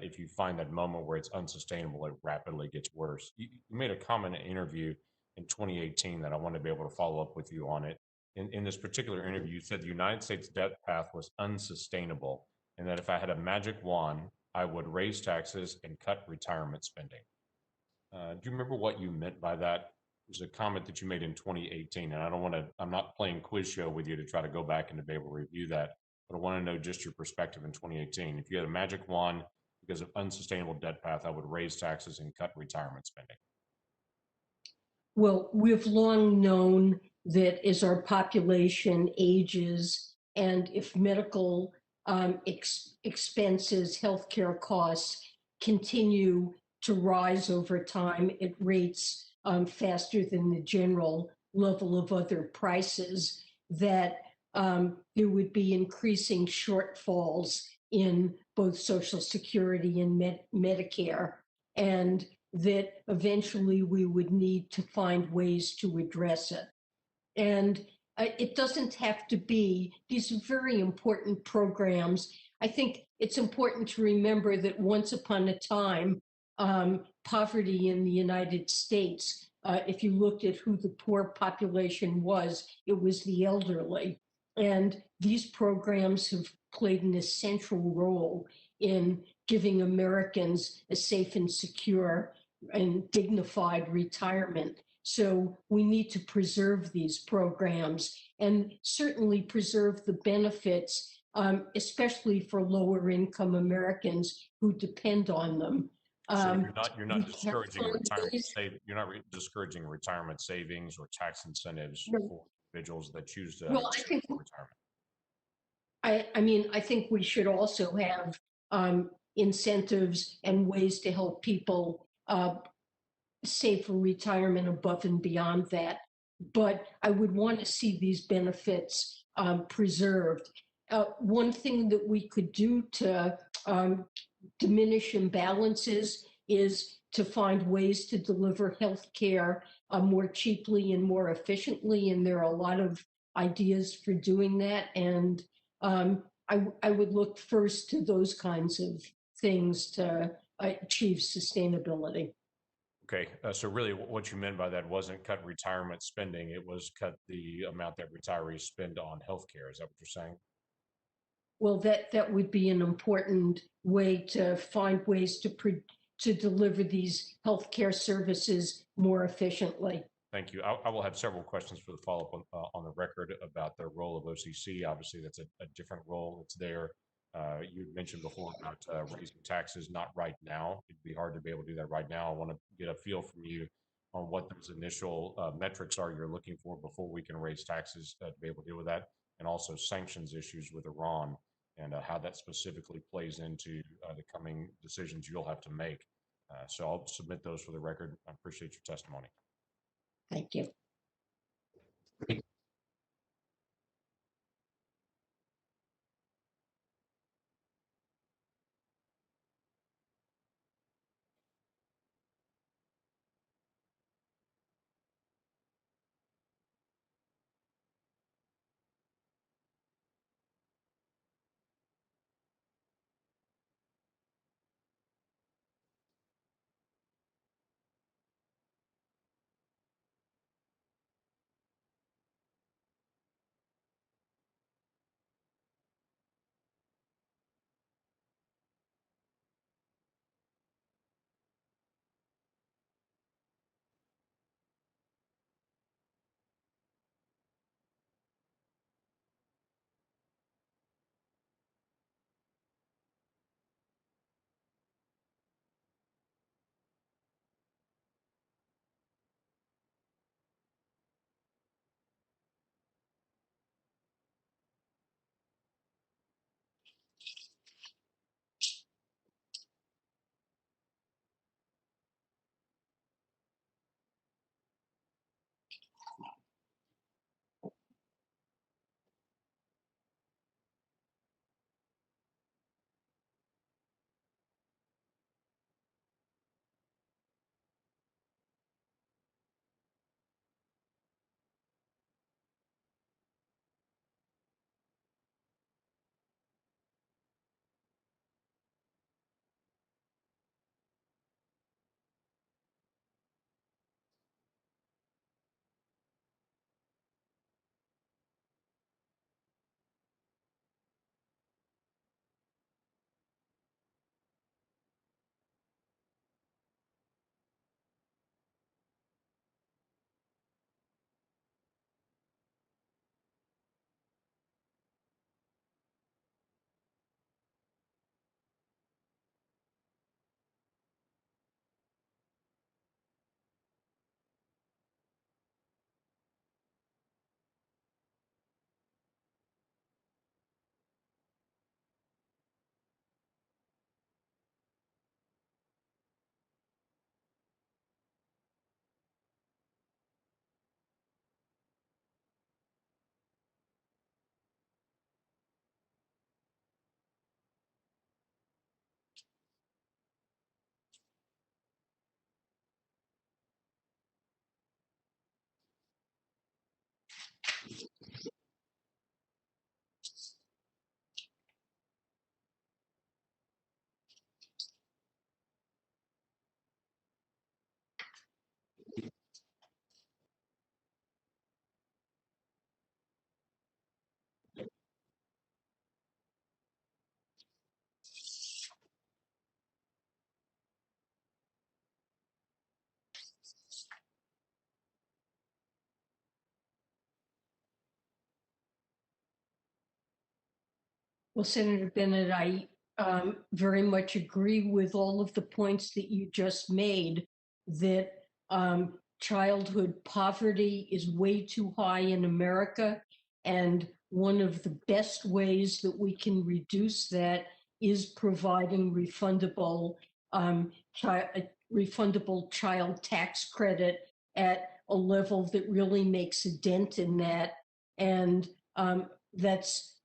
If you find that moment where it's unsustainable, it rapidly gets worse. You made a comment in an interview in 2018 that I want to be able to follow up with you on it. In this particular interview, you said the United States debt path was unsustainable, and that if I had a magic wand, I would raise taxes and cut retirement spending. Do you remember what you meant by that? It was a comment that you made in 2018, and I'm not playing quiz show with you to try to go back and to be able to review that, but I want to know just your perspective in 2018. If you had a magic wand, because of unsustainable debt path, I would raise taxes and cut retirement spending. Well, we've long known that as our population ages and if medical expenses, healthcare costs continue to rise over time at rates faster than the general level of other prices, that there would be increasing shortfalls in both Social Security and Medicare, and that eventually we would need to find ways to address it. And it doesn't have to be these very important programs. I think it's important to remember that once upon a time, poverty in the United States, if you looked at who the poor population was, it was the elderly. And these programs have played an essential role in giving Americans a safe and secure and dignified retirement. So we need to preserve these programs and certainly preserve the benefits, especially for lower income Americans who depend on them. So you're not discouraging retirement discouraging retirement savings or tax incentives for individuals that choose to retirement. I mean, I think we should also have incentives and ways to help people save for retirement above and beyond that. But I would want to see these benefits preserved. One thing that we could do to diminish imbalances is to find ways to deliver health care more cheaply and more efficiently. And there are a lot of ideas for doing that. And I would look first to those kinds of things to achieve sustainability. Okay, so really what you meant by that wasn't cut retirement spending, it was cut the amount that retirees spend on healthcare. Is that what you're saying? Well, that would be an important way to find ways to deliver these healthcare services more efficiently. Thank you. I will have several questions for the follow-up on the record about the role of OCC. Obviously, that's a different role. It's there. You mentioned before about raising taxes, not right now. It'd be hard to be able to do that right now. I want to get a feel from you on what those initial metrics are you're looking for before we can raise taxes to be able to deal with that, and also sanctions issues with Iran and how that specifically plays into the coming decisions you'll have to make. So I'll submit those for the record. I appreciate your testimony. Thank you. Well, Senator Bennett, I very much agree with all of the points that you just made, that childhood poverty is way too high in America. And one of the best ways that we can reduce that is providing refundable child tax credit at a level that really makes a dent in that. And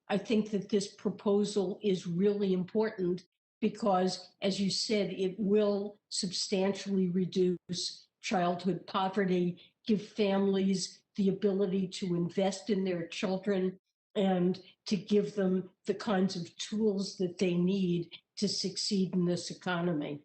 I think that this proposal is really important because, as you said, it will substantially reduce childhood poverty, give families the ability to invest in their children, and to give them the kinds of tools that they need to succeed in this economy.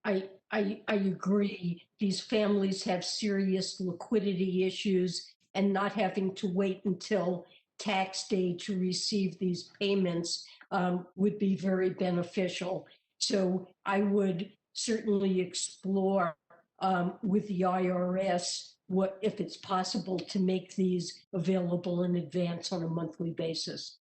I agree. These families have serious liquidity issues, and not having to wait until tax day to receive these payments would be very beneficial. So I would certainly explore with the IRS what if it's possible to make these available in advance on a monthly basis.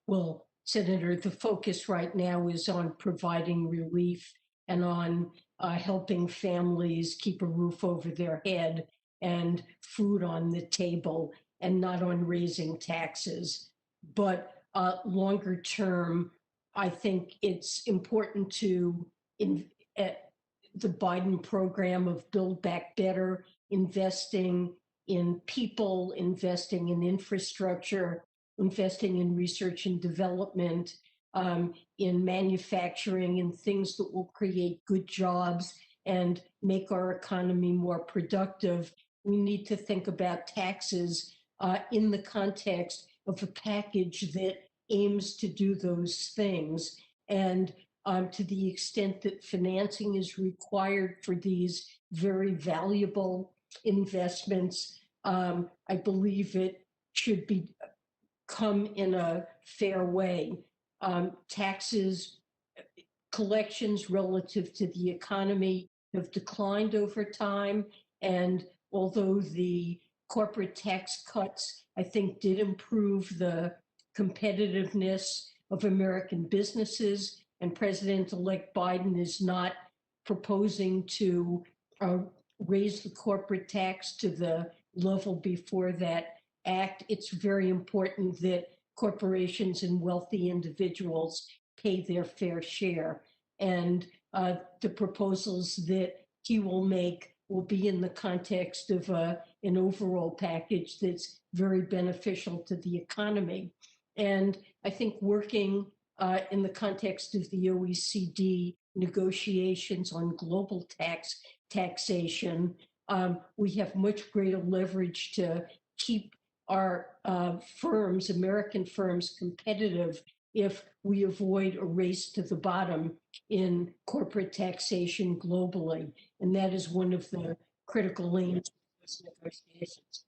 Well, Senator, the focus right now is on providing relief and on helping families keep a roof over their head and food on the table, and not on raising taxes. But longer term, I think it's important to, the Biden program of Build Back Better, investing in people, investing in infrastructure, investing in research and development, in manufacturing, and things that will create good jobs and make our economy more productive. We need to think about taxes in the context of a package that aims to do those things. And to the extent that financing is required for these very valuable investments, I believe it should be come in a fair way. Taxes collections relative to the economy have declined over time, and although the corporate tax cuts, I think, did improve the competitiveness of American businesses, and President-elect Biden is not proposing to raise the corporate tax to the level before that act. It's very important that corporations and wealthy individuals pay their fair share. And the proposals that he will make will be in the context of an overall package that's very beneficial to the economy. And I think working in the context of the OECD negotiations on global taxation, we have much greater leverage to keep our firms, American firms, competitive if we avoid a race to the bottom in corporate taxation globally. And that is one of the critical lanes of these negotiations.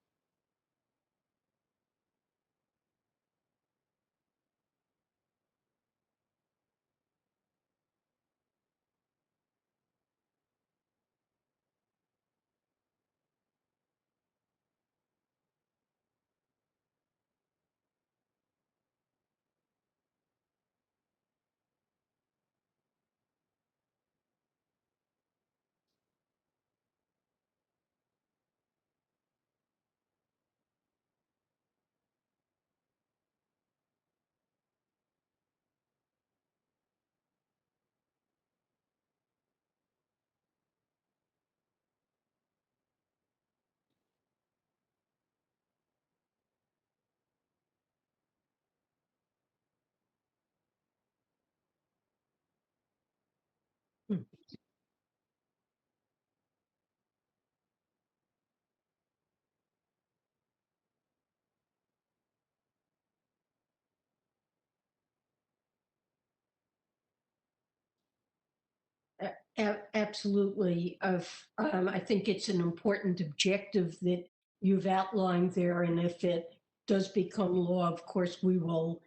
Absolutely. I think it's an important objective that you've outlined there. And if it does become law, of course, we will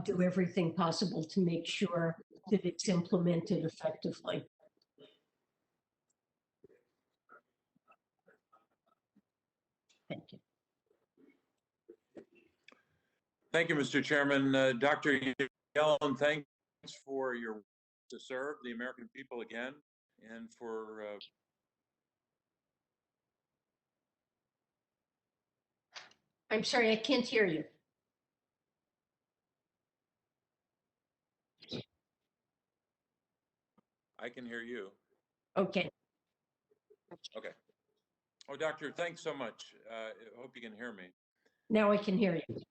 do everything possible to make sure that it's implemented effectively. Thank you. Thank you, Mr. Chairman. Dr. Yellen, thanks for your to serve the American people again and for I'm sorry, I can't hear you. I can hear you. Okay. Okay. Oh, Doctor, thanks so much. I hope you can hear me. Now I can hear you.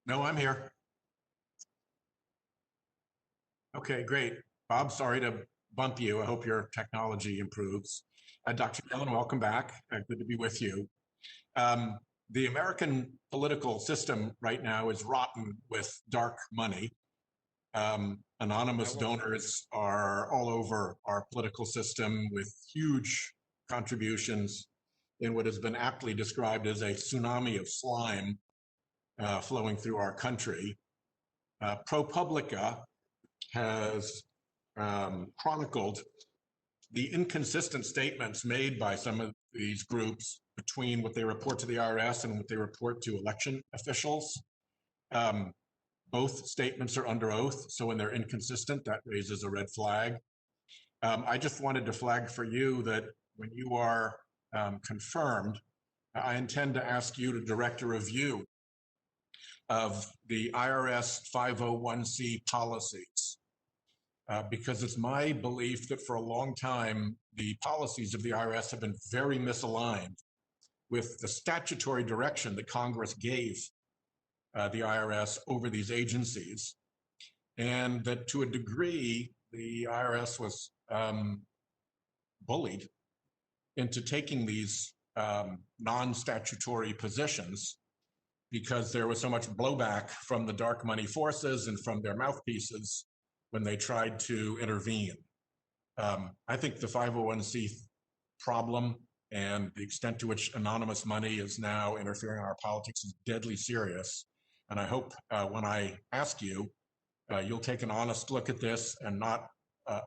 No, I'm here. Okay, great. Bob, sorry to bump you. I hope your technology improves. Dr. Yellen, welcome back. Good to be with you. The American political system right now is rotten with dark money. Anonymous donors are all over our political system with huge contributions in what has been aptly described as a tsunami of slime flowing through our country. ProPublica has chronicled the inconsistent statements made by some of these groups between what they report to the IRS and what they report to election officials. Both statements are under oath, so when they're inconsistent, that raises a red flag. I just wanted to flag for you that when you are confirmed, I intend to ask you to direct a review of the IRS 501c policies. Because it's my belief that for a long time, the policies of the IRS have been very misaligned with the statutory direction that Congress gave the IRS over these agencies. And that to a degree, the IRS was bullied into taking these non-statutory positions because there was so much blowback from the dark money forces and from their mouthpieces when they tried to intervene. I think the 501c problem and the extent to which anonymous money is now interfering in our politics is deadly serious. And I hope when I ask you, you'll take an honest look at this and not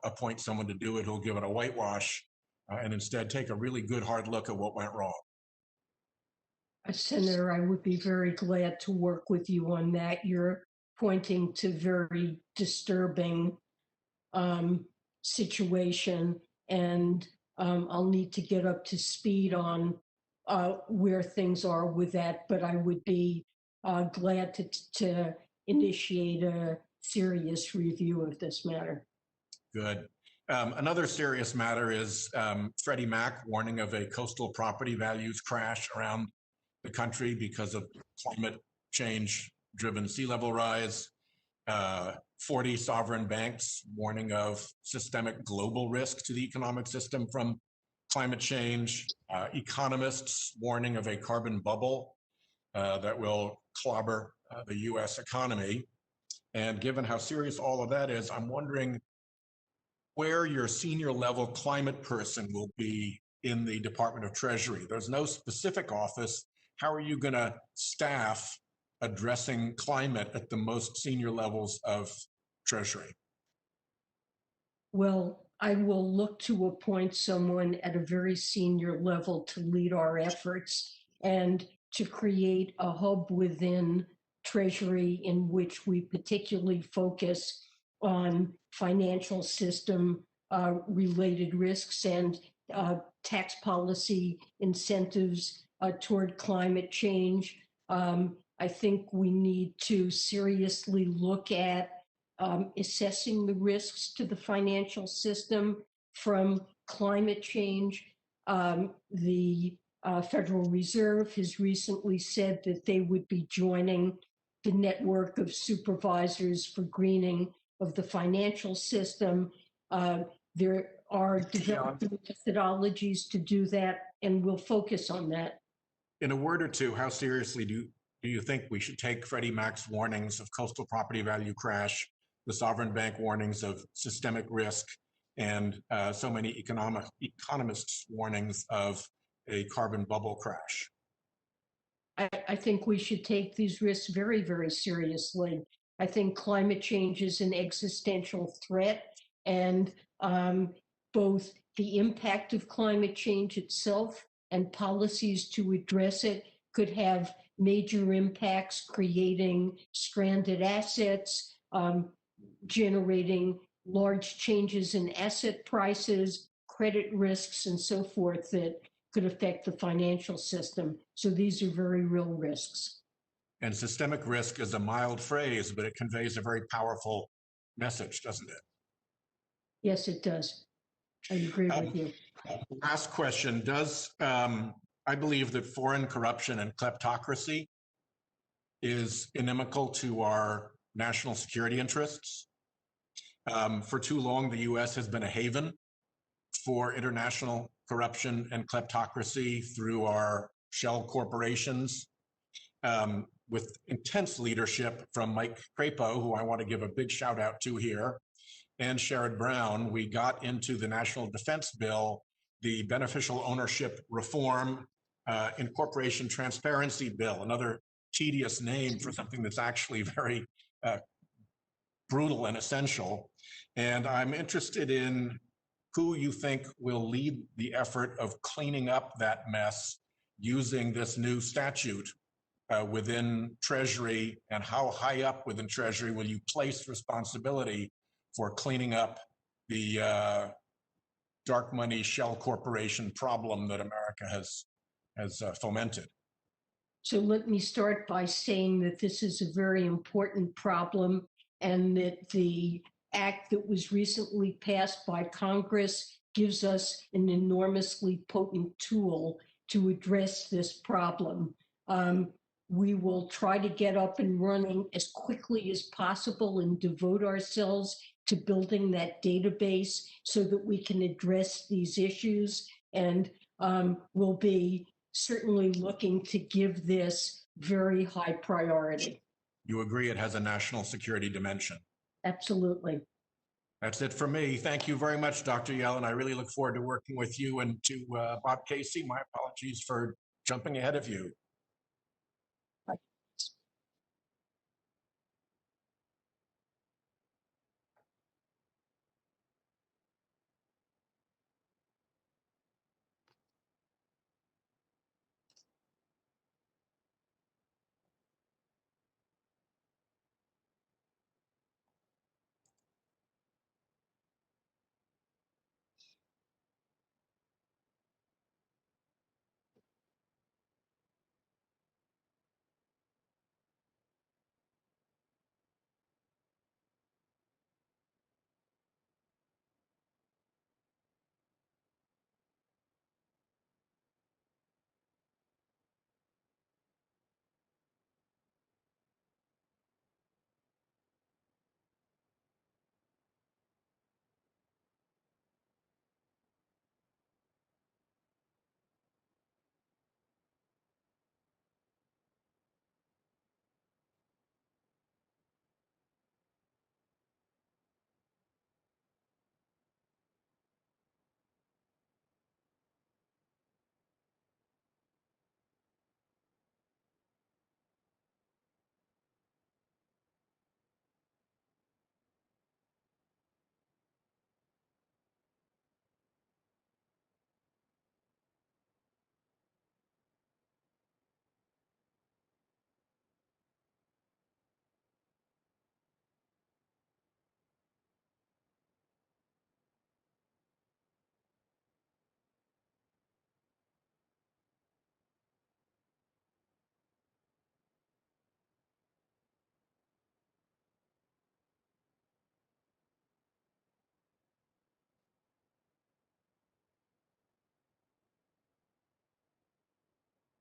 appoint someone to do it who'll give it a whitewash, and instead take a really good hard look at what went wrong. Senator, I would be very glad to work with you on that. You're pointing to very disturbing situation, and I'll need to get up to speed on where things are with that, but I would be glad to initiate a serious review of this matter. Good. Another serious matter is Freddie Mac warning of a coastal property values crash around the country because of climate change driven sea level rise. 40 sovereign banks warning of systemic global risk to the economic system from climate change. Economists warning of a carbon bubble that will clobber the US economy. And given how serious all of that is, I'm wondering where your senior level climate person will be in the Department of Treasury. There's no specific office. How are you going to staff addressing climate at the most senior levels of Treasury? Well, I will look to appoint someone at a very senior level to lead our efforts and to create a hub within Treasury in which we particularly focus on financial system related risks and tax policy incentives toward climate change. I think we need to seriously look at assessing the risks to the financial system from climate change. The Federal Reserve has recently said that they would be joining the network of supervisors for greening of the financial system. There are developing methodologies to do that, and we'll focus on that. In a word or two, how seriously do you think we should take Freddie Mac's warnings of coastal property value crash, the sovereign bank warnings of systemic risk, and so many economists' warnings of a carbon bubble crash? I think we should take these risks very, very seriously. I think climate change is an existential threat, and both the impact of climate change itself and policies to address it could have major impacts, creating stranded assets, generating large changes in asset prices, credit risks, and so forth that could affect the financial system. So these are very real risks. And systemic risk is a mild phrase, but it conveys a very powerful message, doesn't it? Yes, it does. I agree with you. Last question. I believe that foreign corruption and kleptocracy is inimical to our national security interests. For too long, the US has been a haven for international corruption and kleptocracy through our shell corporations, with intense leadership from Mike Crapo, who I want to give a big shout out to here, and Sherrod Brown. We got into the National Defense Bill the Beneficial Ownership Reform Incorporation Transparency Bill, another tedious name for something that's actually very brutal and essential. And I'm interested in who you think will lead the effort of cleaning up that mess using this new statute within Treasury, and how high up within Treasury will you place responsibility for cleaning up the dark money shell corporation problem that America has fomented? So let me start by saying that this is a very important problem, and that the act that was recently passed by Congress gives us an enormously potent tool to address this problem. We will try to get up and running as quickly as possible and devote ourselves to building that database so that we can address these issues. And we'll be certainly looking to give this very high priority. You agree it has a national security dimension? Absolutely. That's it for me. Thank you very much, Dr. Yellen. I really look forward to working with you, and to Bob Casey, my apologies for jumping ahead of you.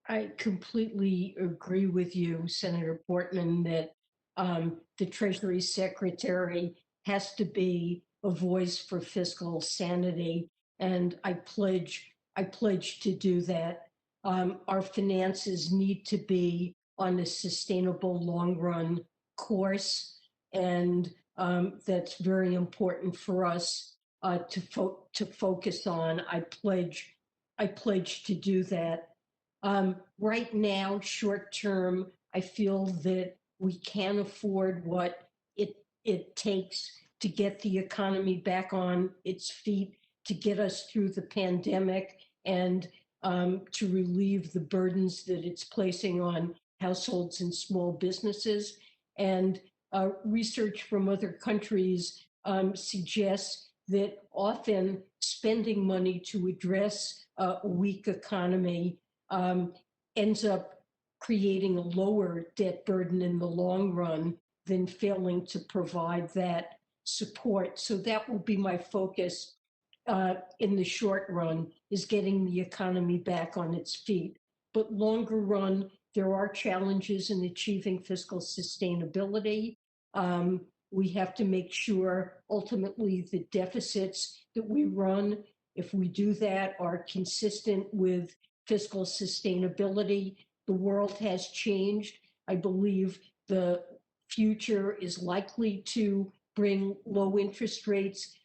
I completely agree with you, Senator Portman, that the Treasury Secretary has to be a voice for fiscal sanity, and I pledge to do that. Our finances need to be on a sustainable long-run course, and that's very important for us to focus on. I pledge to do that. Right now, short term, I feel that we can afford what it takes to get the economy back on its feet, to get us through the pandemic, and to relieve the burdens that it's placing on households and small businesses. And research from other countries suggests that often spending money to address a weak economy ends up creating a lower debt burden in the long run than failing to provide that support. So that will be my focus in the short run, is getting the economy back on its feet. But longer run, there are challenges in achieving fiscal sustainability. We have to make sure ultimately the deficits that we run, if we do that, are consistent with fiscal sustainability. The world has changed. I believe the future is likely to bring low interest rates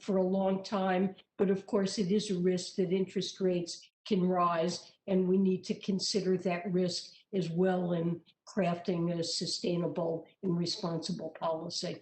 for a long time, but of course it is a risk that interest rates can rise, and we need to consider that risk as well in crafting a sustainable and responsible policy.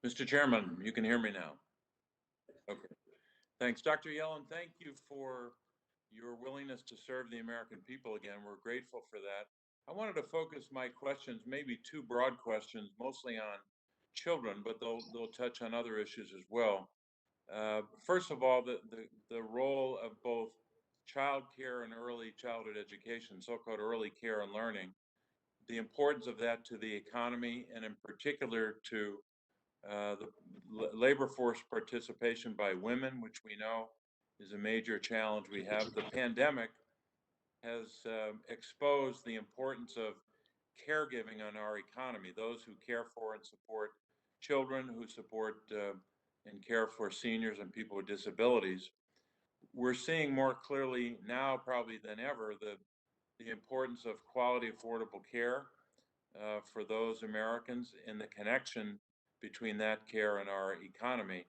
Mr. Chairman, you can hear me now. Okay. Thanks. Dr. Yellen, thank you for your willingness to serve the American people again. We're grateful for that. I wanted to focus my questions, maybe two broad questions, mostly on children, but they'll touch on other issues as well. First of all, the role of both child care and early childhood education, so-called early care and learning, the importance of that to the economy, and in particular to the labor force participation by women, which we know is a major challenge we have. The pandemic has exposed the importance of caregiving on our economy, those who care for and support children, who support and care for seniors and people with disabilities. We're seeing more clearly now probably than ever the importance of quality, affordable care for those Americans and the connection between that care and our economy.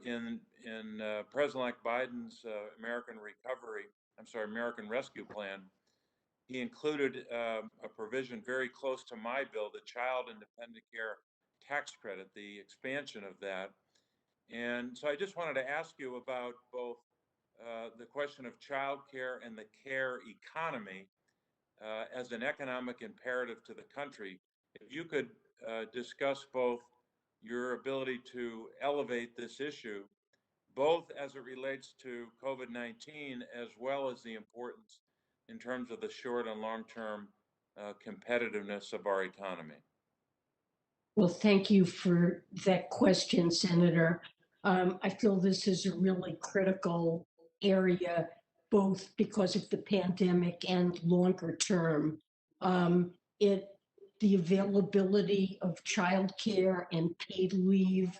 In President-elect Biden's American Rescue Plan, he included a provision very close to my bill, the Child Independent Care Tax Credit, the expansion of that. And so I just wanted to ask you about both the question of child care and the care economy as an economic imperative to the country. If you could discuss both your ability to elevate this issue, both as it relates to COVID-19 as well as the importance in terms of the short and long-term competitiveness of our economy. Well, thank you for that question, Senator. I feel this is a really critical area, both because of the pandemic and longer term. The availability of childcare and paid leave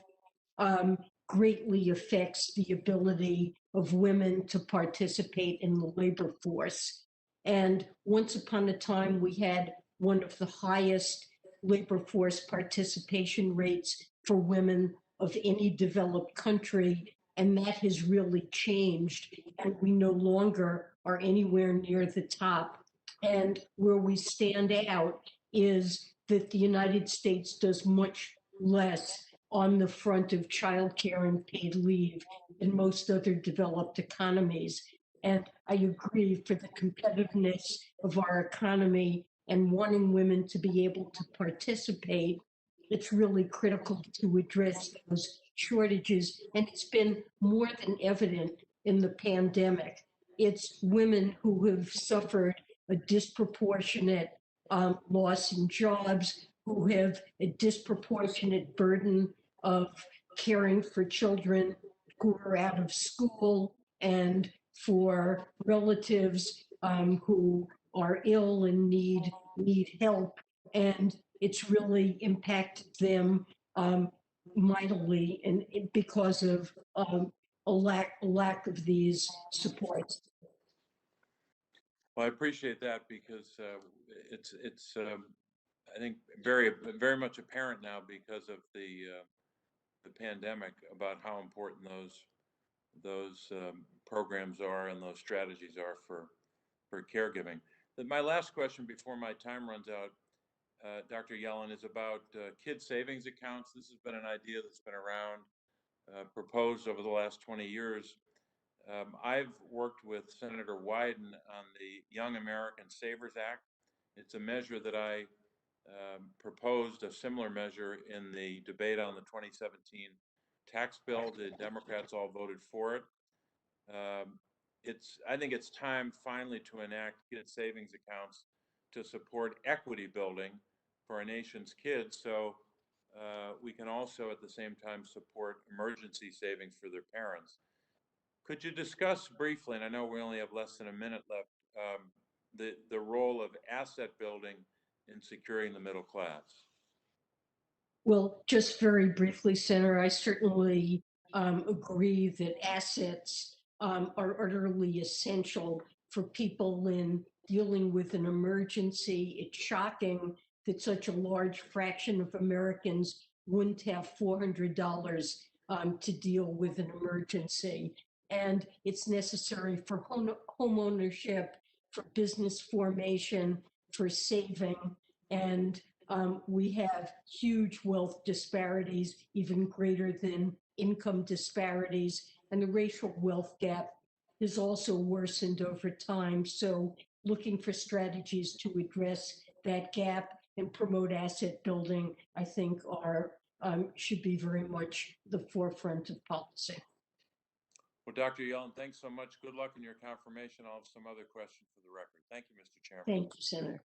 greatly affects the ability of women to participate in the labor force. And once upon a time, we had one of the highest labor force participation rates for women of any developed country, and that has really changed, and we no longer are anywhere near the top. And where we stand out is that the United States does much less on the front of childcare and paid leave than most other developed economies. And I agree, for the competitiveness of our economy and wanting women to be able to participate, it's really critical to address those shortages. And it's been more than evident in the pandemic. It's women who have suffered a disproportionate loss in jobs, who have a disproportionate burden of caring for children who are out of school, and for relatives who are ill and need help. And it's really impacted them mightily, and because of a lack of these supports. Well, I appreciate that, because it's I think very much apparent now because of the pandemic about how important those programs are and those strategies are for caregiving. My last question before my time runs out, Dr. Yellen, is about kid savings accounts. This has been an idea that's been around, proposed over the last 20 years. I've worked with Senator Wyden on the Young American Savers Act. It's a measure that I proposed, a similar measure, in the debate on the 2017 tax bill. The Democrats all voted for it. I think it's time finally to enact kid savings accounts to support equity building for our nation's kids, so we can also at the same time support emergency savings for their parents. Could you discuss briefly, and I know we only have less than a minute left, the role of asset building in securing the middle class? Well, just very briefly, Senator, I certainly agree that assets are utterly essential for people in dealing with an emergency. It's shocking that such a large fraction of Americans wouldn't have $400 to deal with an emergency. And it's necessary for home ownership, for business formation, for saving, and we have huge wealth disparities, even greater than income disparities, and the racial wealth gap has also worsened over time. So looking for strategies to address that gap and promote asset building, I think should be very much the forefront of policy. Well, Dr. Yellen, thanks so much. Good luck in your confirmation. I'll have some other questions for the record. Thank you, Mr. Chairman. Thank you, Senator.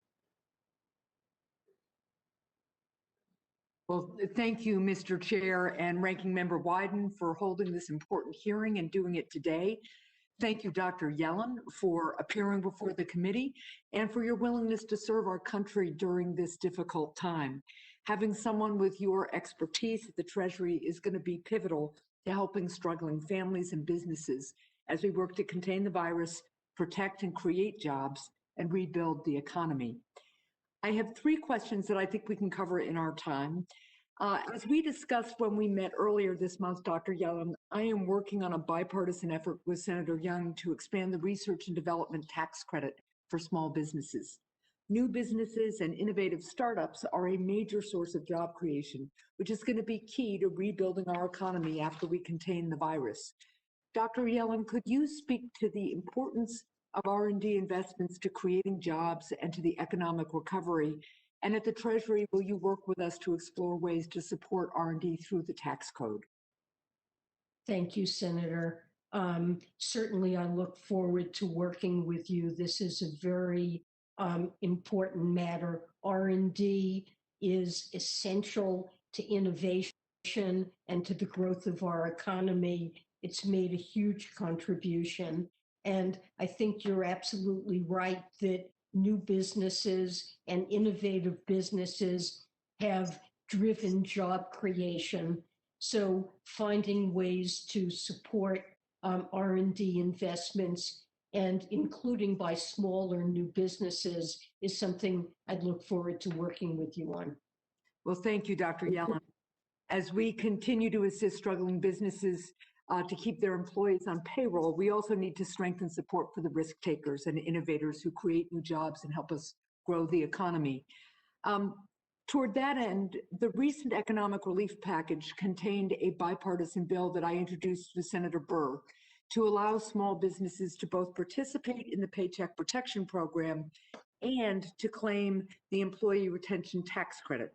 Well, thank you, Mr. Chair and Ranking Member Wyden, for holding this important hearing and doing it today. Thank you, Dr. Yellen, for appearing before the committee and for your willingness to serve our country during this difficult time. Having someone with your expertise at the Treasury is going to be pivotal to helping struggling families and businesses as we work to contain the virus, protect and create jobs, and rebuild the economy. I have three questions that I think we can cover in our time. As we discussed when we met earlier this month, Dr. Yellen, I am working on a bipartisan effort with Senator Young to expand the research and development tax credit for small businesses. New businesses and innovative startups are a major source of job creation, which is going to be key to rebuilding our economy after we contain the virus. Dr. Yellen, could you speak to the importance of R&D investments to creating jobs and to the economic recovery? And at the Treasury, will you work with us to explore ways to support R&D through the tax code? Thank you, Senator. Certainly, I look forward to working with you. This is a very important matter. R&D is essential to innovation and to the growth of our economy. It's made a huge contribution. And I think you're absolutely right that new businesses and innovative businesses have driven job creation. So finding ways to support R&D investments and including by smaller new businesses is something I'd look forward to working with you on. Well, thank you, Dr. Yellen. As we continue to assist struggling businesses to keep their employees on payroll, we also need to strengthen support for the risk takers and innovators who create new jobs and help us grow the economy. Toward that end, the recent economic relief package contained a bipartisan bill that I introduced with Senator Burr to allow small businesses to both participate in the Paycheck Protection Program and to claim the Employee Retention Tax Credit.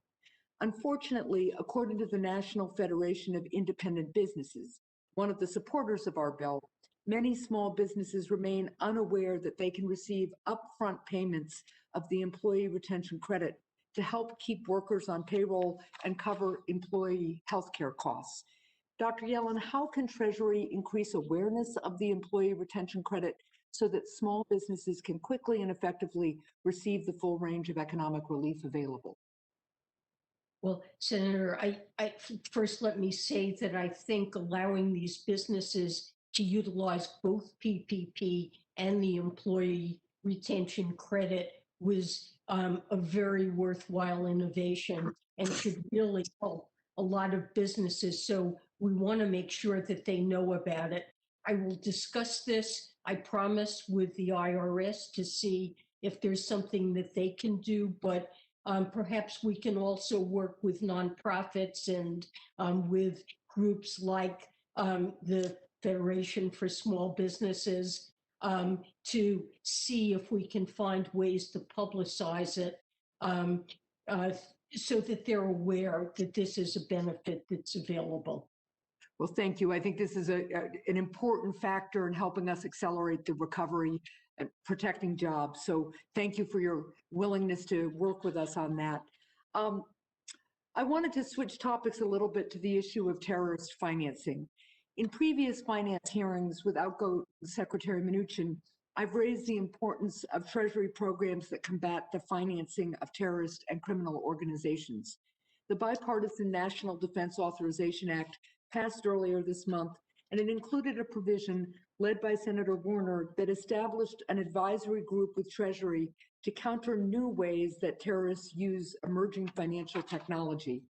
Unfortunately, according to the National Federation of Independent Businesses, one of the supporters of our bill, many small businesses remain unaware that they can receive upfront payments of the Employee Retention Credit to help keep workers on payroll and cover employee health care costs. Dr. Yellen, how can Treasury increase awareness of the Employee Retention Credit so that small businesses can quickly and effectively receive the full range of economic relief available? Well, Senator, I first let me say that I think allowing these businesses to utilize both PPP and the Employee Retention Credit was a very worthwhile innovation and should really help a lot of businesses. So we want to make sure that they know about it. I will discuss this, I promise, with the IRS to see if there's something that they can do, but perhaps we can also work with nonprofits and with groups like the Federation for Small Businesses to see if we can find ways to publicize it so that they're aware that this is a benefit that's available. Well, thank you. I think this is an important factor in helping us accelerate the recovery and protecting jobs. So thank you for your willingness to work with us on that. I wanted to switch topics a little bit to the issue of terrorist financing. In previous finance hearings with outgoing Secretary Mnuchin, I've raised the importance of Treasury programs that combat the financing of terrorist and criminal organizations. The bipartisan National Defense Authorization Act passed earlier this month, and it included a provision led by Senator Warner that established an advisory group with Treasury to counter new ways that terrorists use emerging financial technology.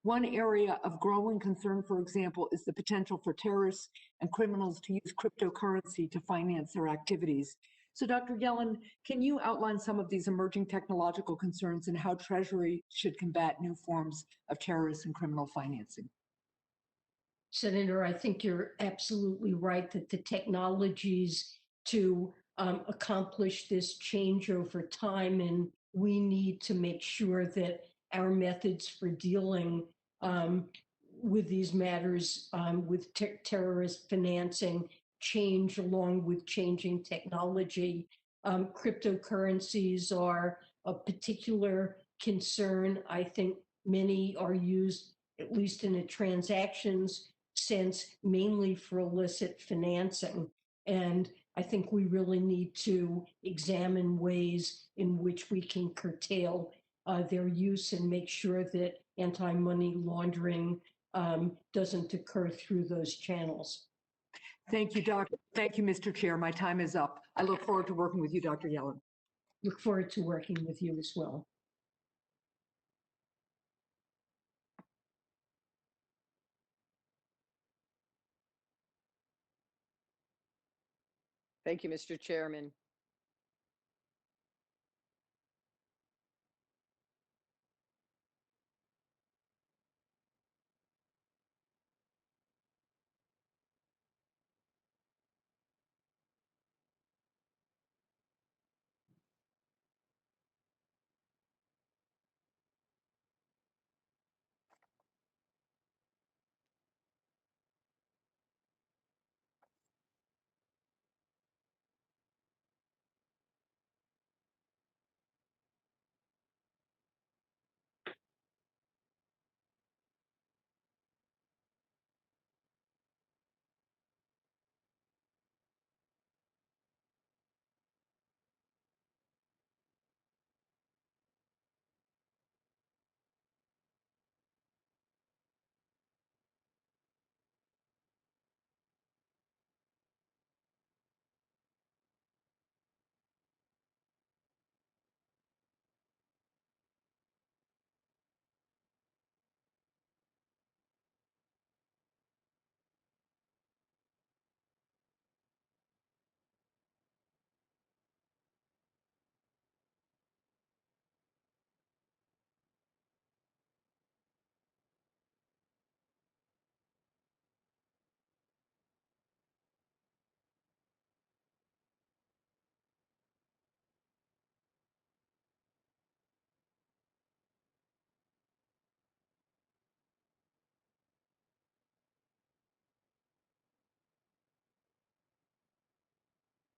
One area of growing concern, for example, is the potential for terrorists and criminals to use cryptocurrency to finance their activities. So, Dr. Yellen, can you outline some of these emerging technological concerns and how Treasury should combat new forms of terrorist and criminal financing? Senator, I think you're absolutely right that the technologies to accomplish this change over time, and we need to make sure that our methods for dealing with these matters with terrorist financing change along with changing technology. Cryptocurrencies are a particular concern. I think many are used, at least in a transactions sense, mainly for illicit financing. And I think we really need to examine ways in which we can curtail their use and make sure that anti-money laundering doesn't occur through those channels. Thank you, Doctor. Thank you, Mr. Chair. My time is up. I look forward to working with you, Dr. Yellen. Look forward to working with you as well. Thank you, Mr. Chairman.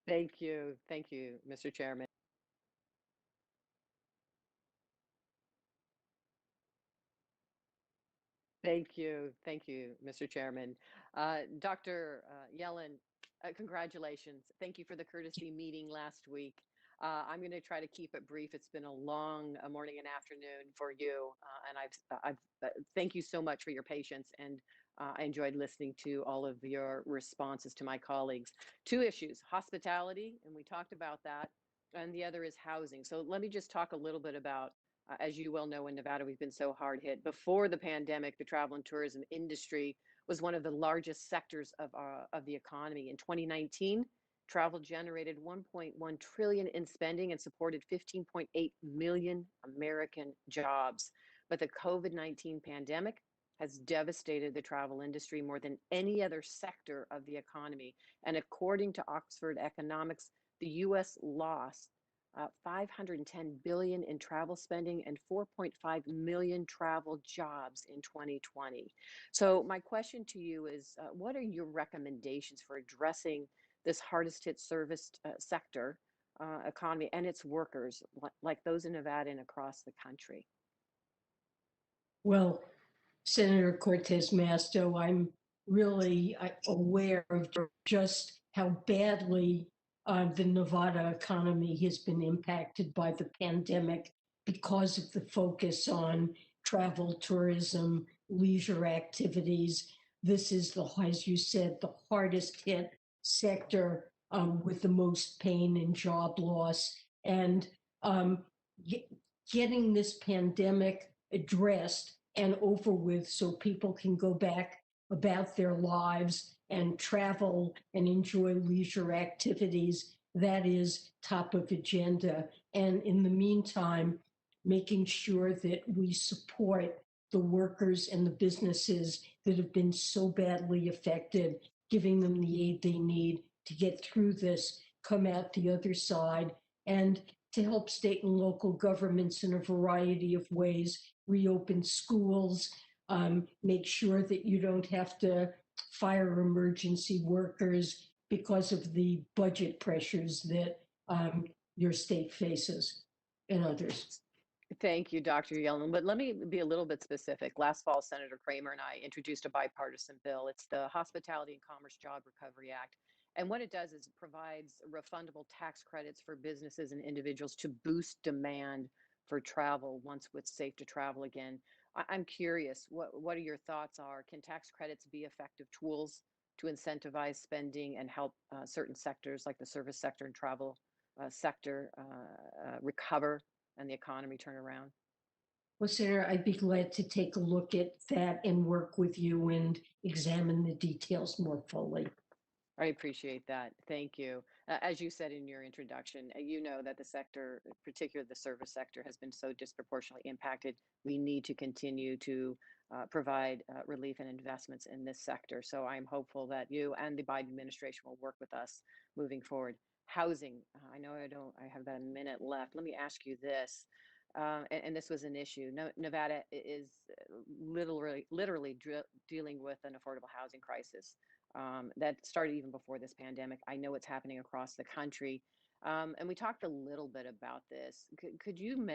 Thank you, Mr. Chairman. Thank you, Mr. Chairman. Dr. Yellen, congratulations. Thank you for the courtesy meeting last week. I'm going to try to keep it brief. It's been a long morning and afternoon for you, and thank you so much for your patience, and I enjoyed listening to all of your responses to my colleagues. Two issues: hospitality, and we talked about that, and the other is housing. So let me just talk a little bit about. As you well know, in Nevada, we've been so hard hit. Before the pandemic, the travel and tourism industry was one of the largest sectors of the economy. In 2019, travel generated $1.1 trillion in spending and supported 15.8 million American jobs. But the COVID-19 pandemic has devastated the travel industry more than any other sector of the economy. And according to Oxford Economics, the U.S. lost 510 billion in travel spending and 4.5 million travel jobs in 2020. So my question to you is, what are your recommendations for addressing this hardest hit service sector economy and its workers, like those in Nevada and across the country? Well, Senator Cortez Masto, I'm really aware of just how badly the Nevada economy has been impacted by the pandemic because of the focus on travel, tourism, leisure activities. This is as you said, the hardest hit sector with the most pain and job loss. And getting this pandemic addressed and over with so people can go back about their lives and travel and enjoy leisure activities, that is top of agenda. And in the meantime, making sure that we support the workers and the businesses that have been so badly affected, giving them the aid they need to get through this, come out the other side, and to help state and local governments in a variety of ways, reopen schools, make sure that you don't have to fire emergency workers because of the budget pressures that your state faces and others. Thank you, Dr. Yellen. But let me be a little bit specific. Last fall, Senator Kramer and I introduced a bipartisan bill. It's the Hospitality and Commerce Job Recovery Act. And what it does is it provides refundable tax credits for businesses and individuals to boost demand for travel once it's safe to travel again. I'm curious, what are your thoughts are? Can tax credits be effective tools to incentivize spending and help certain sectors like the service sector and travel sector recover and the economy turn around? Well, Senator, I'd be glad to take a look at that and work with you and examine the details more fully. I appreciate that. Thank you. As you said in your introduction, you know that the sector, particularly the service sector, has been so disproportionately impacted. We need to continue to provide relief and investments in this sector. So I'm hopeful that you and the Biden administration will work with us moving forward. Housing, I know I have about a minute left. Let me ask you this. And this was an issue. Nevada is literally dealing with an affordable housing crisis that started even before this pandemic. I know it's happening across the country. And we talked a little bit about this. Could you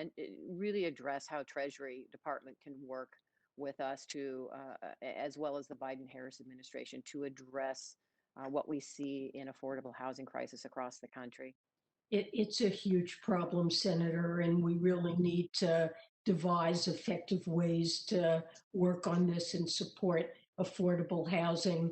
really address how Treasury Department can work with us to, as well as the Biden-Harris administration, to address what we see in affordable housing crisis across the country? It's a huge problem, Senator, and we really need to devise effective ways to work on this and support affordable housing.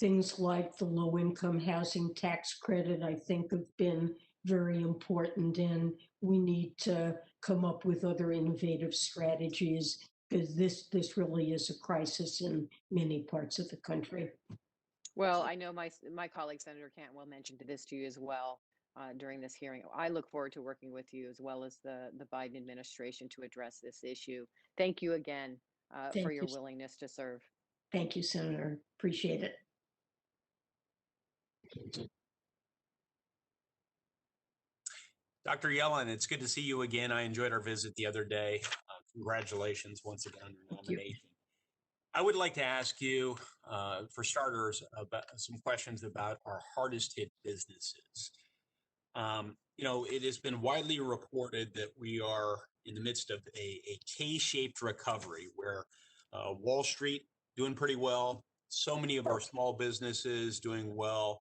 Things like the low-income housing tax credit, I think, have been very important, and we need to come up with other innovative strategies because this really is a crisis in many parts of the country. Well, I know my colleague, Senator Cantwell, mentioned this to you as well during this hearing. I look forward to working with you as well as the Biden administration to address this issue. Thank you again for your willingness to serve. Thank you, Senator. Appreciate it. Dr. Yellen, it's good to see you again. I enjoyed our visit the other day. Congratulations once again on your nomination. I would like to ask you, for starters, about some questions about our hardest hit businesses. It has been widely reported that we are in the midst of a K-shaped recovery where Wall Street doing pretty well, so many of our small businesses doing well.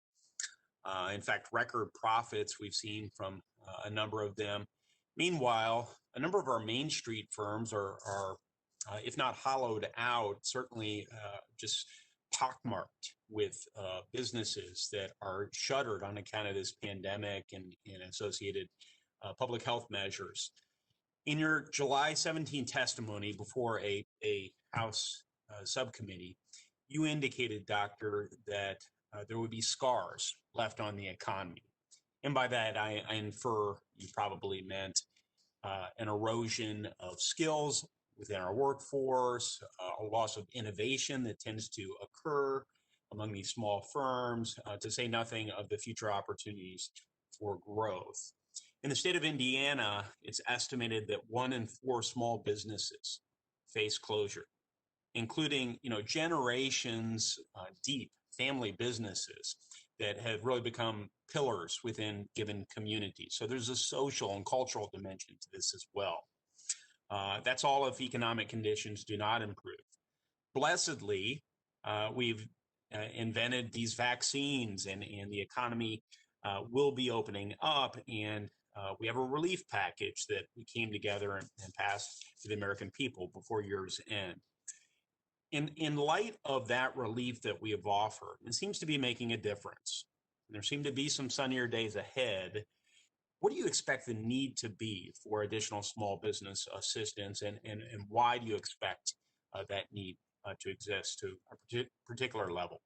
In fact, record profits we've seen from a number of them. Meanwhile, a number of our Main Street firms are if not hollowed out, certainly just pockmarked with businesses that are shuttered on account of this pandemic and associated public health measures. In your July 17 testimony before a House subcommittee, you indicated, Doctor, that there would be scars left on the economy. And by that, I infer you probably meant an erosion of skills within our workforce, a loss of innovation that tends to occur among these small firms, to say nothing of the future opportunities for growth. In the state of Indiana, it's estimated that 1 in 4 small businesses face closure, including, generations deep family businesses that have really become pillars within given communities. So there's a social and cultural dimension to this as well. That's all if economic conditions do not improve. Blessedly, we've invented these vaccines, and the economy will be opening up, and we have a relief package that we came together and passed to the American people before year's end. In light of that relief that we have offered, it seems to be making a difference. There seem to be some sunnier days ahead. What do you expect the need to be for additional small business assistance, and why do you expect that need to exist to a particular level?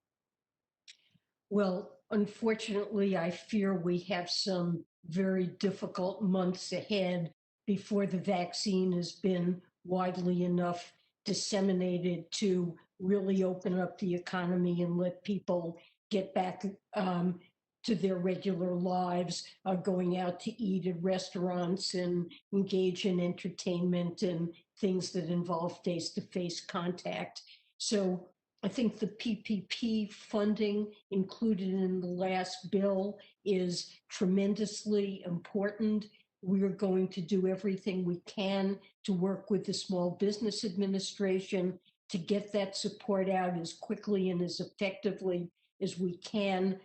Well, unfortunately, I fear we have some very difficult months ahead before the vaccine has been widely enough disseminated to really open up the economy and let people get back to their regular lives, going out to eat at restaurants and engage in entertainment and things that involve face-to-face contact. So I think the PPP funding included in the last bill is tremendously important. We are going to do everything we can to work with the Small Business Administration to get that support out as quickly and as effectively as we can.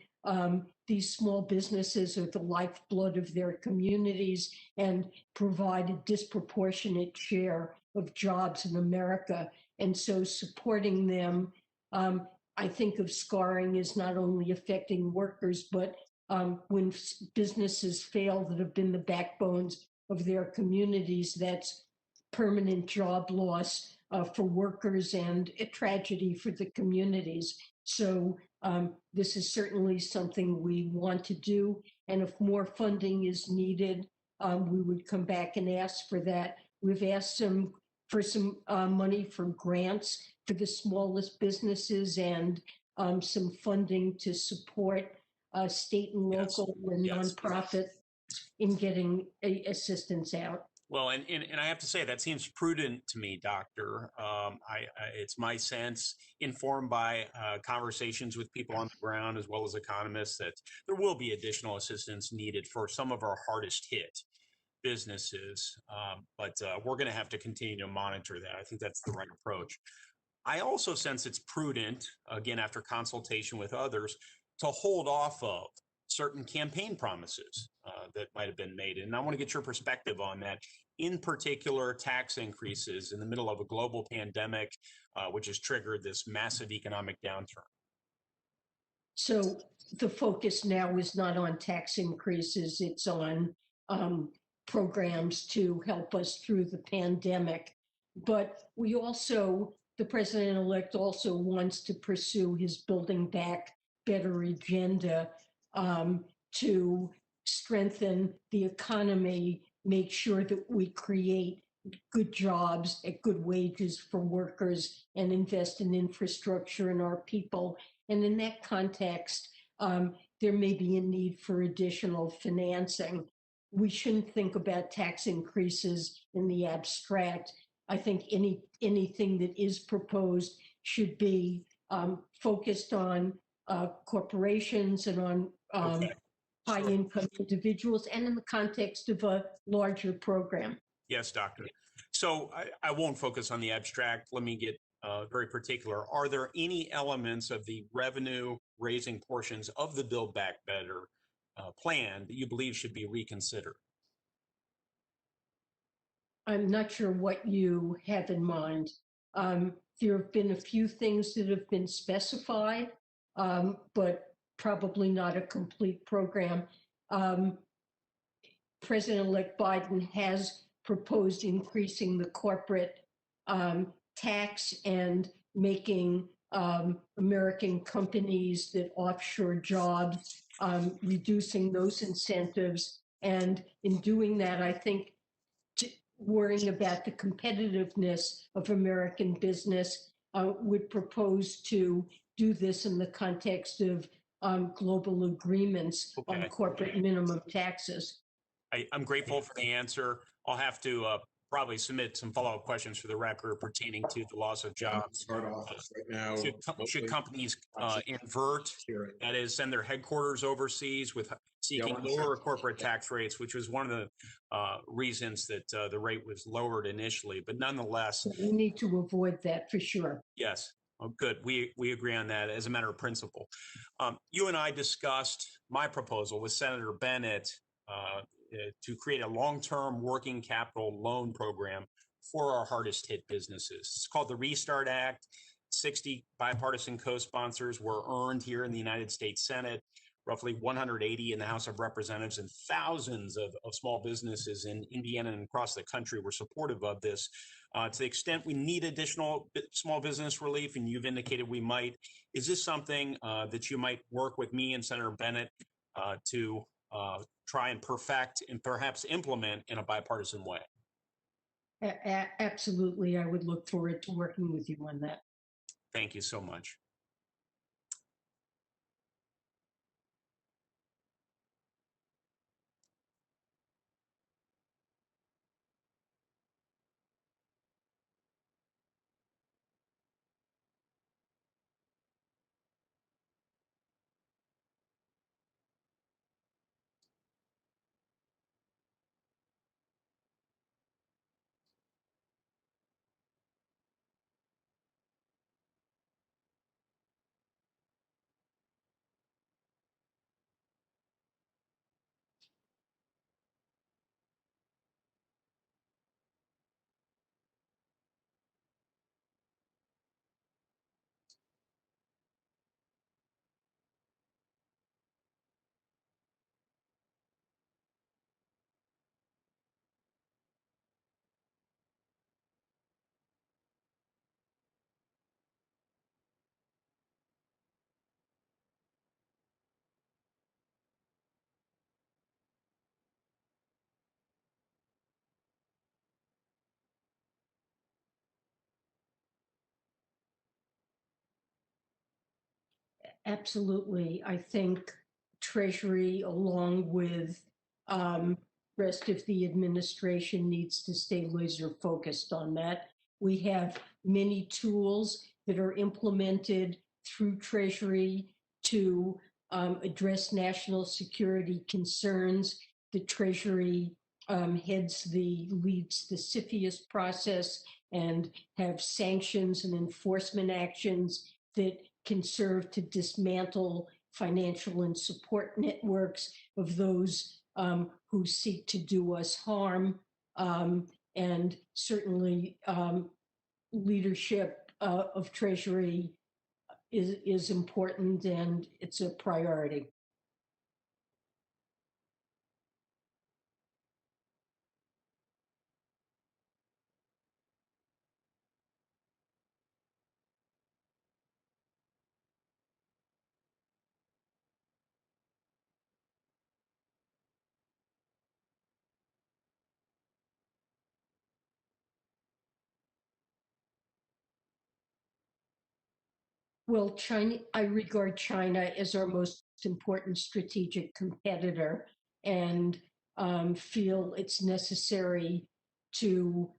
These small businesses are the lifeblood of their communities and provide a disproportionate share of jobs in America. And so supporting them, I think of scarring as not only affecting workers, but when businesses fail that have been the backbones of their communities, that's permanent job loss for workers and a tragedy for the communities. So this is certainly something we want to do. And if more funding is needed, we would come back and ask for that. We've asked for some money for grants for the smallest businesses and some funding to support state and local and nonprofit in getting assistance out. Well, and I have to say that seems prudent to me, Doctor. It's my sense, informed by conversations with people on the ground as well as economists, that there will be additional assistance needed for some of our hardest hit businesses. But we're going to have to continue to monitor that. I think that's the right approach. I also sense it's prudent, again, after consultation with others, to hold off of certain campaign promises that might have been made. And I want to get your perspective on that. In particular, tax increases in the middle of a global pandemic, which has triggered this massive economic downturn. So the focus now is not on tax increases, it's on programs to help us through the pandemic. But we also, the president-elect also wants to pursue his Building Back Better agenda to strengthen the economy, make sure that we create good jobs at good wages for workers and invest in infrastructure and our people. And in that context, there may be a need for additional financing. We shouldn't think about tax increases in the abstract. I think anything that is proposed should be focused on corporations and on high-income individuals, and in the context of a larger program. Yes, Doctor. So I won't focus on the abstract. Let me get very particular. Are there any elements of the revenue-raising portions of the Build Back Better plan that you believe should be reconsidered? I'm not sure what you have in mind. There have been a few things that have been specified, but probably not a complete program. President-elect Biden has proposed increasing the corporate tax and making American companies that offshore jobs, reducing those incentives. And in doing that, I think worrying about the competitiveness of American business, would propose to do this in the context of global agreements on corporate minimum taxes. I'm grateful for the answer. I'll have to probably submit some follow-up questions for the record pertaining to the loss of jobs. Should companies invert, that is, send their headquarters overseas with seeking lower corporate tax rates, which was one of the reasons that the rate was lowered initially. But nonetheless, we need to avoid that for sure. yes. Oh, good. We agree on that as a matter of principle. You and I discussed my proposal with Senator Bennett to create a long-term working capital loan program for our hardest hit businesses. It's called the Restart Act. 60 bipartisan co-sponsors were earned here in the United States Senate, roughly 180 in the House of Representatives, and thousands of small businesses in Indiana and across the country were supportive of this. To the extent we need additional small business relief, and you've indicated we might, is this something that you might work with me and Senator Bennett to try and perfect and perhaps implement in a bipartisan way? Absolutely. I would look forward to working with you on that. Thank you so much. Absolutely. I think Treasury, along with rest of the administration, needs to stay laser focused on that. We have many tools that are implemented through Treasury to address national security concerns. The Treasury leads the CFIUS process and have sanctions and enforcement actions that can serve to dismantle financial and support networks of those who seek to do us harm. And certainly leadership of Treasury is important, and it's a priority. Well, China, I regard China as our most important strategic competitor, and feel it's necessary to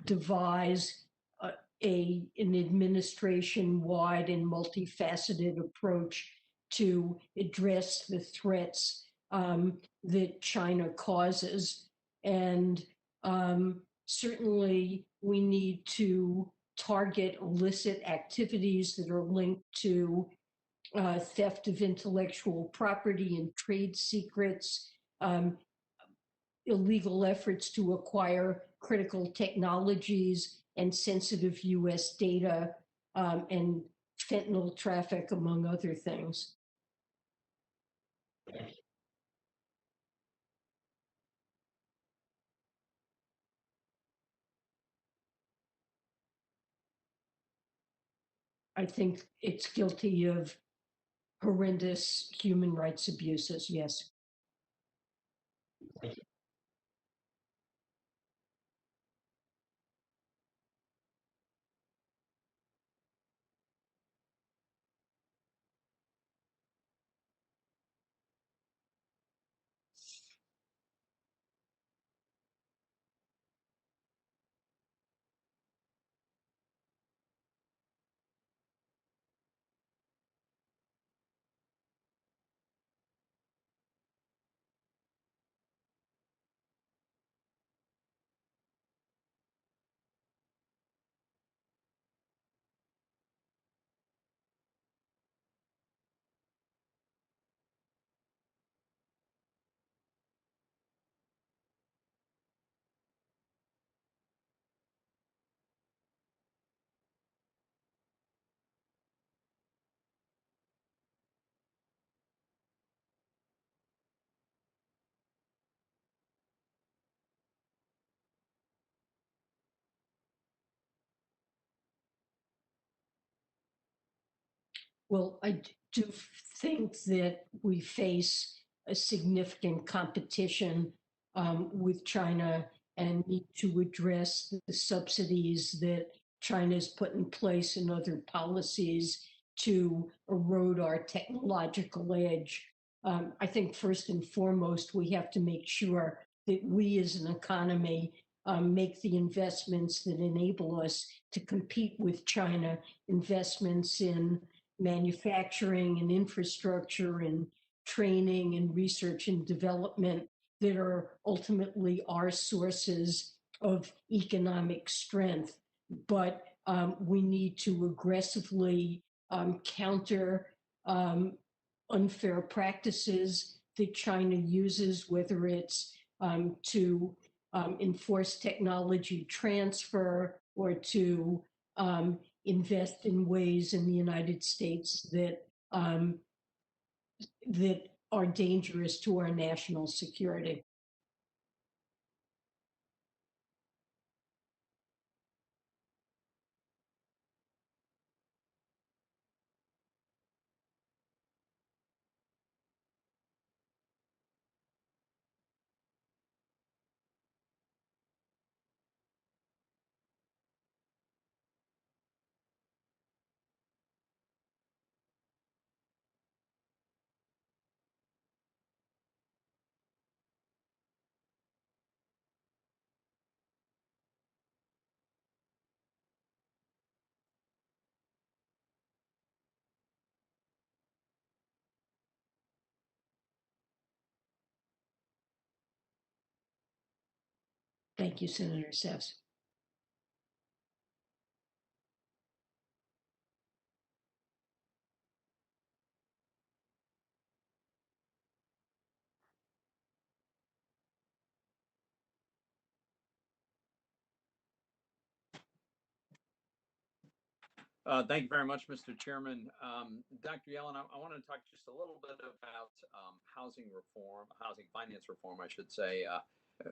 devise an administration-wide and multifaceted approach to address the threats that China causes. And certainly we need to target illicit activities that are linked to theft of intellectual property and trade secrets, illegal efforts to acquire critical technologies and sensitive U.S. data, and fentanyl traffic, among other things. I think it's guilty of horrendous human rights abuses, yes. Well, I do think that we face a significant competition with China and need to address the subsidies that China's put in place and other policies to erode our technological edge. I think first and foremost, we have to make sure that we as an economy make the investments that enable us to compete with China, investments in manufacturing and infrastructure and training and research and development that are ultimately our sources of economic strength. But we need to aggressively counter unfair practices that China uses, whether it's to enforce technology transfer or to invest in ways in the United States that that are dangerous to our national security. Thank you, Senator Sess. Thank you very much, Mr. Chairman. Dr. Yellen, I want to talk just a little bit about housing reform, housing finance reform, I should say,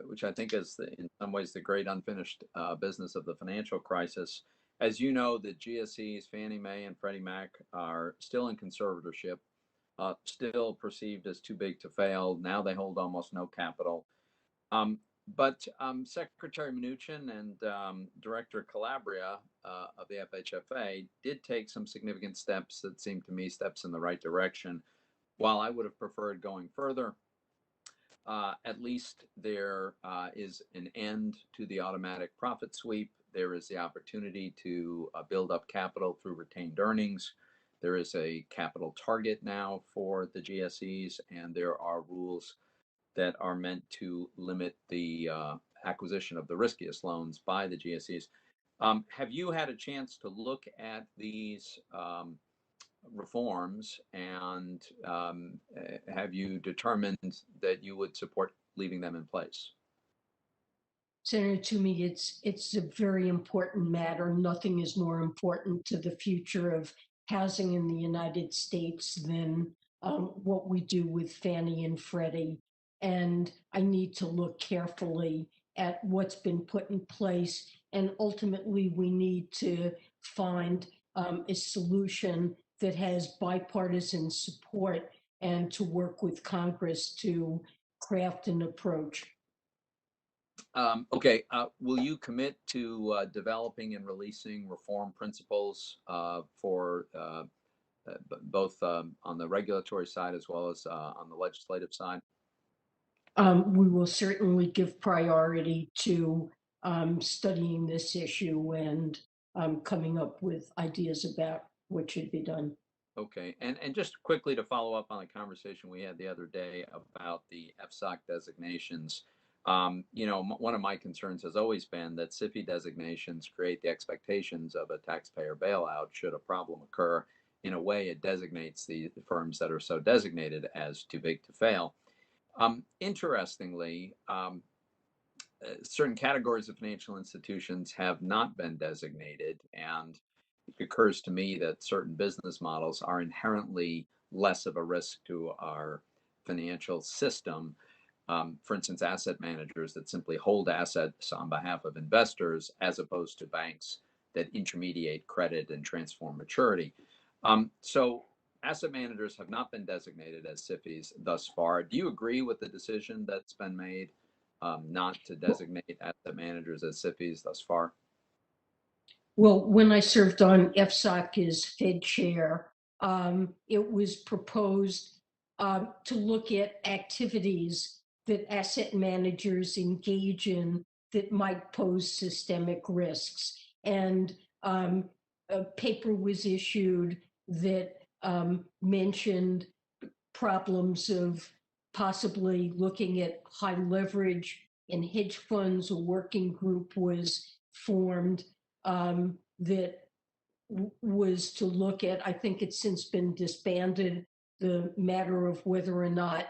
which I think is in some ways the great unfinished business of the financial crisis. As you know, the GSEs, Fannie Mae and Freddie Mac, are still in conservatorship, still perceived as too big to fail. Now they hold almost no capital. But Secretary Mnuchin and Director Calabria of the FHFA did take some significant steps that seemed to me steps in the right direction. While I would have preferred going further, at least there is an end to the automatic profit sweep. There is the opportunity to build up capital through retained earnings. There is a capital target now for the GSEs, and there are rules that are meant to limit the acquisition of the riskiest loans by the GSEs. Have you had a chance to look at these reforms, and have you determined that you would support leaving them in place? Senator Toomey, it's a very important matter. Nothing is more important to the future of housing in the United States than what we do with Fannie and Freddie. And I need to look carefully at what's been put in place. And ultimately, we need to find a solution that has bipartisan support and to work with Congress to craft an approach. Okay, will you commit to developing and releasing reform principles for both on the regulatory side as well as on the legislative side? We will certainly give priority to studying this issue and coming up with ideas about what should be done. Okay, and just quickly to follow up on the conversation we had the other day about the FSOC designations, one of my concerns has always been that SIFI designations create the expectations of a taxpayer bailout should a problem occur. In a way, it designates the firms that are so designated as too big to fail. Interestingly, certain categories of financial institutions have not been designated, and it occurs to me that certain business models are inherently less of a risk to our financial system. For instance, asset managers that simply hold assets on behalf of investors, as opposed to banks that intermediate credit and transform maturity. So asset managers have not been designated as SIFIs thus far. Do you agree with the decision that's been made not to designate asset managers as SIFIs thus far? Well, when I served on FSOC as Fed chair, it was proposed to look at activities that asset managers engage in that might pose systemic risks. And a paper was issued that mentioned problems of possibly looking at high leverage in hedge funds. A working group was formed that was to look at, I think it's since been disbanded, the matter of whether or not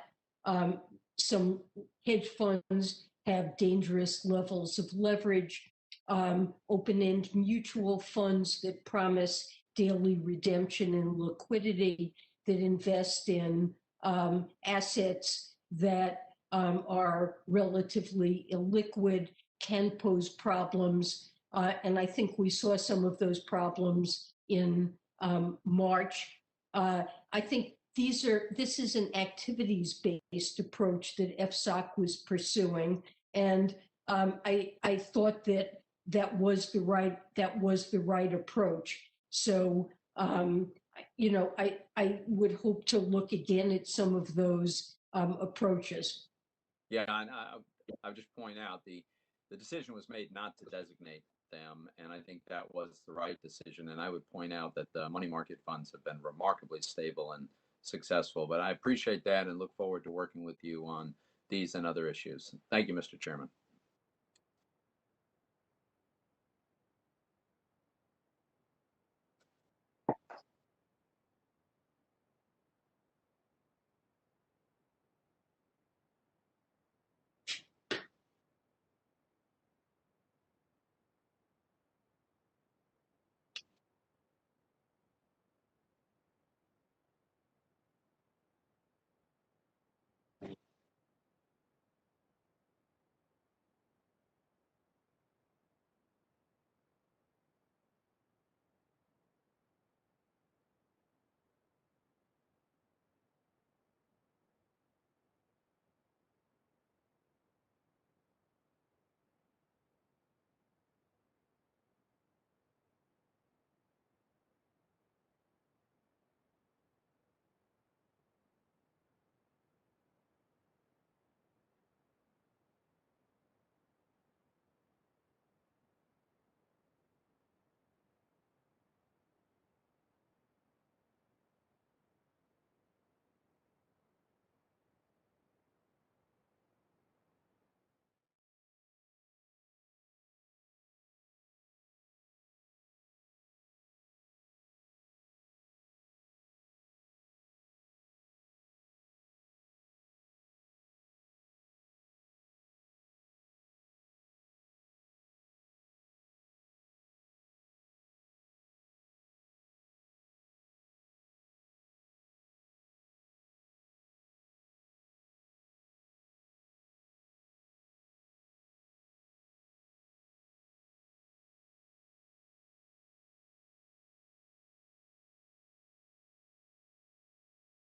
some hedge funds have dangerous levels of leverage, open-end mutual funds that promise daily redemption and liquidity, that invest in assets that are relatively illiquid, can pose problems. And I think we saw some of those problems in March. I think this is an activities-based approach that FSOC was pursuing, and I thought that was the right approach. So I would hope to look again at some of those approaches. Yeah, and I would just point out the decision was made not to designate them, and I think that was the right decision. And I would point out that the money market funds have been remarkably stable and successful. But I appreciate that and look forward to working with you on these and other issues. Thank you, Mr. Chairman.